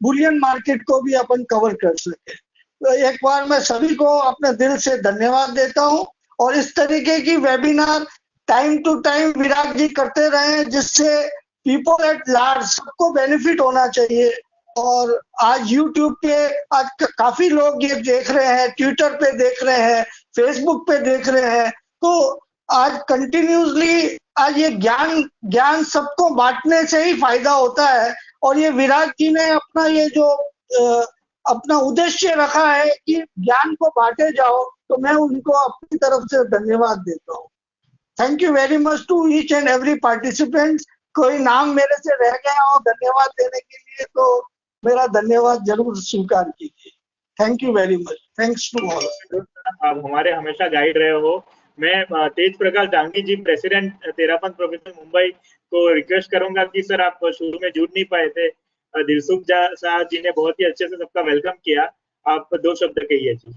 बुलियन मार्केट को भी अपन कवर कर सके। तो एक बार मैं सभी को अपने दिल से धन्यवाद देता हूं, और इस तरीके की webinar time to time Virat ji करते रहे, जिससे पीपल एट लार्ज सबको बेनिफिट होना चाहिए। और आज YouTube पे आज काफी लोग ये देख रहे हैं, ट्विटर पे देख रहे हैं, फेसबुक पे देख रहे हैं, तो आज कंटिन्यूसली आज ये ज्ञान सबको बांटने से ही फायदा होता है। और ये विराट जी ने अपना ये जो अपना उद्देश्य रखा है कि ज्ञान को बांटे जाओ, तो मैं उनको अपनी तरफ से धन्यवाद देता हूँ। Thank you very much to each and every participant. कोई नाम मेरे से रह गया हो धन्यवाद देने के लिए, तो मेरा धन्यवाद जरूर स्वीकार कीजिए। Thank you very much. Thanks to all. आप हमारे हमेशा गाइड रहे हो। मैं तेज प्रकाश डांगी जी, प्रेसिडेंट तेरापंथ प्रोफेसर मुंबई, को रिक्वेस्ट करूंगा कि सर आप शुरू में जुड़ नहीं पाए थे, दिलसुख साहब जी ने बहुत ही अच्छे से सबका वेलकम किया, आप 2 शब्द कहिए जी।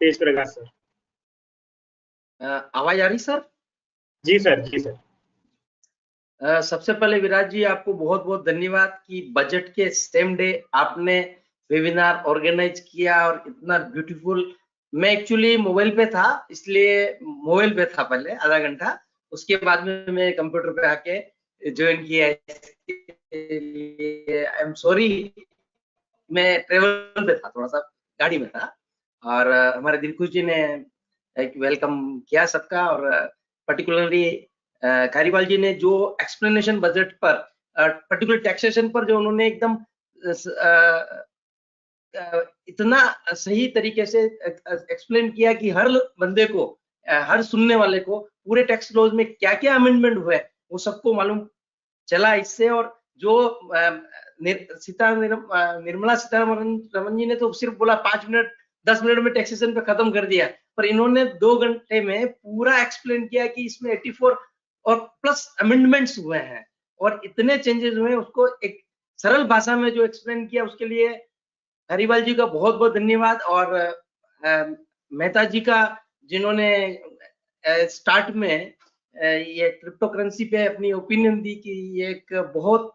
तेज प्रकाश सर। आवाज आ रही सर? जी सर, जी सर। सबसे पहले विराट जी आपको बहुत बहुत धन्यवाद कि बजट के सेम डे आपने वेबिनार ऑर्गेनाइज किया और इतना ब्यूटीफुल। मैं एक्चुअली मोबाइल पे था, इसलिए मोबाइल पे था पहले आधा घंटा, उसके बाद में मैं कंप्यूटर पे आके ज्वाइन किया। आई एम सॉरी, मैं ट्रेवल पे था, थोड़ा सा गाड़ी में था, और हमारे दिलखुश जी ने एक वेलकम किया सबका, और पर्टिकुलरली खारीवाल जी ने जो एक्सप्लेनेशन बजट पर, पर्टिकुलर टैक्सेशन पर जो उन्होंने एकदम इतना सही तरीके से एक्सप्लेन किया कि हर बंदे को, हर सुनने वाले को पूरे टैक्स लॉज में क्या क्या अमेंडमेंट हुए वो सबको मालूम चला इससे। और जो निर्मला सीतारमण जी ने तो सिर्फ बोला 5 मिनट 10 मिनट में टैक्सेशन पे खत्म कर दिया, पर इन्होंने 2 घंटे में पूरा एक्सप्लेन किया कि इसमें 84 और प्लस अमेंडमेंट्स हुए हैं और इतने चेंजेस हुए हैं, उसको एक सरल भाषा में जो एक्सप्लेन किया उसके लिए खरीवाल जी का बहुत बहुत धन्यवाद। और मेहता जी का, जिन्होंने स्टार्ट में ये क्रिप्टो करेंसी पे अपनी ओपिनियन दी कि ये एक बहुत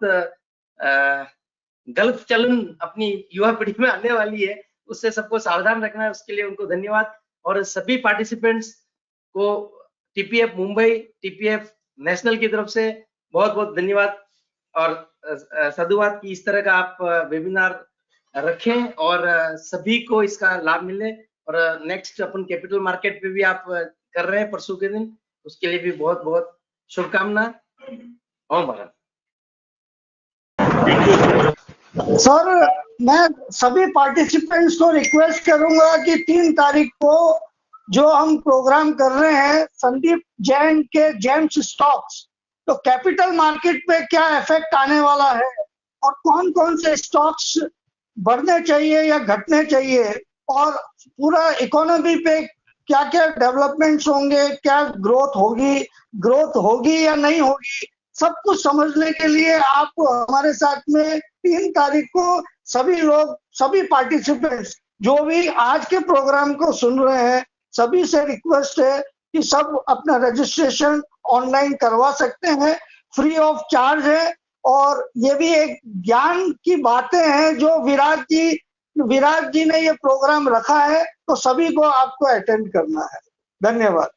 गलत चलन अपनी युवा पीढ़ी में आने वाली है, उससे सबको सावधान रखना है, उसके लिए उनको धन्यवाद। और सभी पार्टिसिपेंट्स को टीपीएफ मुंबई, टीपीएफ नेशनल की तरफ से बहुत बहुत धन्यवाद और साधुवाद कि इस तरह का आप वेबिनार रखें और सभी को इसका लाभ मिले। और नेक्स्ट अपन कैपिटल मार्केट पे भी आप कर रहे हैं परसों के दिन, उसके लिए भी बहुत बहुत शुभकामना। ओम भारत। सर, मैं सभी पार्टिसिपेंट्स को रिक्वेस्ट करूंगा कि 3 तारीख को जो हम प्रोग्राम कर रहे हैं संदीप जैन के जेम्स स्टॉक्स, तो कैपिटल मार्केट पे क्या इफेक्ट आने वाला है और कौन कौन से स्टॉक्स बढ़ने चाहिए या घटने चाहिए, और पूरा इकोनॉमी पे क्या क्या डेवलपमेंट्स होंगे, क्या ग्रोथ होगी या नहीं होगी, सब कुछ समझने के लिए आप हमारे साथ में 3 तारीख को सभी लोग, सभी पार्टिसिपेंट्स जो भी आज के प्रोग्राम को सुन रहे हैं, सभी से रिक्वेस्ट है कि सब अपना रजिस्ट्रेशन ऑनलाइन करवा सकते हैं, फ्री ऑफ चार्ज है। और ये भी एक ज्ञान की बातें हैं जो विराट जी ने ये प्रोग्राम रखा है, तो सभी को आपको अटेंड करना है। धन्यवाद।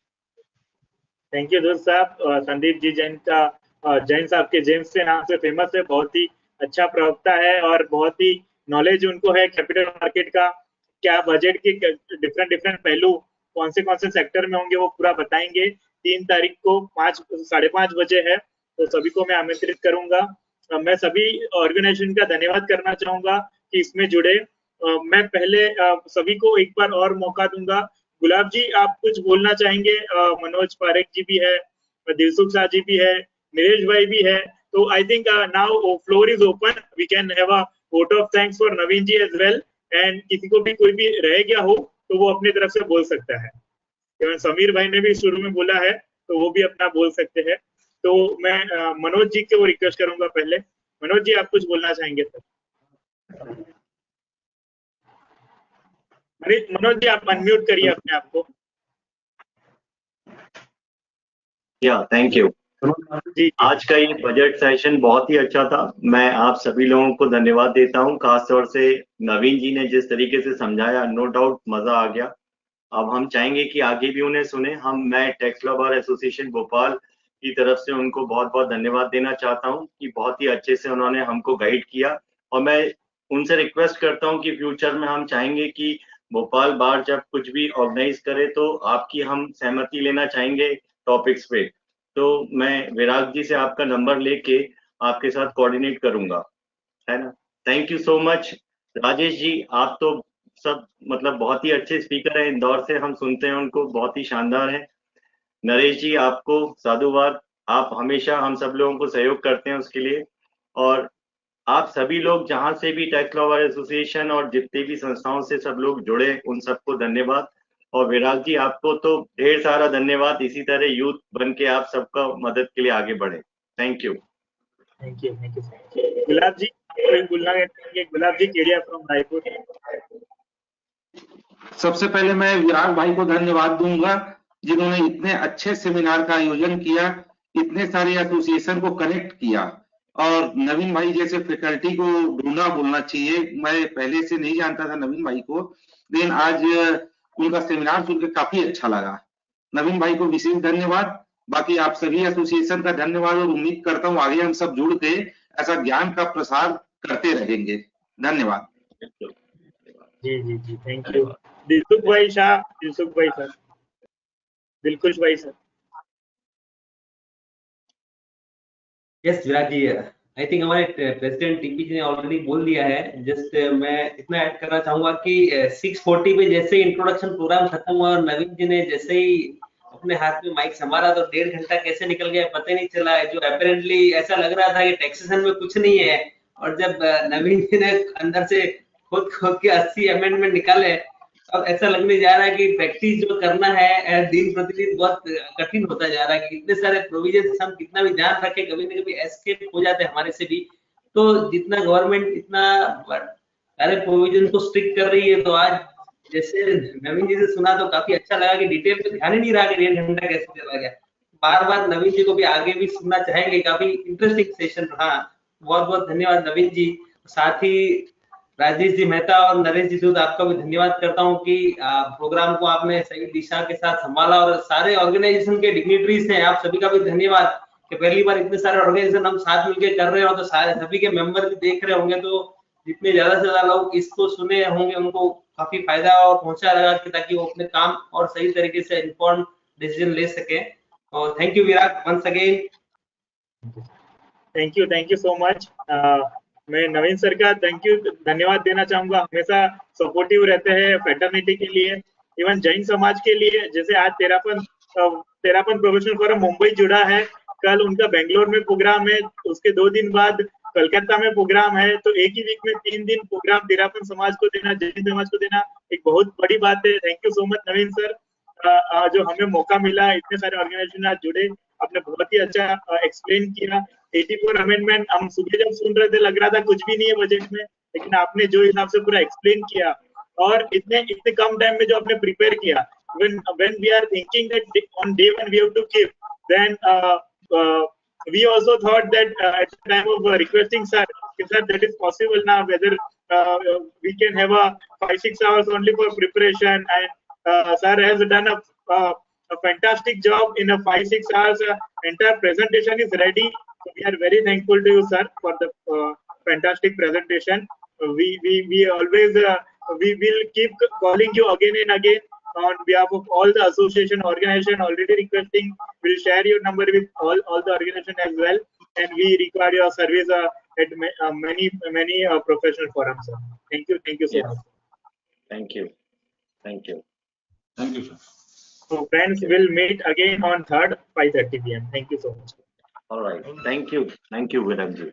थैंक यू दोस्त साहब। संदीप जी जैन साहब के जेम्स के नाम से फेमस है, बहुत ही अच्छा प्रवक्ता है और बहुत ही नॉलेज उनको है कैपिटल मार्केट का, क्या बजट के डिफरेंट पहलू कौन से सेक्टर में होंगे वो पूरा बताएंगे। 3 तारीख को 5:30 बजे है, तो सभी को मैं आमंत्रित करूंगा। मैं सभी ऑर्गेनाइजेशन का धन्यवाद करना चाहूंगा कि इसमें जुड़े। मैं पहले सभी को एक बार और मौका दूंगा। गुलाब जी, आप कुछ बोलना चाहेंगे? मनोज पारेख जी भी है, दिलसुख शाह जी भी है, नरेश भाई भी है, तो I think now floor is open, we can have a vote of thanks for Naveen ji as well. And किसी को भी कोई भी रह गया हो तो वो अपनी तरफ से बोल सकता है। समीर भाई ने भी शुरू में बोला है तो वो भी अपना बोल सकते हैं। तो मैं मनोज जी को रिक्वेस्ट करूंगा पहले। मनोज जी, आप कुछ बोलना चाहेंगे सर? मनोज जी, आप अनम्यूट करिए अपने आप को। या थैंक यू। आज का ये बजट सेशन बहुत ही अच्छा था। मैं आप सभी लोगों को धन्यवाद देता हूं, खासतौर से नवीन जी ने जिस तरीके से समझाया, नो डाउट मजा आ गया। अब हम चाहेंगे कि आगे भी उन्हें सुने। मैं tax law bar association Bhopal की तरफ से उनको बहुत बहुत धन्यवाद देना चाहता हूं कि बहुत ही अच्छे से उन्होंने हमको गाइड किया। और मैं उनसे रिक्वेस्ट करता हूं कि फ्यूचर में हम चाहेंगे कि भोपाल बार जब कुछ भी ऑर्गेनाइज करे तो आपकी हम सहमति लेना चाहेंगे टॉपिक्स पे। तो मैं विराग जी से आपका नंबर लेके आपके साथ कोऑर्डिनेट करूंगा, है ना। Thank you so much. Rajesh ji, आप तो सब मतलब बहुत ही अच्छे स्पीकर हैं, इंदौर से हम सुनते हैं उनको, बहुत ही शानदार है। नरेश जी, आपको साधुवाद, आप हमेशा हम सब लोगों को सहयोग करते हैं उसके लिए। और आप सभी लोग जहां से भी टैक्स लॉ बार एसोसिएशन और जितने भी संस्थाओं से सब लोग जुड़े, उन सबको धन्यवाद। और विराग जी, आपको तो ढेर सारा धन्यवाद। इसी तरह यूथ बन के आप सबका मदद के लिए आगे बढ़े। Thank you. Thank you. Gulab ji, कोई बोलना चाहेंगे? गुलाब जी केडिया फ्रॉम रायपुर। सबसे पहले मैं विराट भाई को धन्यवाद दूंगा जिन्होंने इतने अच्छे सेमिनार का आयोजन किया, इतने सारे एसोसिएशन को कनेक्ट किया। और नवीन भाई जैसे फैकल्टी को ढूंढना बोलना चाहिए। मैं पहले से नहीं जानता था नवीन भाई को, लेकिन आज उनका सेमिनार सुनकर काफी अच्छा लगा। नवीन भाई को विशेष धन्यवाद। बाकी आप सभी एसोसिएशन का धन्यवाद और उम्मीद करता हूँ आगे हम सब जुड़ के ऐसा ज्ञान का प्रसार करते रहेंगे। धन्यवाद। जी जी जी, thank you. Dilsukh bhai Shah, Dilsukh bhai sir, Dilkhush bhai sir. Yes Virat ji, I think हमारे प्रेसिडेंट टीपी जी ने ऑलरेडी बोल दिया है। जस्ट मैं इतना ऐड करना चाहूंगा कि 6:40 पे जैसे ही इंट्रोडक्शन प्रोग्राम खत्म हुआ और नवीन जी ने जैसे ही अपने हाथ में माइक संभाला तो 1.5 घंटा कैसे निकल गया पता ही नहीं चला है। जो अपेरेंटली ऐसा लग रहा था कि टैक्सेशन में कुछ नहीं है, और जब नवीन जी ने अंदर से खोद के 80 अमेंडमेंट निकाले, अब ऐसा लगने जा रहा है कि प्रैक्टिस जो करना है दिन प्रतिदिन बहुत कठिन होता जा रहा है कि इतने सारे प्रोविजन हम कितना भी ध्यान रखें कभी ना कभी एस्केप हो जाते हैं हमारे से भी। तो जितना गवर्नमेंट इतना सारे प्रोविजन को स्ट्रिक्ट कर रही है, तो आज जैसे नवीन जी से सुना तो काफी अच्छा लगा कि डिटेल पे ध्यान ही नहीं रहा कि 1.5 घंटा कैसे चला गया। बार बार नवीन जी को भी आगे भी सुनना चाहेंगे, काफी इंटरेस्टिंग सेशन रहा। बहुत बहुत धन्यवाद नवीन जी। साथ ही राजेश जी, मेहता और नरेश जी धूत, आपका भी धन्यवाद करता हूं कि प्रोग्राम को आपने सही दिशा के साथ संभाला। और सारे ऑर्गेनाइजेशन के डिग्निटरीज हैं, आप सभी का भी धन्यवाद कि पहली बार इतने सारे ऑर्गेनाइजेशन हम साथ मिलकर कर रहे हो, तो सारे सभी के मेंबर भी देख रहे होंगे, तो जितने ज्यादा से ज्यादा लोग इसको सुने होंगे उनको काफी फायदा और पहुंचा रहेगा कि ताकि वो अपने काम और सही तरीके से इन्फॉर्म डिसीजन ले सके। और thank you Virat once again. Thank you so much. मैं नवीन सर का धन्यवाद देना चाहूंगा। हमेशा सपोर्टिव रहते हैं फ्रेटर्निटी के लिए, इवन जैन समाज के लिए। जैसे आज तेरापन प्रोफेशनल फोरम मुंबई जुड़ा है, कल उनका बेंगलोर में प्रोग्राम है, उसके 2 दिन बाद कलकत्ता में प्रोग्राम है, तो एक ही वीक में 3 दिन प्रोग्राम तेरापन समाज को देना, जैन समाज को देना एक बहुत बड़ी बात है। Thank you so much Naveen sir, जो हमें मौका मिला, इतने सारे ऑर्गेनाइजेशन आज जुड़े, आपने बहुत ही अच्छा एक्सप्लेन किया। 84 अमेंडमेंट हम सुबह जब सुन रहे थे लग रहा था कुछ भी नहीं है बजट में, लेकिन आपने जो हिसाब से पूरा एक्सप्लेन किया और इतने कम टाइम में जो आपने प्रिपेयर किया, when we are thinking that on day one we have to keep, then we also thought that at the time of requesting sir that is possible now, whether we can have a 5-6 hours only for preparation, and sir has done a fantastic job in a 5-6 hours. Entire presentation is ready. So we are very thankful to you, sir, for the fantastic presentation. We always we will keep calling you again and again on behalf of all the association organization. Already requesting, we'll share your number with all the organization as well, and we require your service at many professional forums, sir. Thank you so much. Thank you, sir. So friends, we'll meet again on 3rd 5:30 PM. Thank you so much. All right, thank you Virat ji.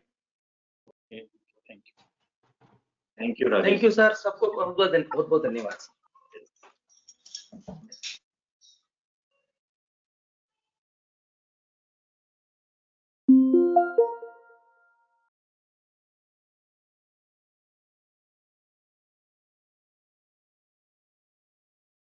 Thank you Rajesh. Thank you sir, सबको बहुत बहुत धन्यवाद।